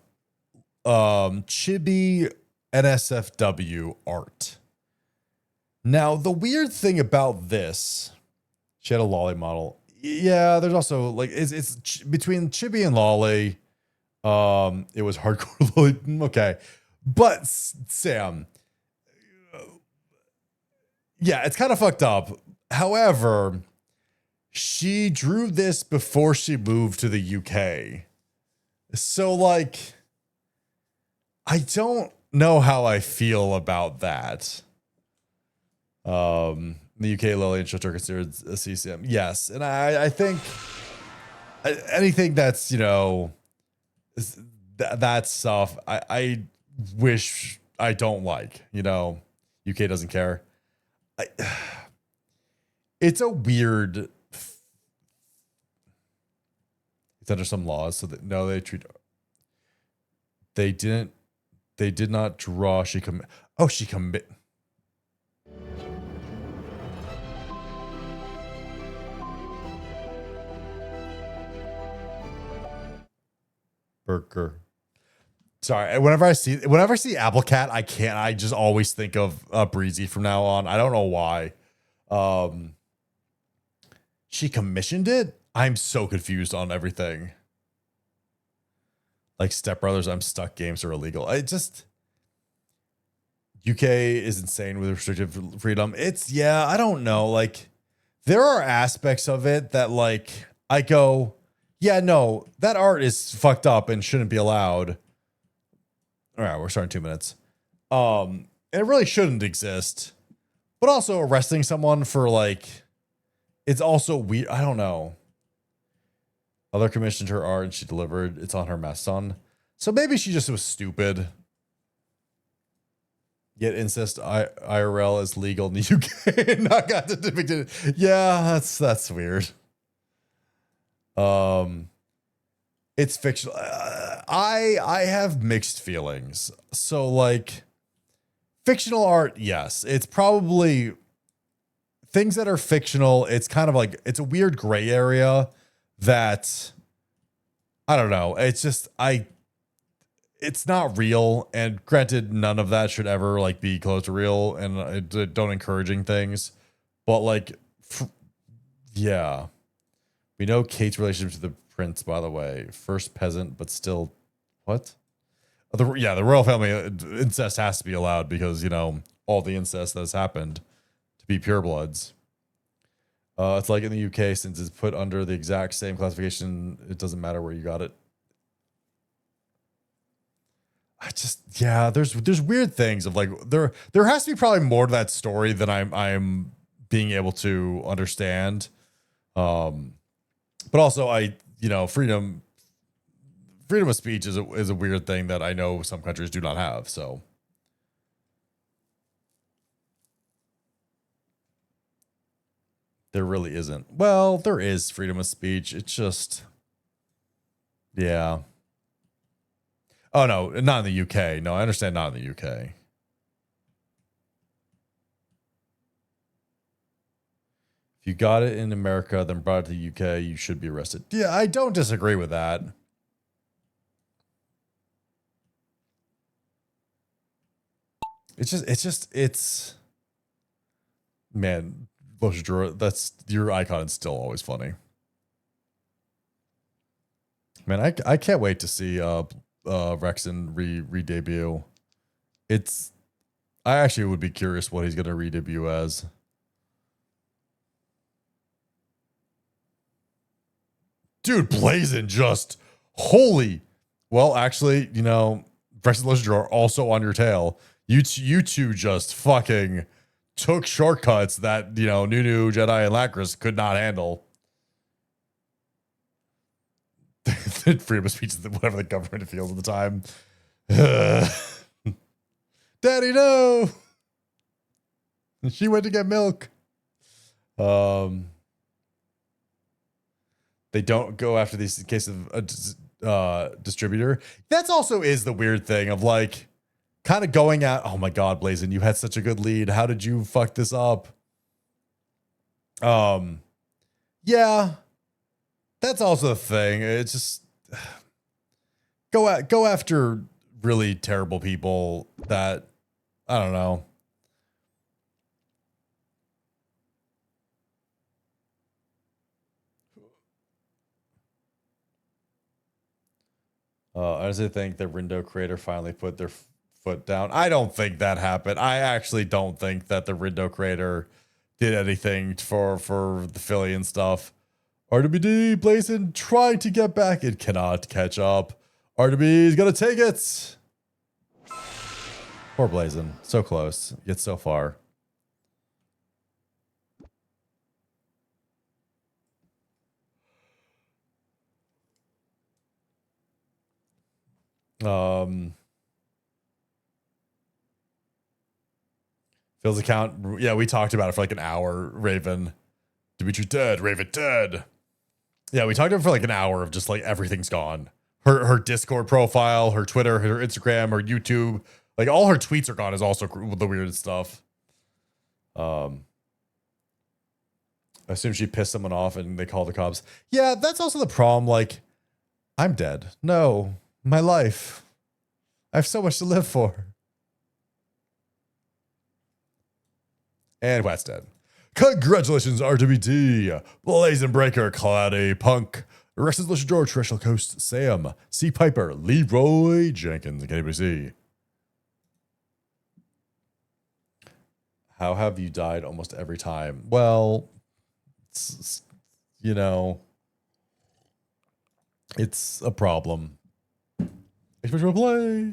chibi NSFW art. Now, the weird thing about this, she had a lolly model. Yeah, there's also like it's between chibi and lolly. It was hardcore lolly. Okay, but Sam, yeah, it's kind of fucked up. However, she drew this before she moved to the UK, so like, I don't know how I feel about that. The UK lolly and shit are considered a CCM. Yes, and I think anything that's, you know, that stuff I wish I don't like, you know. UK doesn't care. It's a weird, it's under some laws, so that no, they did not draw. She commit. Burger. Sorry. Whenever I see Apple Cat, I just always think of Breezy from now on. I don't know why. She commissioned it. I'm so confused on everything. Like Step Brothers, I'm Stuck games are illegal. I just, UK is insane with restrictive freedom. Yeah, I don't know. Like, there are aspects of it that, like, I go, yeah, no, that art is fucked up and shouldn't be allowed. All right, we're starting 2 minutes. And it really shouldn't exist. But also arresting someone for, like, it's also weird. I don't know. Other commissioned her art and she delivered. It's on her Mastodon. So maybe she just was stupid. Yet incest IRL is legal in the UK. Not got depicted. Yeah, that's weird. It's fictional. I have mixed feelings. So like, fictional art, yes, it's probably things that are fictional. It's kind of like, it's a weird gray area that I don't know. It's just it's not real, and granted, none of that should ever like be close to real, and I don't encouraging things, but like, yeah, we know Kate's relationship to the prince, by the way, first peasant, but still, what? The royal family incest has to be allowed because, you know, all the incest that's happened to be purebloods. It's like in the UK, since it's put under the exact same classification, it doesn't matter where you got it. There's weird things of like, there has to be probably more to that story than I'm being able to understand. But also freedom of speech is a weird thing that I know some countries do not have. So there really isn't. Well, there is freedom of speech. It's just, yeah. Oh no, not in the UK. No, I understand not in the UK. If you got it in America, then brought it to the UK, you should be arrested. Yeah, I don't disagree with that. It's man, that's your icon is still always funny. Man, I can't wait to see Rexon re-debut. I actually would be curious what he's gonna re-debut as. Dude, Blazin' just holy. Well, actually, Rexon Legend are also on your tail. You two just fucking took shortcuts that Nunu, Jedi, and Lacris could not handle. Freedom of speech is whatever the government feels at the time. Daddy, no. She went to get milk. They don't go after these in case of a distributor. That's also is the weird thing of like kind of going out. Oh my God, Blazin', you had such a good lead. How did you fuck this up? Yeah, that's also the thing. It's just go after really terrible people that I don't know. I just think the Rindo creator finally put their foot down. I don't think that happened. I actually don't think that the Rindo creator did anything for the Philly and stuff. RWD Blazin' trying to get back. It cannot catch up. RWD is gonna take it. Poor Blazin'. So close, yet so far. Phil's account. Yeah, we talked about it for like an hour. Raven. Dimitri dead. Raven dead. Yeah, we talked about it for like an hour of just like everything's gone. Her Discord profile, her Twitter, her Instagram, her YouTube. Like all her tweets are gone is also the weirdest stuff. I assume she pissed someone off and they called the cops. Yeah, that's also the problem. Like, I'm dead. No, my life. I have so much to live for. And What's dead. Congratulations, RWD. Blazin' Breaker, Cloudy, Punk, Rex's Lucia George, Terrestrial Coast, Sam, C. Piper, Leroy Jenkins. Can anybody see? How have you died almost every time? Well, it's a problem. Especially play.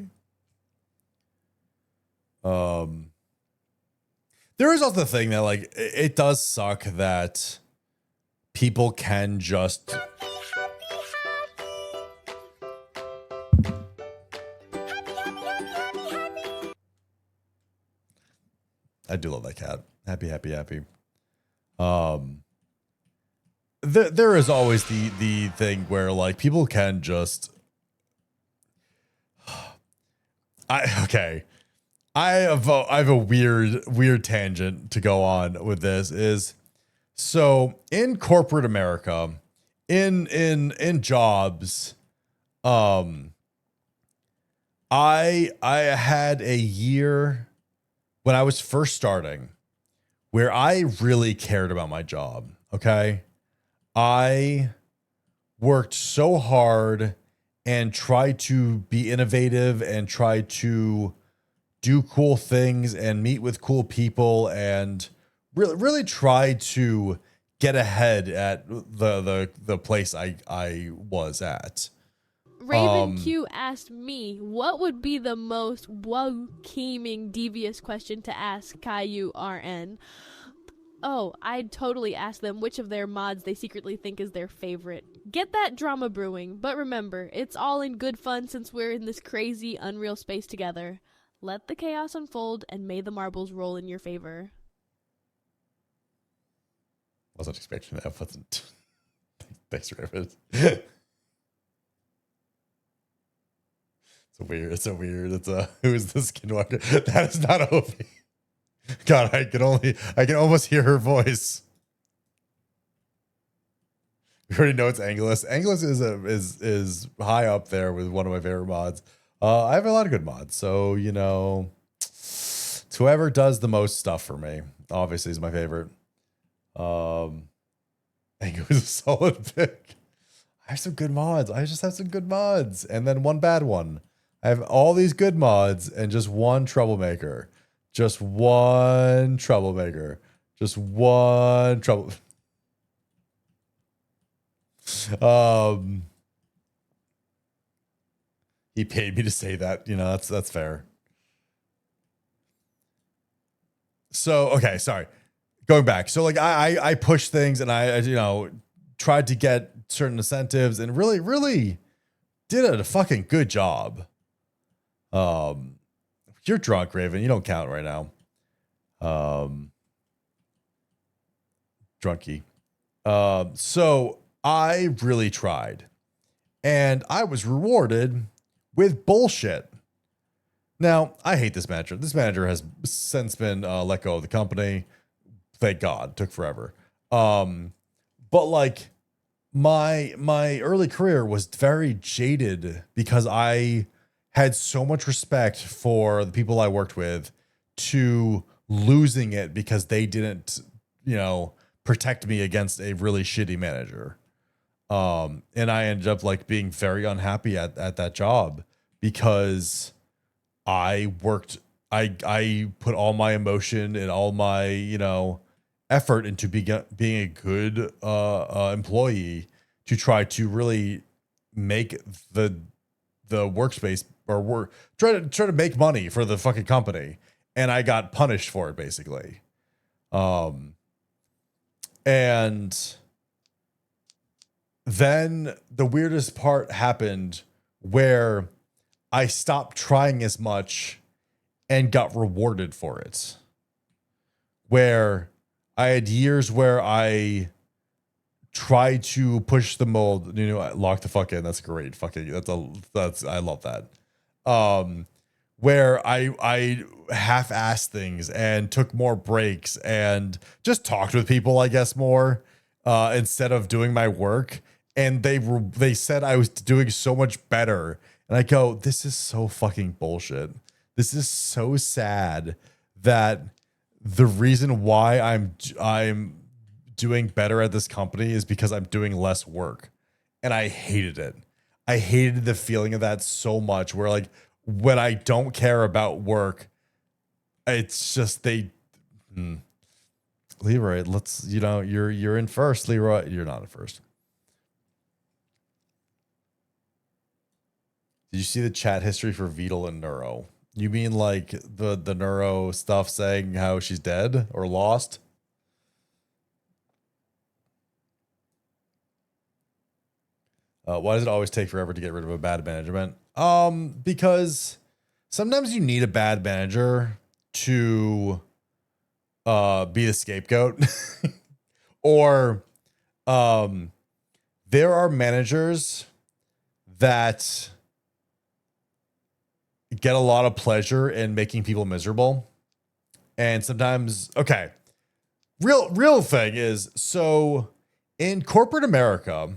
There is also the thing that like it does suck that people can just I do love that cat. Happy. There is always the thing where like people can just I have a weird tangent to go on with this is so in corporate America in jobs I had a year when I was first starting where I really cared about my job. Okay. I worked so hard and tried to be innovative and try to do cool things and meet with cool people and really try to get ahead at the place I was at. Raven Q asked me, what would be the most welcoming devious question to ask Caillou RN? Oh, I'd totally ask them which of their mods they secretly think is their favorite. Get that drama brewing, but remember, it's all in good fun since we're in this crazy, unreal space together. Let the chaos unfold, and may the marbles roll in your favor. Wasn't expecting that. Wasn't. Thanks, Raven. It's so weird. It's a who's the skinwalker? That is not Ovi. God, I can almost hear her voice. We already know it's Angelus. Angelus is high up there with one of my favorite mods. I have a lot of good mods, so you know, it's whoever does the most stuff for me, obviously, is my favorite. Angelus is a solid pick. I have some good mods. I just have some good mods, and then one bad one. I have all these good mods and just one troublemaker. Just one troublemaker. Just one trouble. He paid me to say that. You know, that's fair. So, okay, sorry. Going back. So like I pushed things and I you know tried to get certain incentives and really did a fucking good job. You're drunk, Raven. You don't count right now. Drunky. So I really tried. And I was rewarded with bullshit. Now, I hate this manager. This manager has since been let go of the company. Thank God. Took forever. But like my early career was very jaded because I had so much respect for the people I worked with to losing it because they didn't, you know, protect me against a really shitty manager. And I ended up like being very unhappy at that job because I put all my emotion and all my, you know, effort into being a good employee to try to really make the workspace or try to make money for the fucking company, and I got punished for it basically. And then the weirdest part happened where I stopped trying as much and got rewarded for it. Where I had years where I tried to push the mold, you know, lock the fuck in. That's great. Fucking that's I love that. Where I half-assed things and took more breaks and just talked with people, I guess, more instead of doing my work. And they said I was doing so much better. And I go, this is so fucking bullshit. This is so sad that the reason why I'm doing better at this company is because I'm doing less work. And I hated it. I hated the feeling of that so much where like when I don't care about work, it's just Leroy, let's, you know, you're in first, Leroy. You're not in first. Did you see the chat history for Beetle and Neuro? You mean like the Neuro stuff saying how she's dead or lost? Why does it always take forever to get rid of a bad management? Because sometimes you need a bad manager to be the scapegoat. Or there are managers that get a lot of pleasure in making people miserable. And sometimes, okay, real thing is, so in corporate America,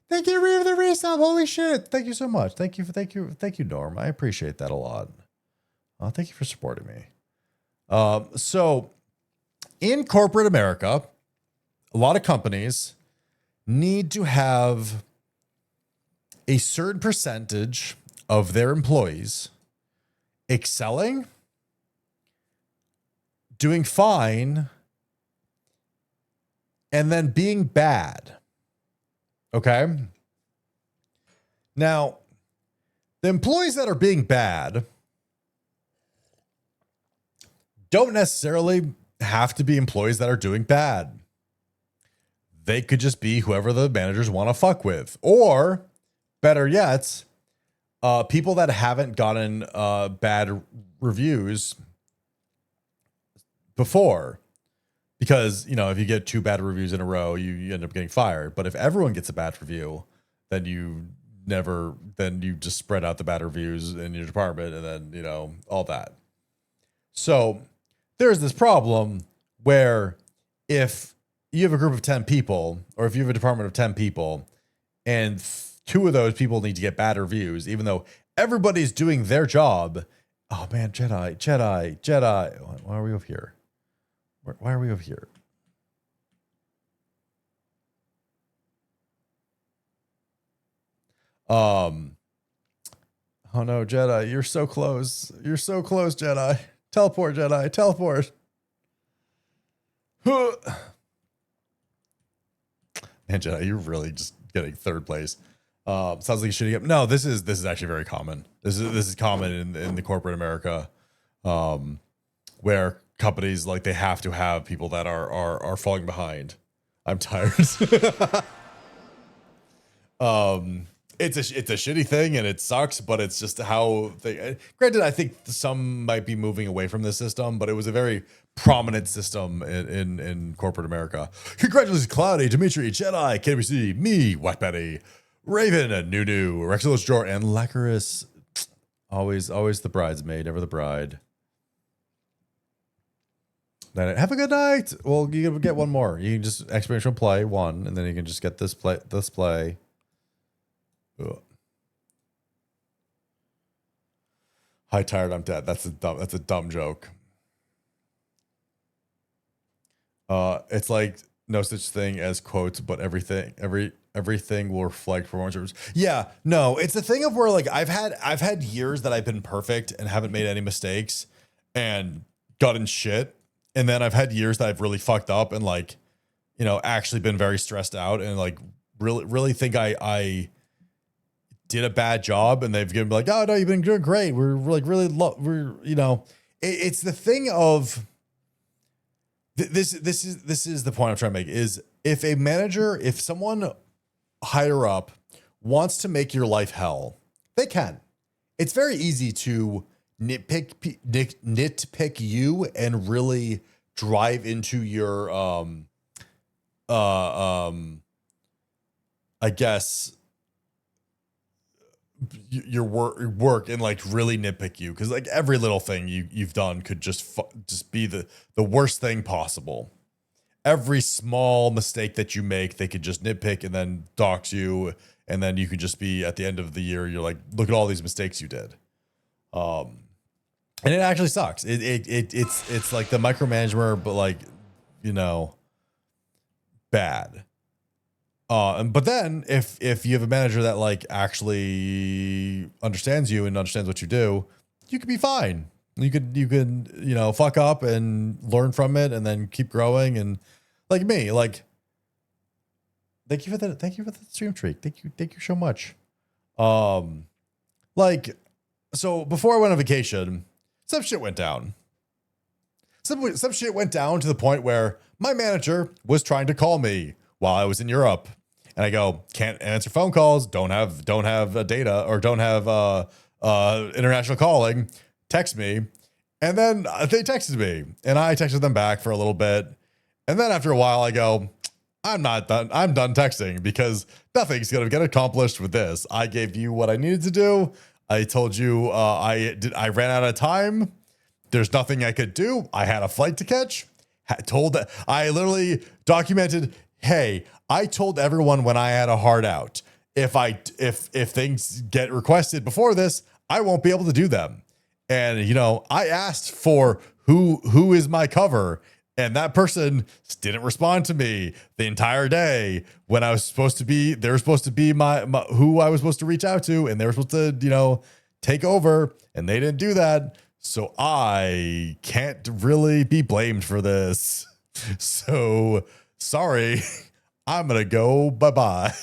thank you for the resub. Holy shit. Thank you so much. Thank you, Norm. I appreciate that a lot. Thank you for supporting me. So in corporate America, a lot of companies need to have a certain percentage of their employees excelling, doing fine, and then being bad. Okay? Now, the employees that are being bad don't necessarily have to be employees that are doing bad. They could just be whoever the managers want to fuck with. Or better yet, people that haven't gotten bad reviews before. Because, you know, if you get 2 bad reviews in a row, you end up getting fired. But if everyone gets a bad review, then you just spread out the bad reviews in your department and then, you know, all that. So there's this problem where if you have a group of 10 people, or if you have a department of 10 people, and 2 of those people need to get bad reviews, even though everybody's doing their job. Oh man, Jedi. Why are we over here? Why are we over here? Oh no, Jedi, you're so close. You're so close, Jedi. Teleport, Jedi, teleport. Man, Jedi, you're really just getting 3rd place. Sounds like a shitty game. No, this is actually very common. This is common in the corporate America, where companies like they have to have people that are falling behind. I'm tired. It's a shitty thing and it sucks, but it's just how they. Granted, I think some might be moving away from this system, but it was a very prominent system in corporate America. Congratulations, Cloudy, Dimitri, Jedi, KBC, me, Wet Betty, Raven, Nunu, Rexilus Jor, and Lacurus. Always the bridesmaid, never the bride. Have a good night. Well, you can get one more. You can just experiential play 1, and then you can just get this play. Ugh. Hi, tired. I'm dead. That's a dumb joke. It's like no such thing as quotes, but everything will reflect performance. Yeah, no, it's a thing of where like I've had years that I've been perfect and haven't made any mistakes and gotten shit. And then I've had years that I've really fucked up and like, you know, actually been very stressed out and like really think I did a bad job, and they've given me like, oh no, you've been doing great. We're like really we're, you know, it's the thing of this is the point I'm trying to make is if someone higher up wants to make your life hell, they can. It's very easy to nitpick you and really drive into your I guess your work and like really nitpick you, because like every little thing you've done could just be the worst thing possible. Every small mistake that you make, they could just nitpick and then dox you, and then you could just be at the end of the year, you're like, look at all these mistakes you did. And it actually sucks. It's like the micromanagement, but like, you know, bad. But then if you have a manager that like actually understands you and understands what you do, you could be fine. You could, you know, fuck up and learn from it and then keep growing. And like me, like, thank you for the stream treat. Thank you so much. Like, so before I went on vacation, some shit went down. Some shit went down to the point where my manager was trying to call me while I was in Europe. And I go, can't answer phone calls, don't have data, or don't have international calling, text me. And then they texted me and I texted them back for a little bit. And then after a while I go, I'm not done. I'm done texting because nothing's going to get accomplished with this. I gave you what I needed to do. I told you I ran out of time. There's nothing I could do. I had a flight to catch. I literally documented, hey, I told everyone when I had a hard out, if things get requested before this, I won't be able to do them. And, you know, I asked for who is my cover, and that person didn't respond to me the entire day when I was supposed to be, they were supposed to be my who I was supposed to reach out to, and they were supposed to, you know, take over, and they didn't do that. So I can't really be blamed for this. So sorry. I'm gonna go. Bye-bye.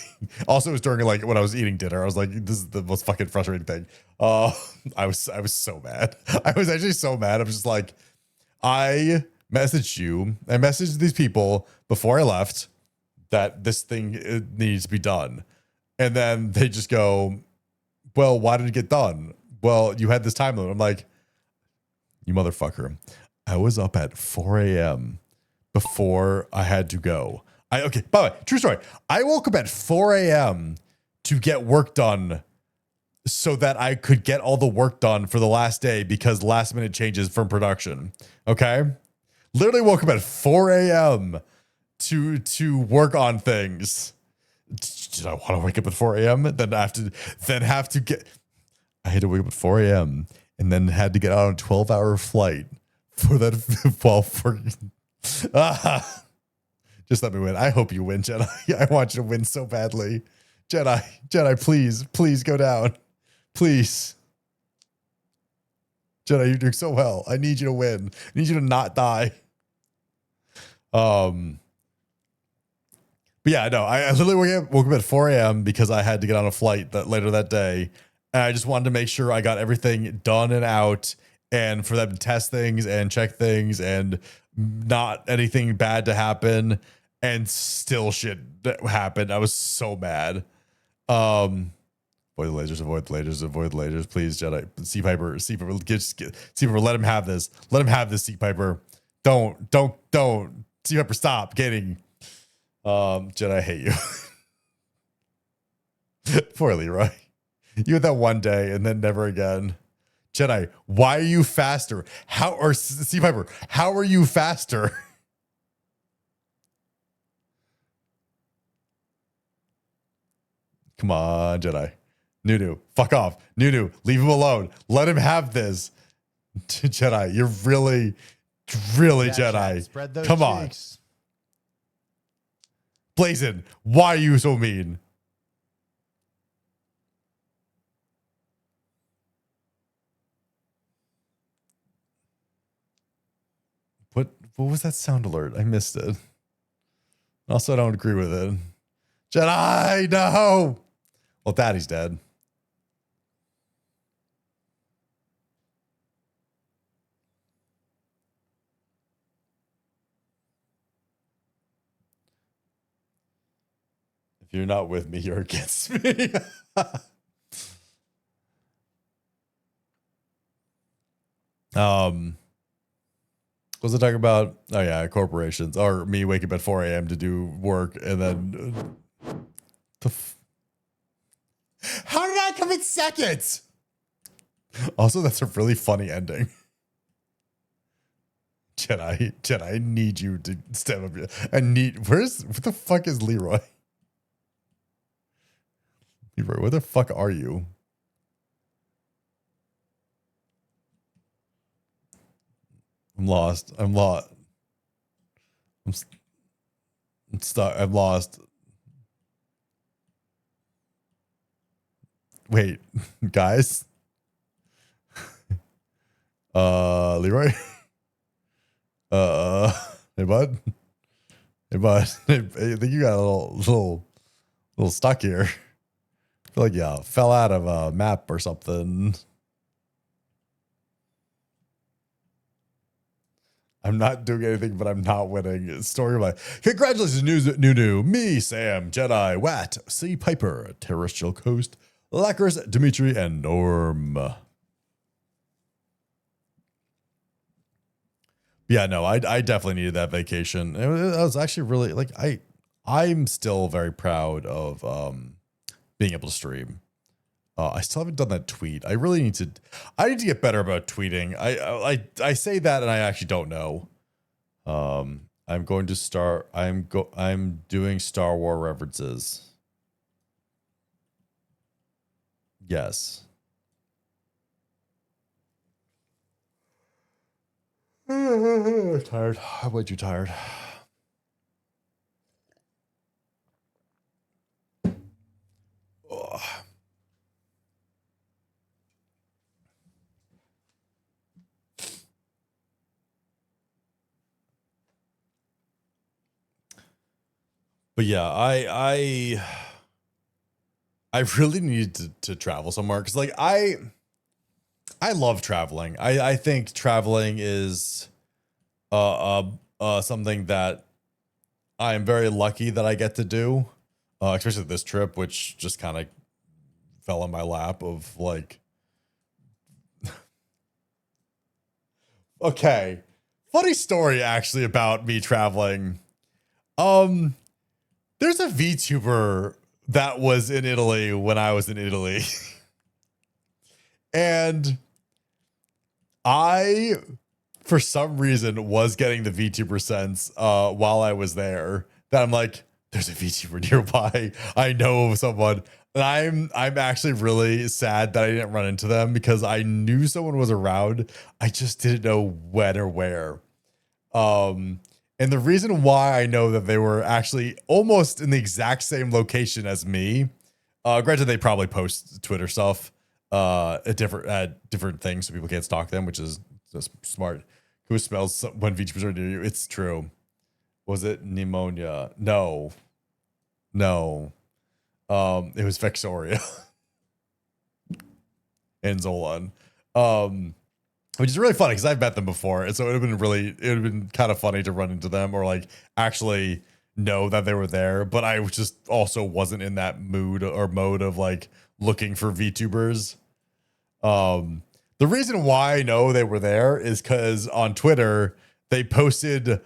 Also, it was during like when I was eating dinner. I was like, this is the most fucking frustrating thing. I was so mad. I was actually so mad. I'm just like, I messaged you. I messaged these people before I left that this thing needs to be done. And then they just go, well, why did it get done? Well, you had this time limit. I'm like, you motherfucker. I was up at 4 a.m. before I had to go. Okay, by the way, true story. I woke up at 4 a.m. to get work done so that I could get all the work done for the last day because last minute changes from production. Okay? Literally woke up at 4 a.m. to work on things. Did I want to wake up at 4 a.m.? Then have to get. I had to wake up at 4 a.m. and then had to get out on a 12-hour flight for that. Just let me win. I hope you win, Jedi. I want you to win so badly. Jedi, please go down. Please. Jedi, you're doing so well. I need you to win. I need you to not die. But yeah, no, I literally woke up at 4 a.m. because I had to get on a flight later that day. And I just wanted to make sure I got everything done and out and for them to test things and check things and not anything bad to happen. And still shit that happened. I was so mad. Avoid the lasers, please, Jedi. Sea Piper, Sea Piper, let him have this. Let him have this, Sea Piper. Don't. Sea Piper, stop getting. Jedi, I hate you. Poor Leroy. You had that one day and then never again. Jedi, why are you faster? Sea Piper, how are you faster? Come on, Jedi. Nunu, fuck off. Nunu, leave him alone. Let him have this. Jedi, you're really Jedi. Spread those Come cheeks. on. Blazin, why are you so mean? What was that sound alert? I missed it. Also, I don't agree with it. Jedi, no! Well, Daddy's dead. If you're not with me, you're against me. What was I talking about? Oh yeah, corporations or me waking up at 4 a.m. to do work and then how did I come in second? Also, that's a really funny ending. Jedi, I need you to step up here. What the fuck is Leroy? Leroy, where the fuck are you? I'm lost. I'm stuck. I'm lost. Wait, guys. Leroy. Hey bud. Hey bud. I think you got a little stuck here. I feel like you fell out of a map or something. I'm not doing anything, but I'm not winning. Story of my congratulations, new me, Sam, Jedi, Wat, Sea Piper, Terrestrial Coast, Lacquers, Dimitri, and Norm. Yeah, no, I definitely needed that vacation. I was actually really like I'm still very proud of being able to stream. I still haven't done that tweet. I need to get better about tweeting. I say that and I actually don't know. I'm going to start. I'm doing Star Wars references. Yes. Tired. I'm way too tired. Ugh. But yeah, I really need to travel somewhere because like I love traveling. I think traveling is something that I am very lucky that I get to do, especially this trip, which just kind of fell in my lap of like, okay, funny story actually about me traveling. There's a VTuber that was in Italy when I was in Italy. And I, for some reason, was getting the VTuber sense while I was there. That I'm like, there's a VTuber nearby. I know someone. And I'm actually really sad that I didn't run into them because I knew someone was around. I just didn't know when or where. And the reason why I know that they were actually almost in the exact same location as me, granted they probably post Twitter stuff at different things so people can't stalk them, which is just smart. Who smells when VTubers are near you? It's true. Was it pneumonia? No. It was Vexoria and Zolan. Which is really funny because I've met them before, and so it would have been kind of funny to run into them or like actually know that they were there. But I just also wasn't in that mood or mode of like looking for VTubers. The reason why I know they were there is because on Twitter they posted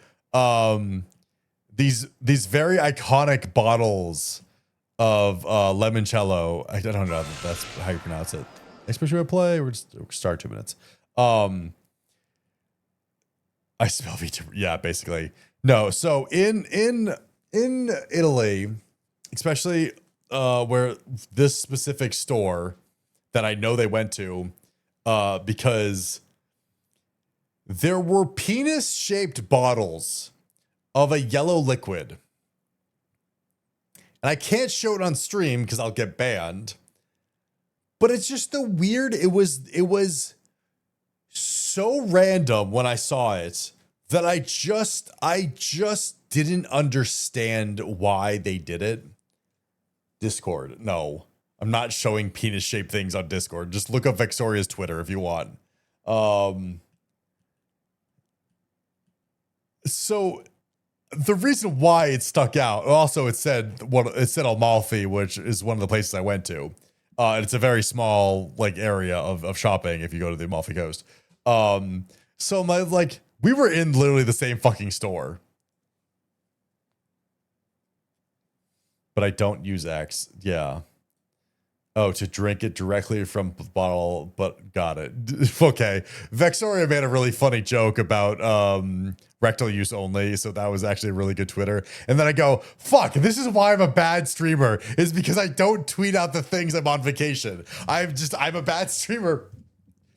these very iconic bottles of limoncello. I don't know if that's how you pronounce it. Especially a play. We'll start 2 minutes. I smell VTuber. Yeah, basically. No. So in Italy, especially where this specific store that I know they went to, because there were penis-shaped bottles of a yellow liquid. And I can't show it on stream because I'll get banned. But it's just the weird, it was so random when I saw it that I just didn't understand why they did it. Discord. No, I'm not showing penis shaped things on Discord. Just look up Vexoria's Twitter if you want. So the reason why it stuck out, also it said Amalfi, which is one of the places I went to. It's a very small like area of shopping if you go to the Amalfi Coast. So we were in literally the same fucking store. But I don't use X. Yeah. Oh, to drink it directly from the bottle, but got it. Okay. Vexoria made a really funny joke about rectal use only, so that was actually a really good Twitter. And then I go, fuck, this is why I'm a bad streamer, is because I don't tweet out the things I'm on vacation. I'm a bad streamer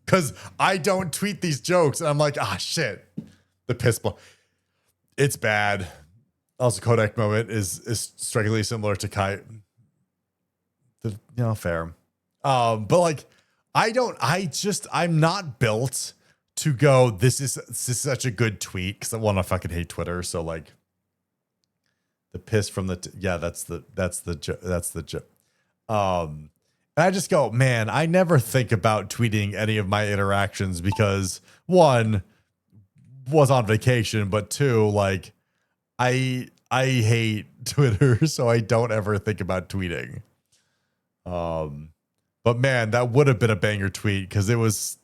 because I don't tweet these jokes. And I'm like, shit. The piss ball. It's bad. Also, Kodak moment is strikingly similar to Kai. Fair. But like, I'm not built to go, this is such a good tweet, because I fucking hate Twitter. So like, the piss from that's the joke. And I just go, man, I never think about tweeting any of my interactions because one, was on vacation, but two, like, I hate Twitter, so I don't ever think about tweeting. But man, that would have been a banger tweet because it was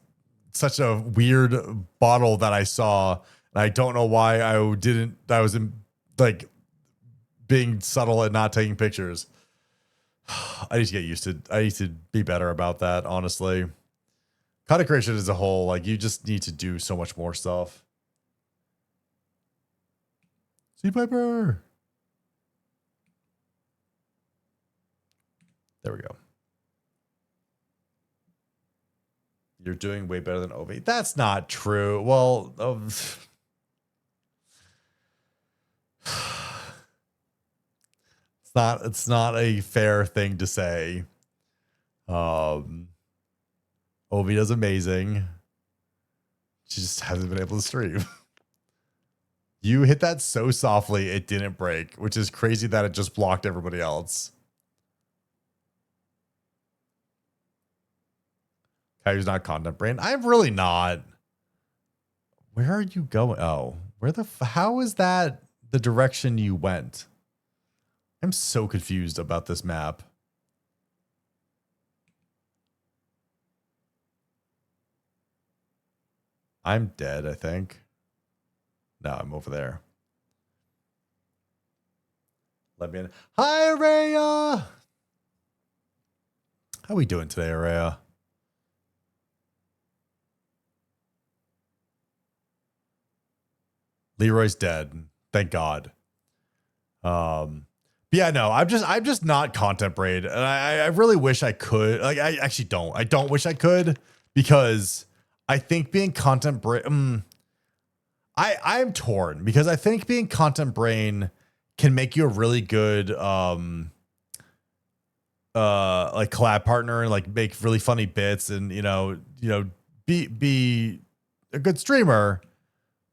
such a weird bottle that I saw. And I don't know why I was like being subtle and not taking pictures. I need to be better about that, honestly. Content creation as a whole, like, you just need to do so much more stuff. Sea Piper. There we go. You're doing way better than Ovi. That's not true. Well, it's not a fair thing to say. Ovi does amazing. She just hasn't been able to stream. You hit that so softly it didn't break, which is crazy that it just blocked everybody else. Caillou's not content brain. I'm really not. Where are you going? Oh, How is that the direction you went? I'm so confused about this map. I'm dead, I think. No, I'm over there. Let me in. Hi, Araya! How we doing today, Araya? Leroy's dead. Thank God. But yeah, no, I'm just not content braid. And I really wish I could. Like, I actually don't. I don't wish I could, because I think being content braid, I'm torn, because I think being content brain can make you a really good like collab partner, and like make really funny bits, and be a good streamer.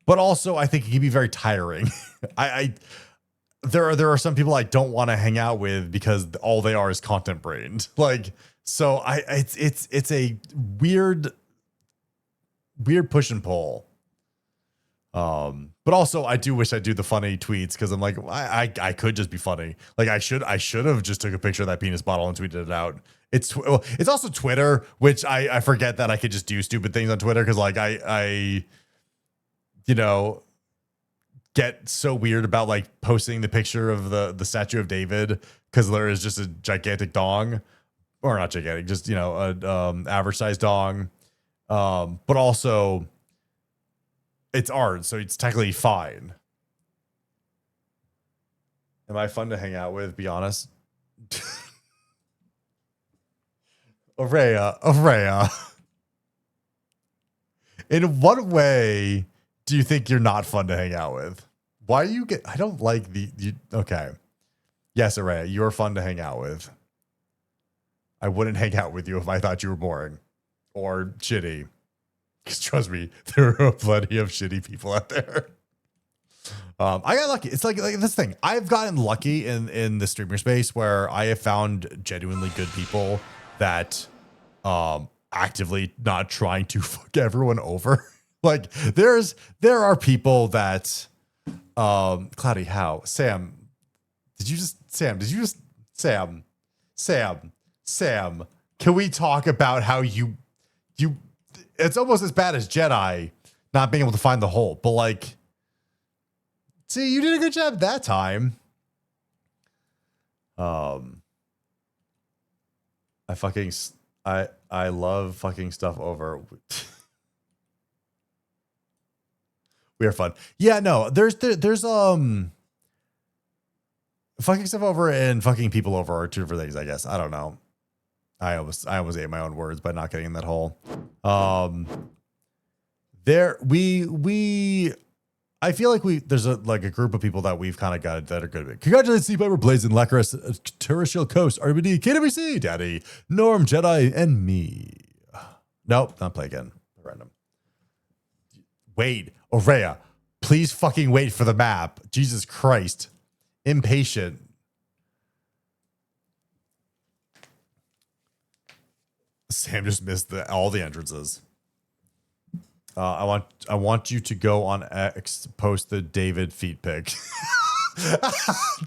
But also I think it can be very tiring. There are some people I don't want to hang out with because all they are is content brained. Like, so it's a weird push and pull. But also I do wish I do the funny tweets, because I'm like, I could just be funny. Like, I should have just took a picture of that penis bottle and tweeted it out. It's also Twitter, which I forget that I could just do stupid things on Twitter, because like I get so weird about like posting the picture of the statue of David, because there is just a gigantic dong, or not gigantic, just a average size dong. But also it's art, so it's technically fine. Am I fun to hang out with? Be honest. Araya. In what way do you think you're not fun to hang out with? Why do you get? I don't like okay. Yes, Araya, you're fun to hang out with. I wouldn't hang out with you if I thought you were boring or shitty. Because trust me, there are plenty of shitty people out there. I got lucky. It's like this thing. I've gotten lucky in the streamer space where I have found genuinely good people that actively not trying to fuck everyone over. Like, there are people that Cloudy, how? Sam, did you just Sam, can we talk about how you it's almost as bad as Jedi not being able to find the hole, but like, see, you did a good job that time. I love fucking stuff over. We are fun. Yeah, no, there's fucking stuff over and fucking people over are two different things, I guess. I don't know. I almost ate my own words by not getting in that hole. I feel like there's a group of people that we've kind of got that are good. Congratulations, Sleepover, Blazing, Lacris, Terrestrial Coast, RBD, KWC, Daddy, Norm, Jedi, and me. Nope, not play again. Random. Wait, Aurea, please fucking wait for the map. Jesus Christ. Impatient. Sam just missed all the entrances. I want you to go on X, post the David feet pic.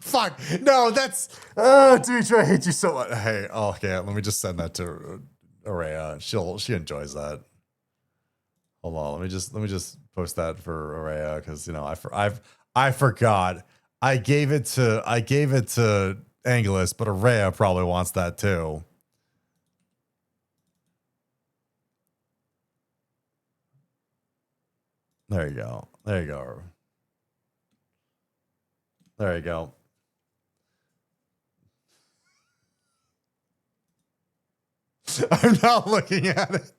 Fuck. No, that's Dimitri, I hate you so much. Hey, okay, let me just send that to Aurea. She enjoys that. Hold on, let me just post that for Aurea, because I forgot. I gave it to Angelus, but Aurea probably wants that too. There you go. There you go. There you go. I'm not looking at it.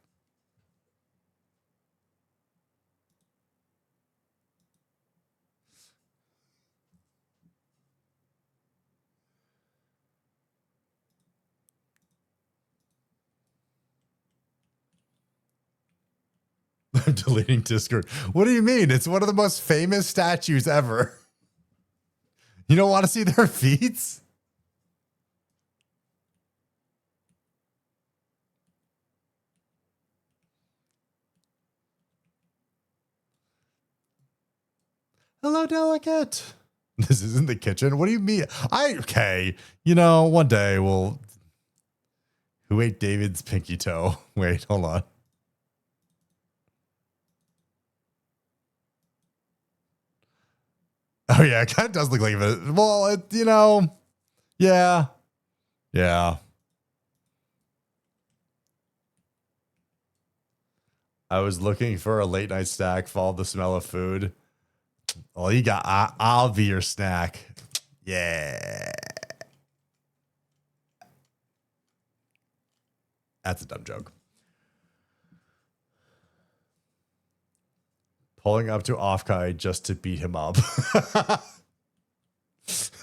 I'm deleting Discord. What do you mean? It's one of the most famous statues ever. You don't want to see their feet? hello, delicate. This isn't the kitchen. What do you mean? Okay. You know, one day we'll. Who ate David's pinky toe? Wait, hold on. Oh yeah, it kind of does look like it. Well, yeah. Yeah. I was looking for a late night snack, followed the smell of food. Well, you got, I'll be your snack. Yeah. That's a dumb joke. Pulling up to Offkai just to beat him up.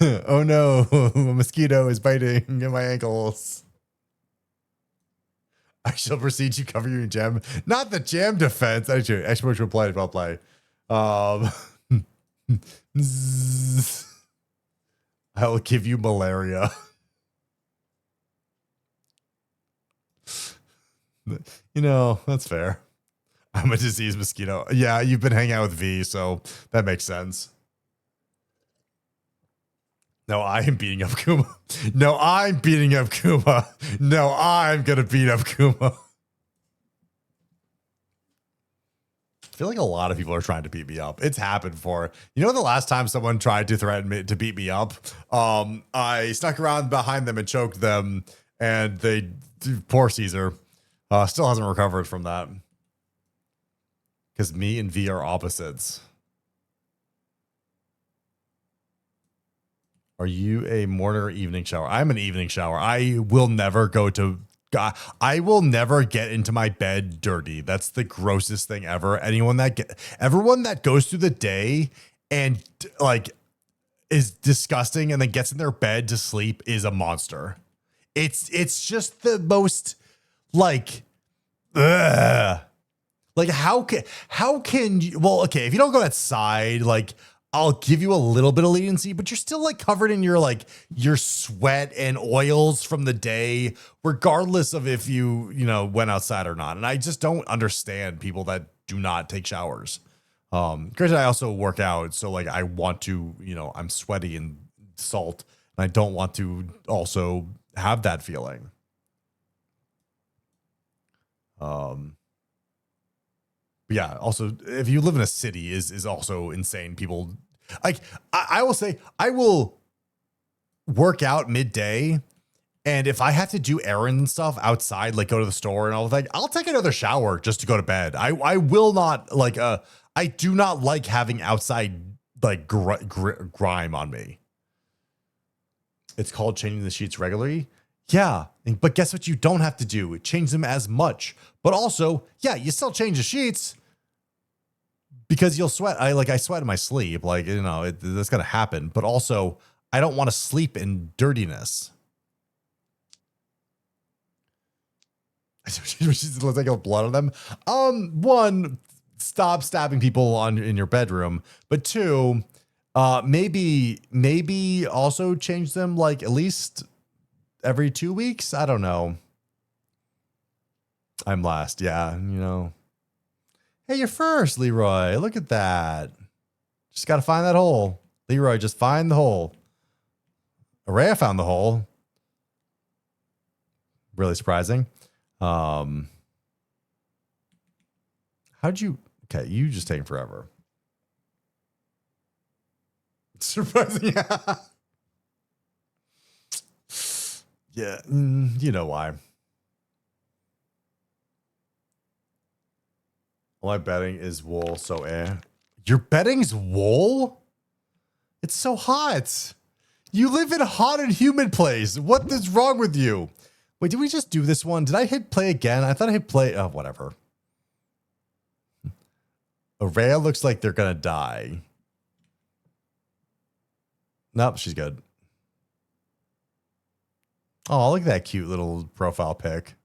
Oh no, a mosquito is biting in my ankles. I shall proceed to cover you in jam. Not the jam defense. Actually, will play. I'll play. I will give you malaria. You know, that's fair. I'm a disease mosquito. Yeah, you've been hanging out with V, so that makes sense. No, I am beating up Kuma. No, I'm beating up Kuma. No, I'm going to beat up Kuma. I feel like a lot of people are trying to beat me up. It's happened before. You know, the last time someone tried to threaten me to beat me up, I snuck around behind them and choked them, and poor Caesar, still hasn't recovered from that. Because me and V are opposites. Are you a morning or evening shower? I'm an evening shower. I will never I will never get into my bed dirty. That's the grossest thing ever. Everyone that goes through the day and like is disgusting and then gets in their bed to sleep is a monster. It's just the most like, ugh. Like how can you, well, okay, if you don't go outside, like I'll give you a little bit of leniency, but you're still like covered in your sweat and oils from the day, regardless of if you went outside or not. And I just don't understand people that do not take showers. Granted, I also work out, so like I want to, I'm sweaty and salt, and I don't want to also have that feeling. Yeah, also, if you live in a city is also insane. People like I will say I will work out midday, and if I have to do errands and stuff outside, like go to the store and all that, I'll take another shower just to go to bed. I will not like I do not like having outside like grime on me. It's called changing the sheets regularly. Yeah, but guess what you don't have to do? Change them as much. But also, yeah, you still change the sheets because you'll sweat. I sweat in my sleep. Like, that's going to happen. But also, I don't want to sleep in dirtiness. She's like blood on them. One, stop stabbing people in your bedroom. But two, maybe also change them like at least every 2 weeks. I don't know. I'm last. Yeah. Hey, you're first, Leroy. Look at that. Just got to find that hole. Leroy, just find the hole. Araya found the hole. Really surprising. How'd you... Okay, you just taking forever. Surprising. Yeah, you know why. My betting is wool, so Your betting's wool? It's so hot. You live in a hot and humid place. What is wrong with you? Wait, did we just do this one? Did I hit play again? I thought I hit play. Oh, whatever. Araya looks like they're going to die. Nope, she's good. Oh, look at that cute little profile pic.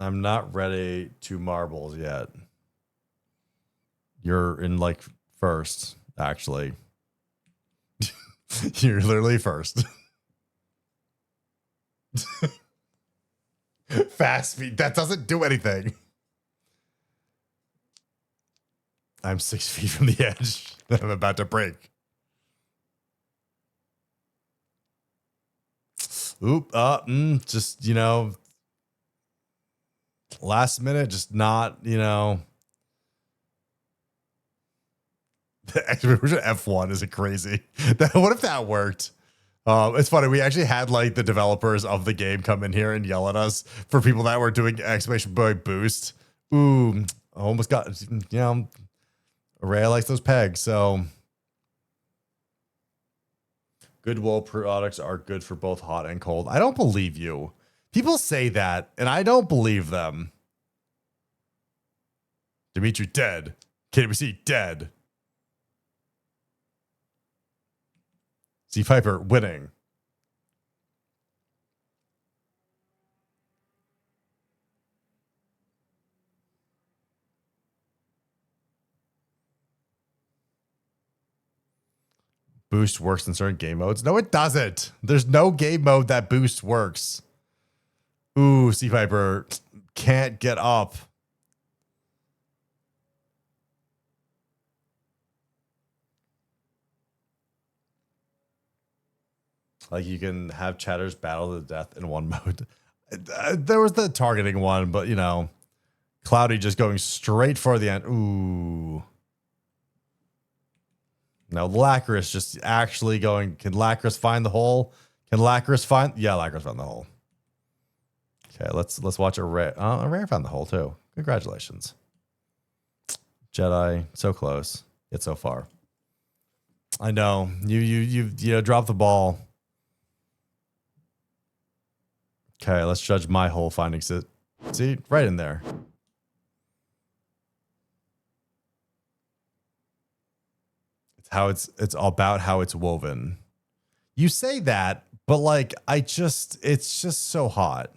I'm not ready to marbles yet. You're in like first, actually. You're literally first. Fast feet. That doesn't do anything. I'm 6 feet from the edge. I'm about to break. Oop. Just, last minute, just not, the execution F1 is crazy. What if that worked? It's funny. We actually had like the developers of the game come in here and yell at us for people that were doing exclamation point boost. Ooh, almost got, Ray likes those pegs. So good wool products are good for both hot and cold. I don't believe you. People say that, and I don't believe them. Dimitri dead. KWC dead. C Piper winning. Boost works in certain game modes. No, it doesn't. There's no game mode that boost works. Ooh, C Piper can't get up. Like you can have chatters battle to the death in one mode. There was the targeting one, but Cloudy just going straight for the end. Ooh. Now Lacris just actually going. Can Lacris find the hole? Can Lacris find? Yeah, Lacris found the hole. Okay, let's watch a rare. A rare found the hole too. Congratulations, Jedi. So close, yet so far. I know you dropped the ball. Okay, let's judge my hole findings. See, right in there. It's all about how it's woven. You say that, but like it's just so hot.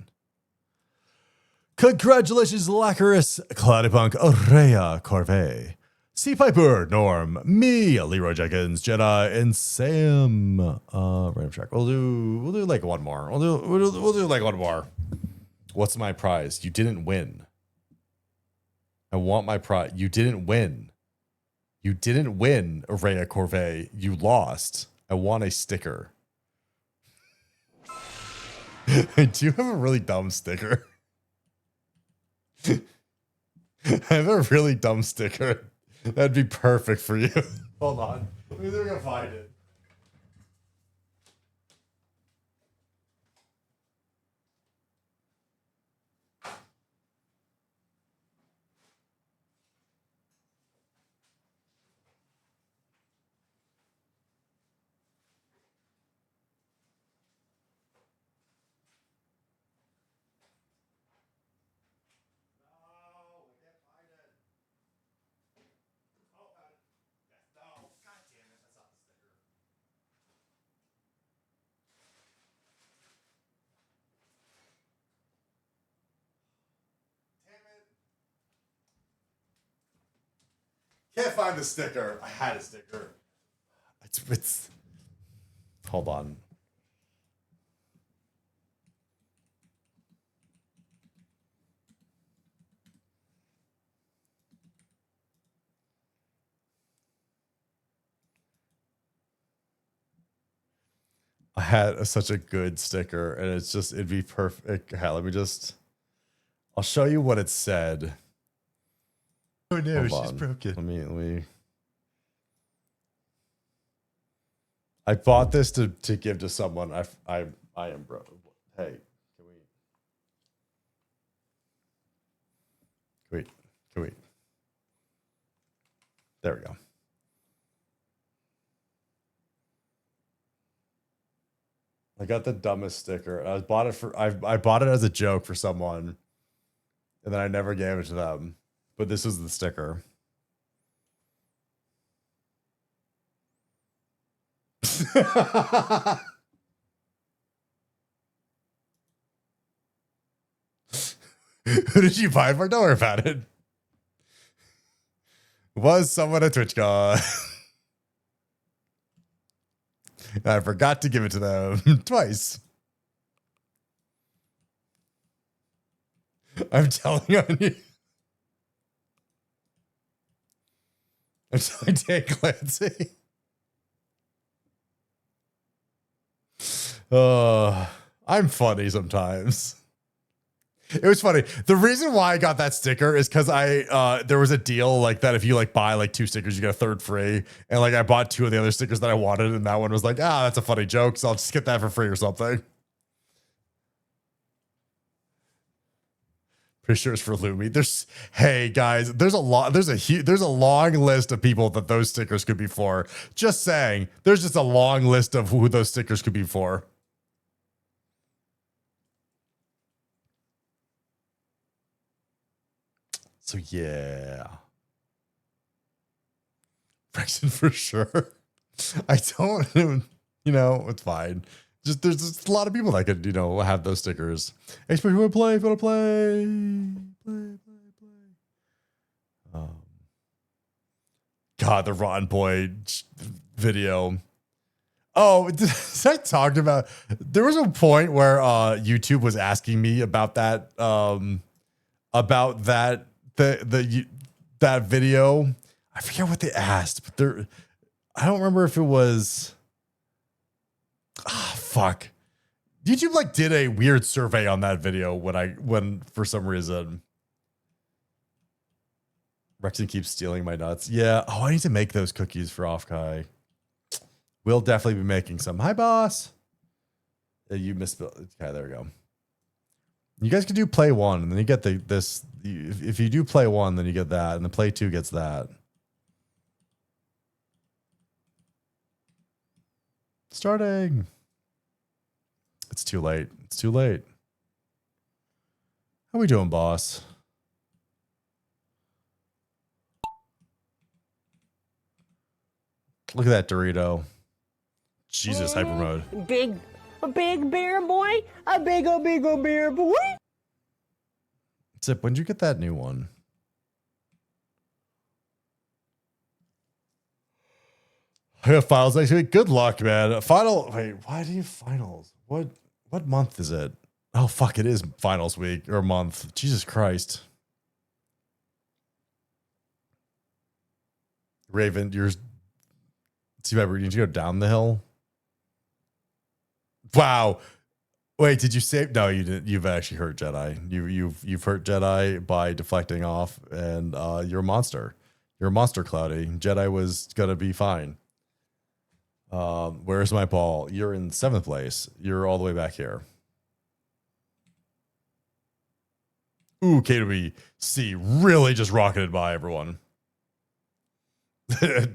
Congratulations, Lacris, Cloudipunk, Aurea, Corvée, C Piper, Norm, me, Leroy Jenkins, Jedi, and Sam. Random track. We'll do like one more. We'll do like one more. What's my prize? You didn't win. I want my prize. You didn't win. You didn't win, Aurea Corvée. You lost. I want a sticker. I do have a really dumb sticker. I have a really dumb sticker. That'd be perfect for you. Hold on. Let me see if I can find it. Can't find the sticker. I had a sticker. It's hold on. I had such a good sticker, and it'd be perfect. I'll show you what it said. Oh no, she's broken. Let me. I bought this to give to someone. I am broke. Hey, can we? There we go. I got the dumbest sticker. I bought it as a joke for someone, and then I never gave it to them. But this is the sticker. Who did you buy it for? Don't worry about it. Was someone a Twitch god? I forgot to give it to them twice. I'm telling you. I'm telling Dan Clancy. I'm funny sometimes. It was funny. The reason why I got that sticker is because there was a deal like that. If you like buy like 2 stickers, you get a third free. And like I bought 2 of the other stickers that I wanted, and that one was like, that's a funny joke, so I'll just get that for free or something. Pretty sure it's for Lumi. Hey guys, there's a long list of people that those stickers could be for. Just saying, there's just a long list of who those stickers could be for. So yeah, Brexit for sure. I don't, it's fine. There's just a lot of people that could, have those stickers. Especially if you want to play, God, the Rotten Boy video. Oh, I talked about. There was a point where YouTube was asking me about that. That video. I forget what they asked, but I don't remember if it was. Fuck. YouTube like did a weird survey on that video when for some reason. Rexon keeps stealing my nuts. Yeah. Oh, I need to make those cookies for Offkai. We'll definitely be making some. Hi, boss. You misspelled. Okay, there we go. You guys can do play 1, and then you get this. If you do play 1, then you get that, and the play 2 gets that. Starting. It's too late. It's too late. How we doing, boss? Look at that Dorito. Jesus, hyper mode. A big bear boy, a big bear boy. Zip, when'd you get that new one? I got finals next week. Good luck, man. Wait, why do you finals? What month is it? Oh, fuck, it is finals week or month. Jesus Christ. Raven, see, remember, you need to go down the hill. Wow. Wait, did you save? No, you didn't. You've actually hurt Jedi. You've hurt Jedi by deflecting off, and you're a monster. You're a monster, Cloudy. Jedi was gonna be fine. Where's my ball? You're in 7th place. You're all the way back here. Ooh, KWC really just rocketed by everyone.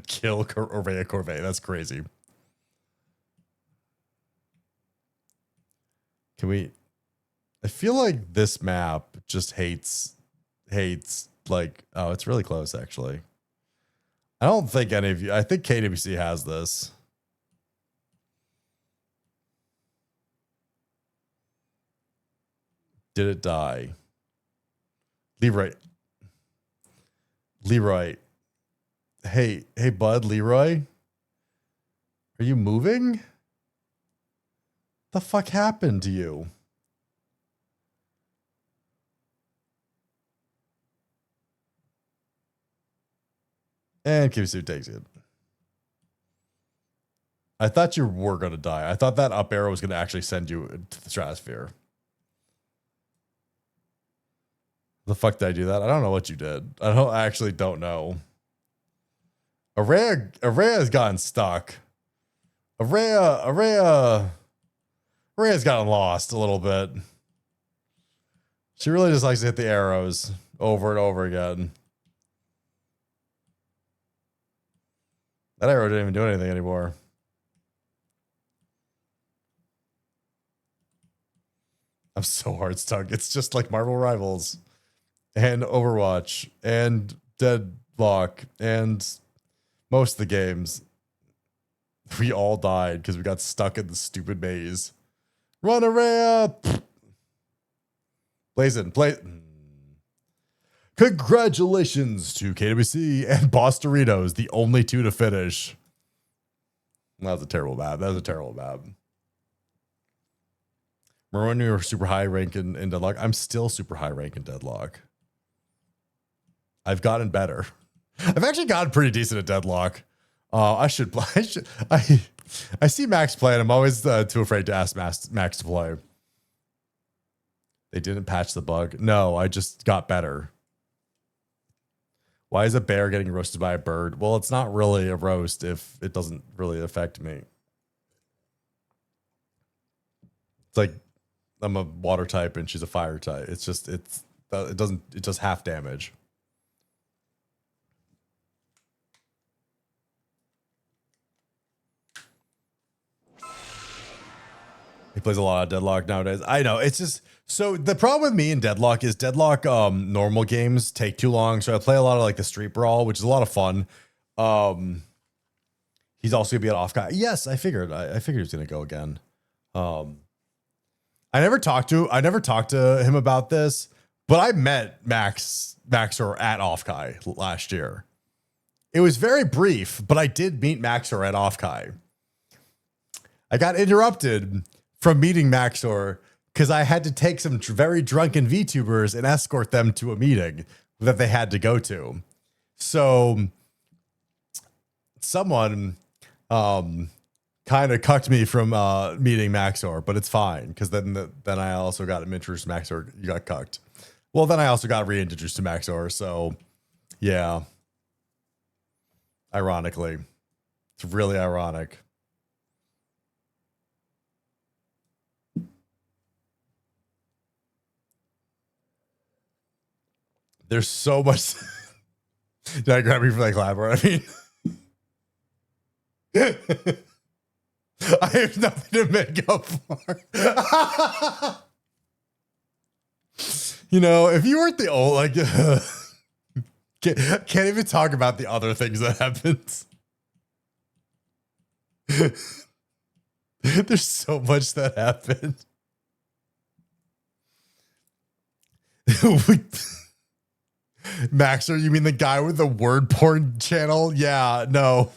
Kill Orvea Corvée. That's crazy. Can we? I feel like this map just hates like, oh, it's really close actually. I don't think any of you, I think KWC has this. Did it die? Leroy. Hey, bud, Leroy. Are you moving? The fuck happened to you? And Kibisu takes it. I thought you were going to die. I thought that up arrow was going to actually send you to the stratosphere. The fuck did I do that? I don't know what you did. I actually don't know. Araya has gotten stuck. Araya's gotten lost a little bit. She really just likes to hit the arrows over and over again. That arrow didn't even do anything anymore. I'm so hard stuck. It's just like Marvel Rivals and Overwatch and Deadlock and most of the games. We all died because we got stuck in the stupid maze. Run around. Blazin'. Congratulations to KWC and Boss Doritos, the only 2 to finish. That was a terrible map. That was a terrible map. Remember when we were super high rank in Deadlock? I'm still super high rank in Deadlock. I've gotten better. I've actually gotten pretty decent at Deadlock. I should play. I see Max play, and I'm always too afraid to ask Max to play. They didn't patch the bug. No, I just got better. Why is a bear getting roasted by a bird? Well, it's not really a roast if it doesn't really affect me. It's like I'm a water type and she's a fire type. It does half damage. He plays a lot of Deadlock nowadays. I know. It's just so the problem with me in Deadlock is Deadlock normal games take too long. So I play a lot of like the Street Brawl, which is a lot of fun. He's also gonna be an off guy. Yes, I figured he was gonna go again. I never talked to him about this, but I met Maxor at Offkai last year. It was very brief, but I did meet Maxor at Offkai. I got interrupted from meeting Maxor because I had to take some very drunken VTubers and escort them to a meeting that they had to go to. So someone kind of cucked me from meeting Maxor, but it's fine because then I also got introduced to Maxor. You got cucked. Well, then I also got reintroduced to Maxor. So yeah, ironically, it's really ironic. There's so much. Did I grab you for that clapper? I mean, I have nothing to make up for. You know, if you weren't the old, like, can't even talk about the other things that happened. There's so much that happened. Maxer, you mean the guy with the word porn channel? Yeah, no.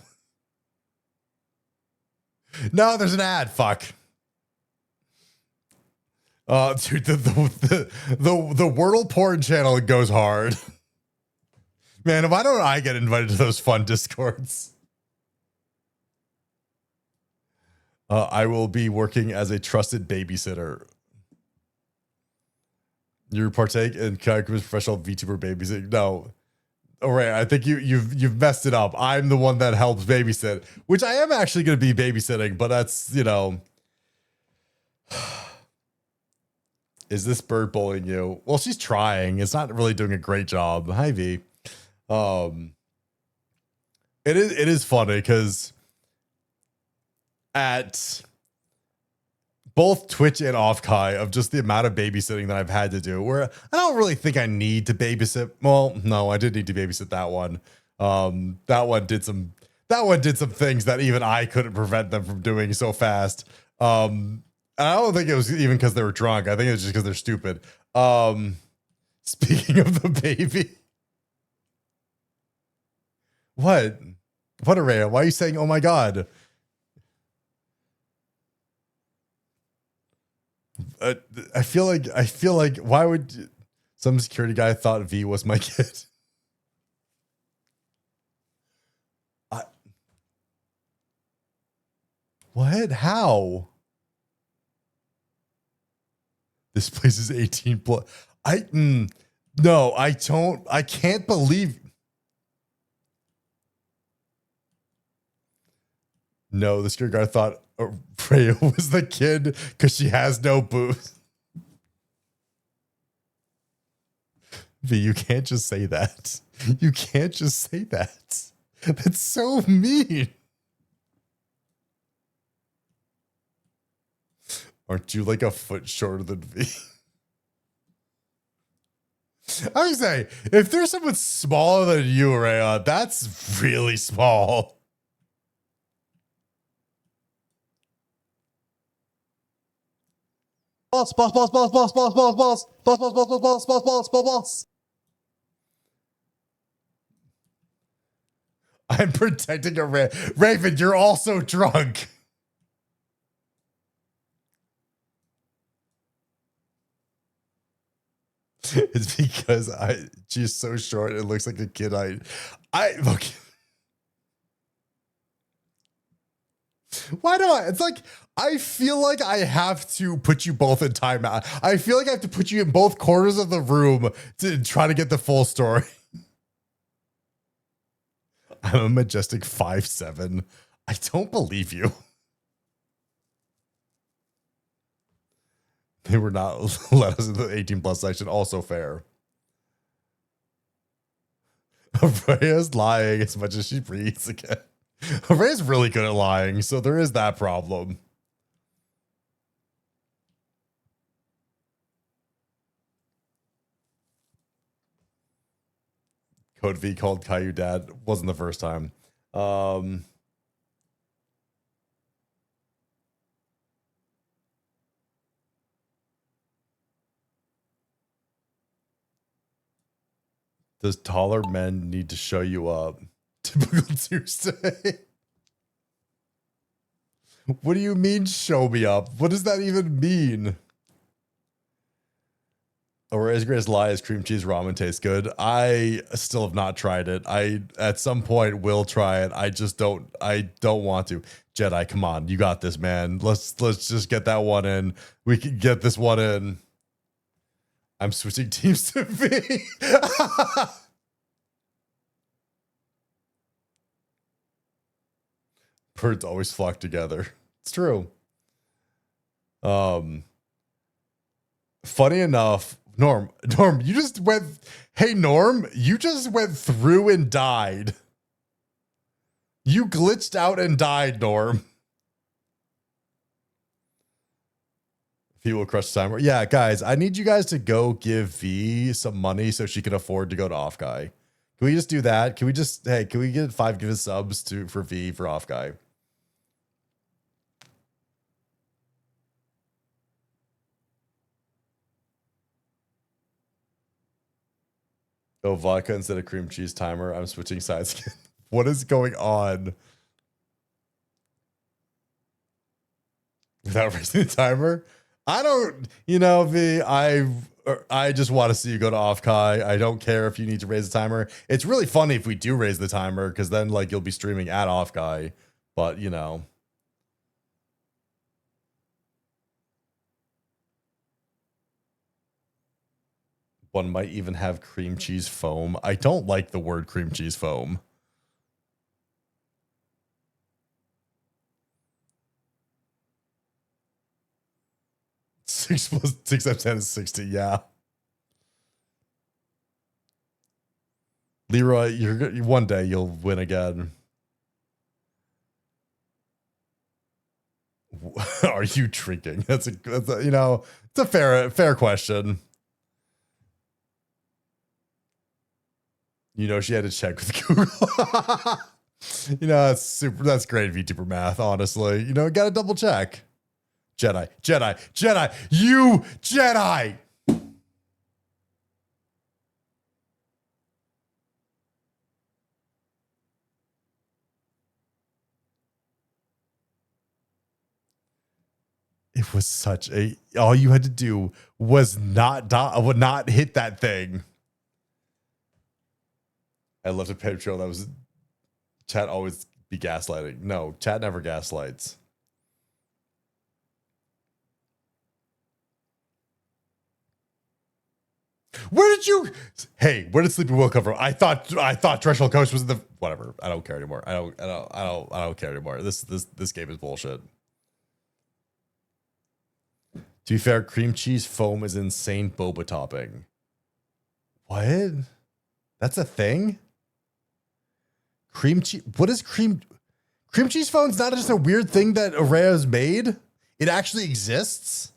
No, there's an ad. Fuck. Dude, the Wordle porn channel goes hard. Man, why don't I get invited to those fun discords? I will be working as a trusted babysitter. You partake in professional VTuber babysitting? No. All right, I think you've messed it up. I'm the one that helps babysit, which I am actually going to be babysitting, but that's, you know. Is this bird bullying you? Well, she's trying. It's not really doing a great job. Hi, V. It is funny because at both Twitch and Offkai of just the amount of babysitting that I've had to do, where I don't really think I need to babysit. Well, no, I did need to babysit that one. That one did some things that even I couldn't prevent them from doing so fast. And I don't think it was even because they were drunk. I think it was just because they're stupid. Speaking of the baby. What, Araya? Why are you saying, oh my God? I feel like why would some security guy thought V was my kid? What? How? This place is 18 plus. No, I can't believe. No, the security guard thought Freya was the kid because she has no boobs. V, you can't just say that. You can't just say that. That's so mean. Aren't you like a foot shorter than V? I would say, if there's someone smaller than you, Rhea, that's really small. Boss. I'm protecting a Raven, you're also drunk. It's because she's so short. It looks like a kid. Look. Why do I? It's like, I feel like I have to put you both in timeout. I feel like I have to put you in both corners of the room to try to get the full story. I'm a majestic 5'7". I don't believe you. They were not let us into the 18 plus section. Also fair. Freya's lying as much as she breathes again. Freya's really good at lying, so there is that problem. Code V called Caillou dad. Wasn't the first time. Does taller men need to show you up? Typical Tuesday. What do you mean, show me up? What does that even mean? Or as great as lie as cream cheese ramen tastes good. I still have not tried it. I at some point will try it. I don't want to. Jedi, come on. You got this, man. Let's just get that one in. We can get this one in. I'm switching teams to V. Birds always flock together. It's true. Funny enough, Norm, you just went. Hey, Norm, you just went through and died. You glitched out and died, Norm. V will crush the timer. Yeah, guys, I need you guys to go give V some money so she can afford to go to Off Guy. Can we just do that? Can we get 5 give us subs for V for Off Guy? Oh, vodka instead of cream cheese timer. I'm switching sides again. What is going on? Without raising the timer? I don't, V, I just want to see you go to Off Kai. I don't care if you need to raise the timer. It's really funny if we do raise the timer, because then you'll be streaming at Off Kai. But one might even have cream cheese foam. I don't like the word cream cheese foam. 6 plus 6 times 10 is 60. Yeah. Leroy, one day you'll win again. Are you drinking? That's a it's a fair question. She had to check with Google. That's great VTuber math, honestly. Gotta double check. Jedi, you Jedi. It was such all you had to do was not hit that thing. I love a paper trail that was chat always be gaslighting. No, chat never gaslights. Where did Sleepy Will come from? I thought Threshold Coast was the whatever. I don't care anymore. I don't care anymore. This game is bullshit. To be fair, cream cheese foam is insane boba topping. What? That's a thing? Cream cheese? What is cream cheese foam? Is not just a weird thing that Area's made. It actually exists.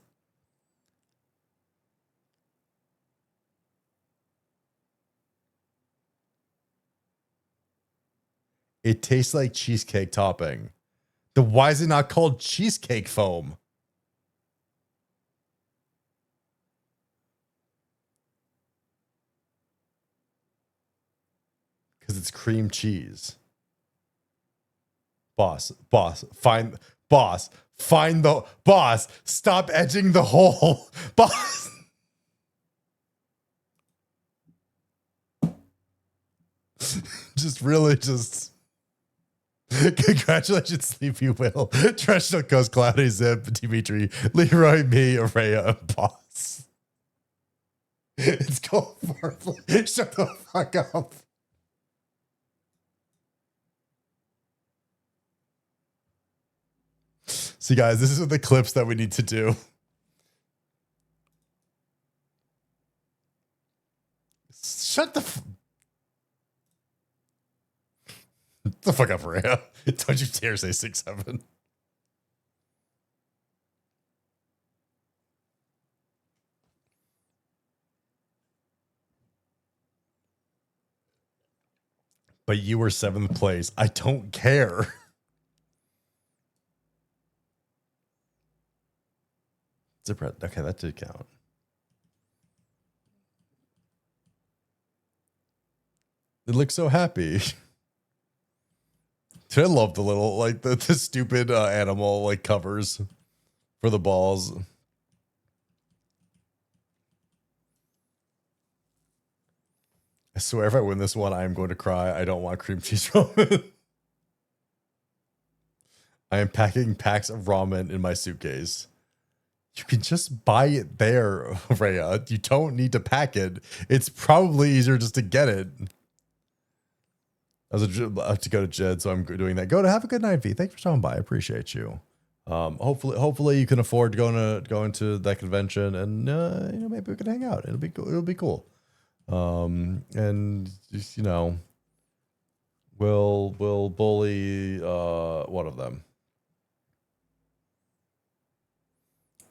It tastes like cheesecake topping. Then why is it not called cheesecake foam? Because it's cream cheese. Boss, find the boss. Stop edging the hole. Boss. just really just. Congratulations, Sleepy Will, Trash Still Coast, Cloudy Zip, Dimitri, Leroy, me, Araya, and Boss. It's called Foreplay. Shut the fuck up. See, guys, this is the clips that we need to do. Shut the fuck up, Rhea. Don't you dare say 6'7". But you were 7th place. I don't care. Okay, that did count. It looks so happy. I love the little, like, the stupid animal, like, covers for the balls. I swear if I win this one, I am going to cry. I don't want cream cheese ramen. I am packing packs of ramen in my suitcase. You can just buy it there, Rhea. You don't need to pack it. It's probably easier just to get it. I have to go to Jed, so I'm doing that. Go to have a good night, V. Thanks for stopping by. I appreciate you. Hopefully you can afford going to that convention, and maybe we can hang out. It'll be cool. And just, we'll bully one of them.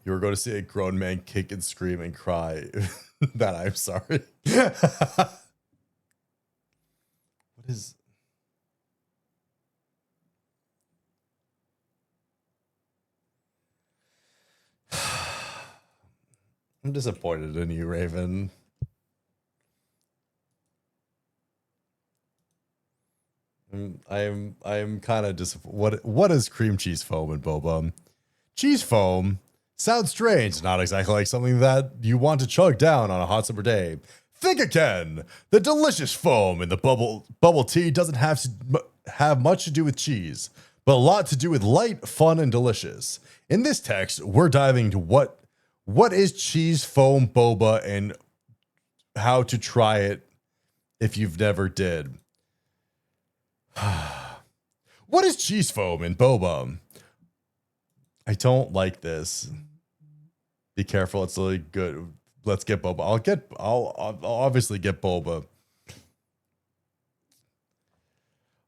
You were going to see a grown man kick and scream and cry. That I'm sorry. What is? I'm disappointed in you, Raven. I am kind of disappointed. What is cream cheese foam and boba? Cheese foam sounds strange, not exactly like something that you want to chug down on a hot summer day. Think again. The delicious foam in the bubble tea doesn't have much to do with cheese, but a lot to do with light, fun, and delicious. In this text, we're diving into what is cheese foam boba and how to try it if you've never did. What is cheese foam and boba? I don't like this. Be careful, it's really good. Let's get boba. I'll obviously get boba.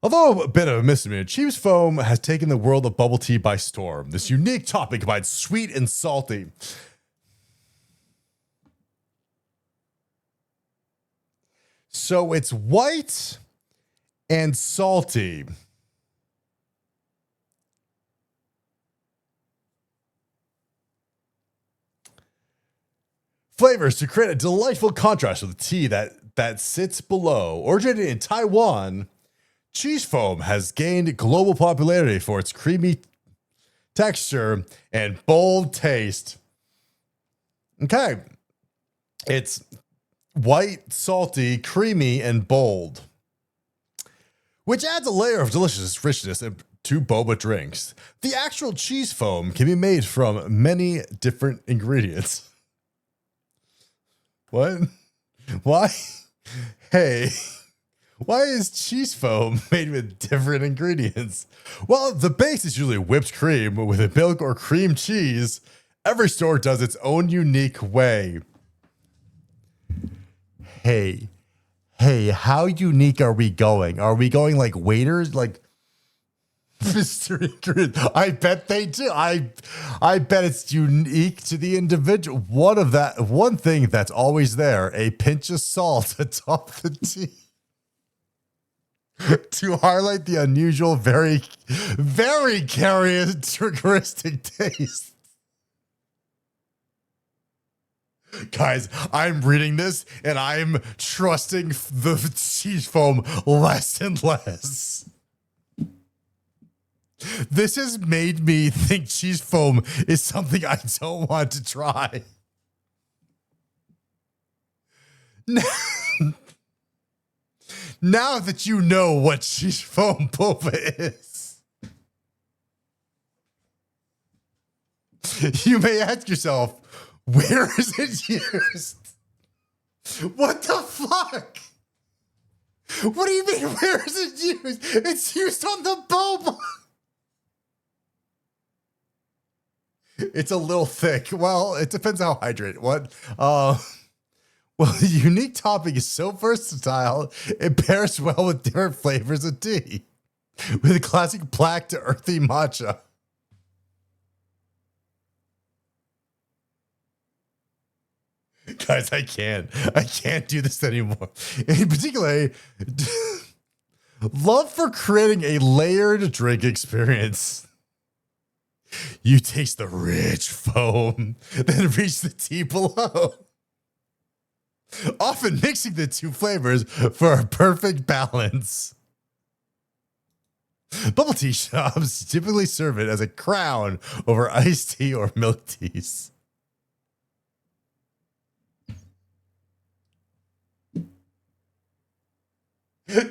Although a bit of a misdemeanor, cheese foam has taken the world of bubble tea by storm. This unique topping combines sweet and salty. So it's white and salty. Flavors to create a delightful contrast with the tea that sits below. Originated in Taiwan, cheese foam has gained global popularity for its creamy texture and bold taste. Okay. It's white, salty, creamy, and bold, which adds a layer of delicious richness to boba drinks. The actual cheese foam can be made from many different ingredients. What? Why? Hey, why is cheese foam made with different ingredients? Well, the base is usually whipped cream with a milk or cream cheese. Every store does its own unique way. Hey, how unique are we going? Are we going like waiters? Like mystery ingredient? I bet they do. I bet it's unique to the individual. One thing that's always there, a pinch of salt atop the tea. To highlight the unusual, very, very characteristic taste. Guys, I'm reading this and I'm trusting the cheese foam less and less. This has made me think cheese foam is something I don't want to try. Now that you know what cheese foam boba is, you may ask yourself, where is it used? What the fuck? What do you mean, where is it used? It's used on the boba. It's a little thick. Well, it depends how hydrated. What? Well, the unique topping is so versatile, it pairs well with different flavors of tea. With a classic black to earthy matcha. Guys, I can't do this anymore. In particular, love for creating a layered drink experience. You taste the rich foam, then reach the tea below. Often mixing the two flavors for a perfect balance. Bubble tea shops typically serve it as a crown over iced tea or milk teas.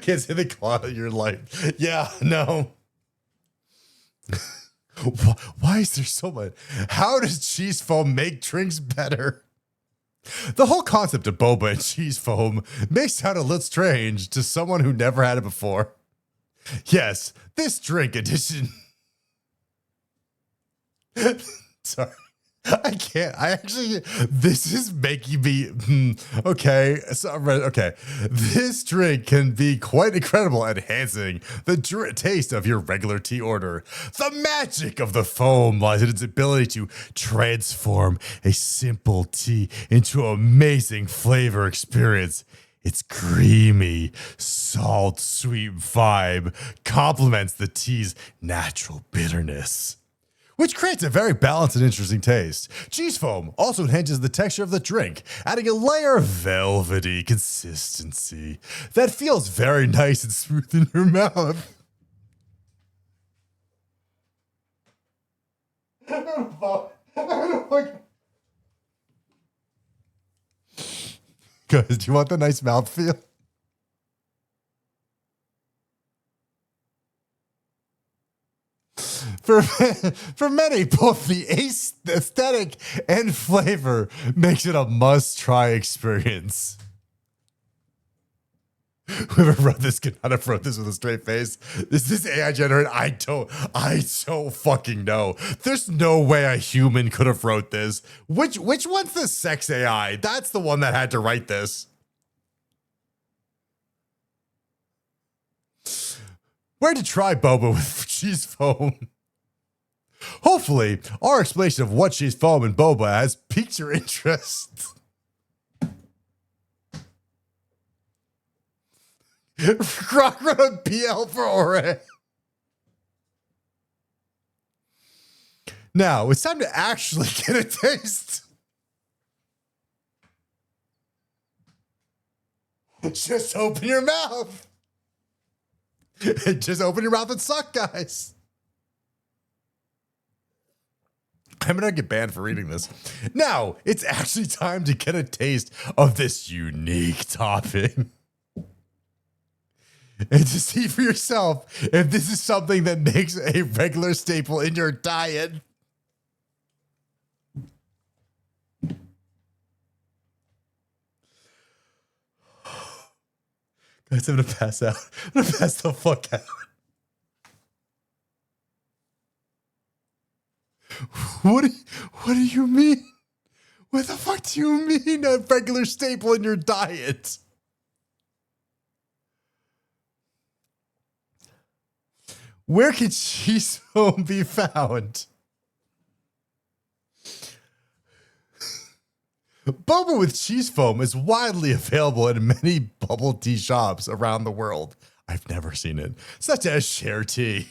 Kids in the closet, you're like, yeah, no. Why is there so much? How does cheese foam make drinks better? The whole concept of boba and cheese foam may sound a little strange to someone who never had it before. Yes, this drink edition. Sorry. I can't. This is making me. Okay. Okay. This drink can be quite incredible at enhancing the taste of your regular tea order. The magic of the foam lies in its ability to transform a simple tea into an amazing flavor experience. Its creamy, salt-sweet vibe complements the tea's natural bitterness, which creates a very balanced and interesting taste. Cheese foam also enhances the texture of the drink, adding a layer of velvety consistency that feels very nice and smooth in your mouth. Guys, do you want the nice mouthfeel? For many, both the aesthetic and flavor makes it a must-try experience. Whoever wrote this could not have wrote this with a straight face. Is this AI generated? I don't fucking know. There's no way a human could have wrote this. Which one's the sex AI? That's the one that had to write this. Where to try boba with cheese foam? Hopefully, our explanation of what cheese foam and boba has piqued your interest. Croc wrote a PL for Ore. Now, it's time to actually get a taste. Just open your mouth. Just open your mouth and suck, guys. I'm gonna get banned for reading this. Now, it's actually time to get a taste of this unique topping. And to see for yourself if this is something that makes a regular staple in your diet. Guys, I'm gonna pass out. I'm gonna pass the fuck out. What do you mean? What the fuck do you mean a regular staple in your diet? Where can cheese foam be found? Boba with cheese foam is widely available in many bubble tea shops around the world. I've never seen it, such as Share Tea.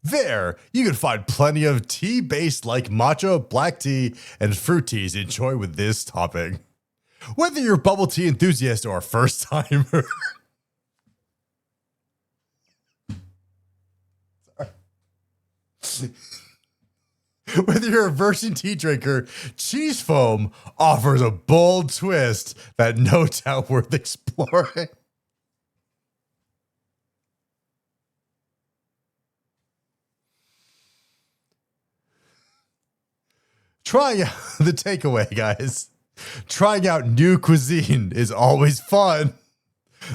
There, you can find plenty of tea-based like matcha, black tea, and fruit teas to enjoy with this topping. Whether you're a bubble tea enthusiast or a first-timer. Whether you're a virgin tea drinker, cheese foam offers a bold twist that no doubt worth exploring. Trying out the takeaway, guys. Trying out new cuisine is always fun.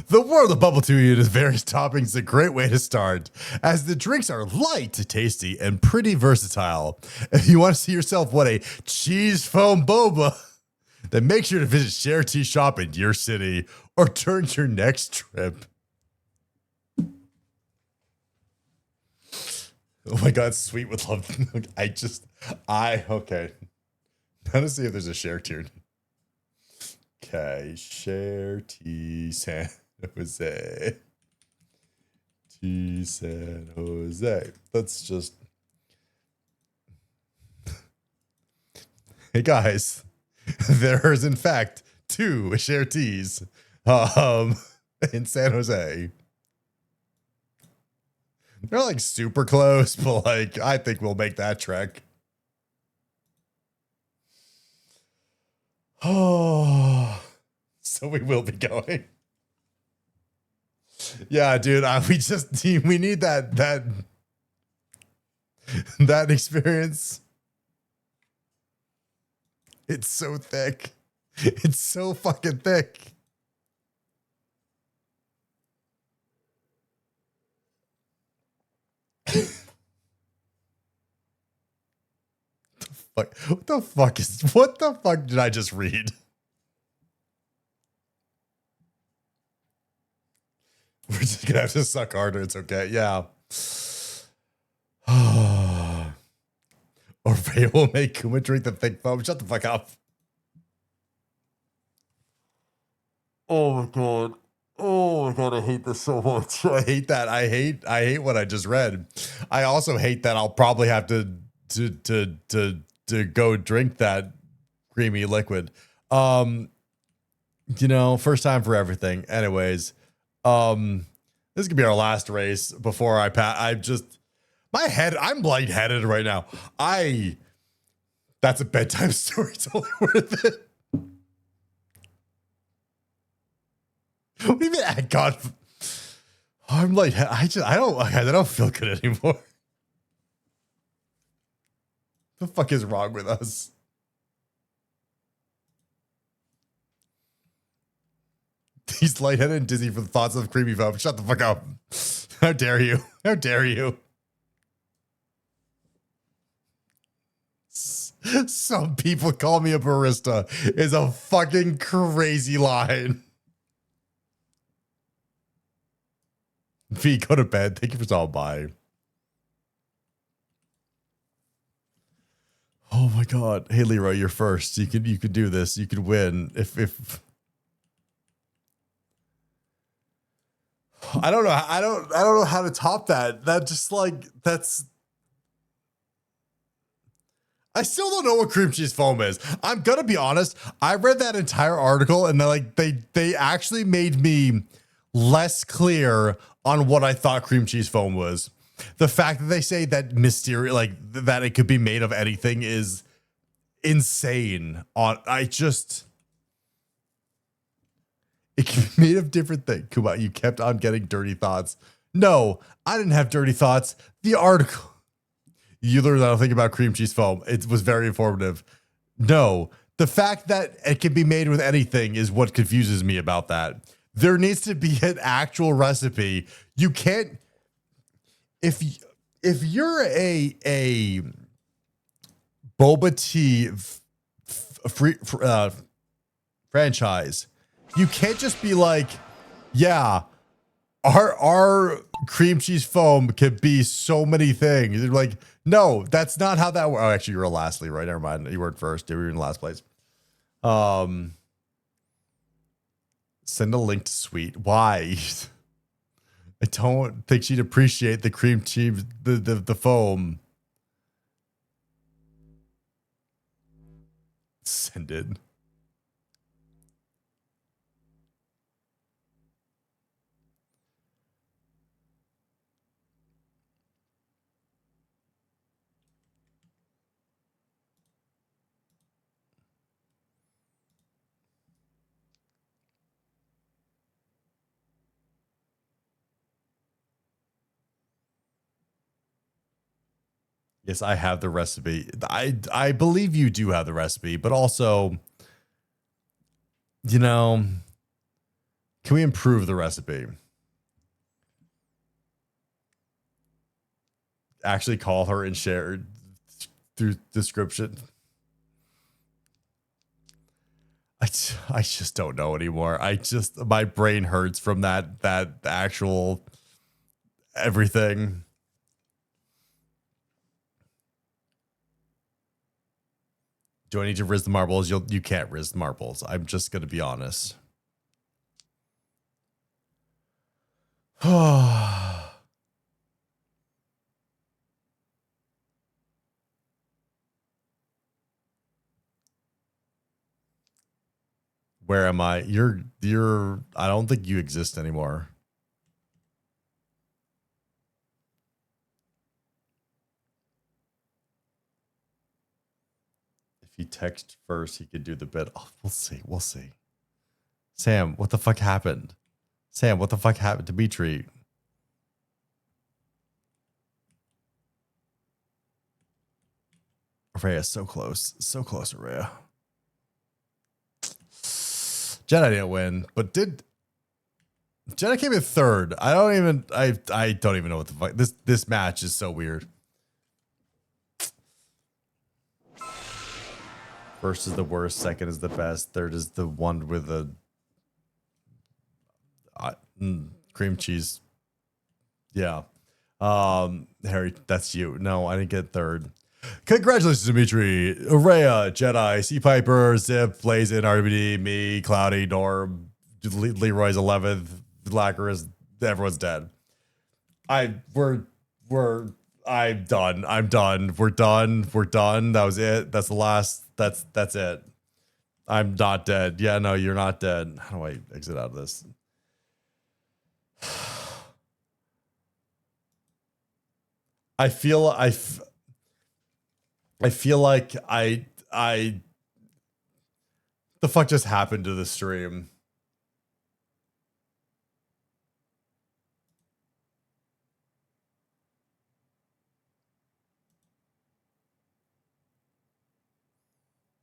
The world of bubble tea and various toppings is a great way to start, as the drinks are light, tasty, and pretty versatile. If you want to see yourself what a cheese foam boba, then make sure to visit Share Tea Shop in your city or during your next trip. Oh my God, Sweet would love. Okay. Now to see if there's a Share Tea. Okay, Share Tea San Jose. Tea San Jose. Let's just. Hey guys, there's in fact 2 Share Teas in San Jose. They're like super close, but like I think we'll make that trek. Oh, so we will be going. Yeah, dude. We need that experience. It's so thick. It's so fucking thick. What the fuck did I just read? We're just gonna have to suck harder. It's okay. Yeah. Or Faye will make Kuma drink the thick foam. Shut the fuck up. Oh my god. Oh my god, I hate this so much. I hate that. I hate what I just read. I also hate that I'll probably have to go drink that creamy liquid. First time for everything. Anyways, this could be our last race before I pass. I'm lightheaded right now. That's a bedtime story. It's only worth it. What do you mean? God, I'm lightheaded. I don't feel good anymore. The fuck is wrong with us? He's lightheaded and dizzy from the thoughts of creamy foam. Shut the fuck up. How dare you? How dare you? Some people call me a barista is a fucking crazy line. V, go to bed. Thank you for stopping by. Oh my god. Hey Leroy, you're first. You could do this. You could win. If I don't know. I don't know how to top that. That just like that's I still don't know what cream cheese foam is. I'm gonna be honest. I read that entire article and they actually made me less clear on what I thought cream cheese foam was. The fact that they say that mystery, like that it could be made of anything, is insane. It can be made of different things. Kuma, you kept on getting dirty thoughts. No, I didn't have dirty thoughts. The article. You learned nothing about cream cheese foam. It was very informative. No, the fact that it can be made with anything is what confuses me about that. There needs to be an actual recipe. You can't. If you're a boba tea franchise, you can't just be like, yeah, our cream cheese foam could be so many things. They're like, no, that's not how that works. Oh, actually, you were lastly, right? Never mind. You weren't first. You were in last place. Send a link to Sweet. Why? I don't think she'd appreciate the cream cheese, the foam. Send it. Yes, I have the recipe. I believe you do have the recipe, but also, you know, can we improve the recipe? Actually call her and share through description. I just don't know anymore. My brain hurts from that actual everything. Do I need to riz the marbles? You can't riz the marbles. I'm just gonna be honest. Where am I? You're I don't think you exist anymore. If he text first, he could do the bit. Oh, we'll see. We'll see. Sam, what the fuck happened? Sam, what the fuck happened? Dimitri. Rhea, so close. So close, Rhea. Jedi didn't win, but did Jedi came in third. I don't even know what the fuck. This match is so weird. First is the worst, second is the best, third is the one with the cream cheese. Yeah. Harry, that's you. No, I didn't get third. Congratulations, Dimitri, Rhea, Jedi, Sea Piper, Zip, Blazin, RBD, me, Cloudy, Norm, Leroy's 11th, Lacquerous, everyone's dead. I'm done. I'm done. We're done. We're done. That was it. That's the last. That's it. I'm not dead. Yeah, no, you're not dead. How do I exit out of this? I feel like the fuck just happened to the stream.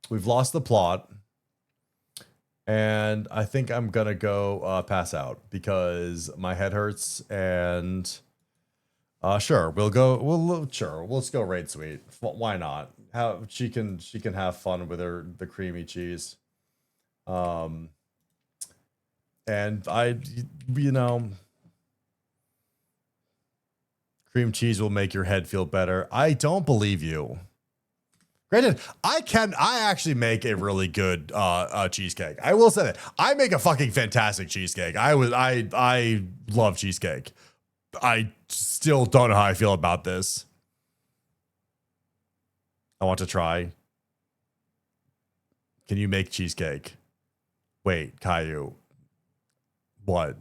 We've lost the plot. And I think I'm gonna go pass out because my head hurts. And sure, let's go raid suite. Why not? How she can have fun with the creamy cheese. And cream cheese will make your head feel better. I don't believe you. Granted, I actually make a really good cheesecake. I will say that. I make a fucking fantastic cheesecake. I love cheesecake. I still don't know how I feel about this. I want to try. Can you make cheesecake? Wait, Caillou. What?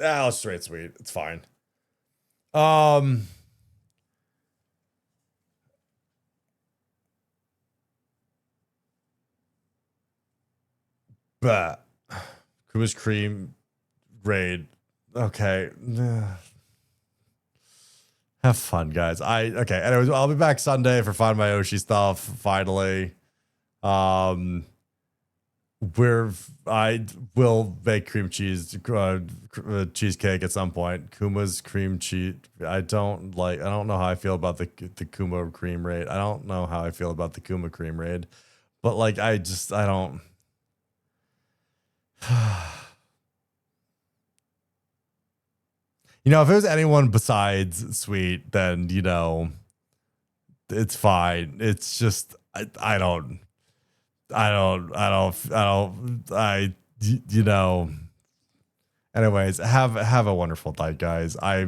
Oh, straight sweet. It's fine. But Kuma's cream raid. Okay. Have fun, guys. Okay. Anyways, I'll be back Sunday for Find My Oshi stuff. Finally. Where I will make cream cheese cheesecake at some point. Kuma's cream cheese. I don't know how I feel about the Kuma cream raid. I don't know how I feel about the Kuma cream raid, but like I don't. If it was anyone besides Sweet, then it's fine. It's just I don't. Anyways, have a wonderful night, guys.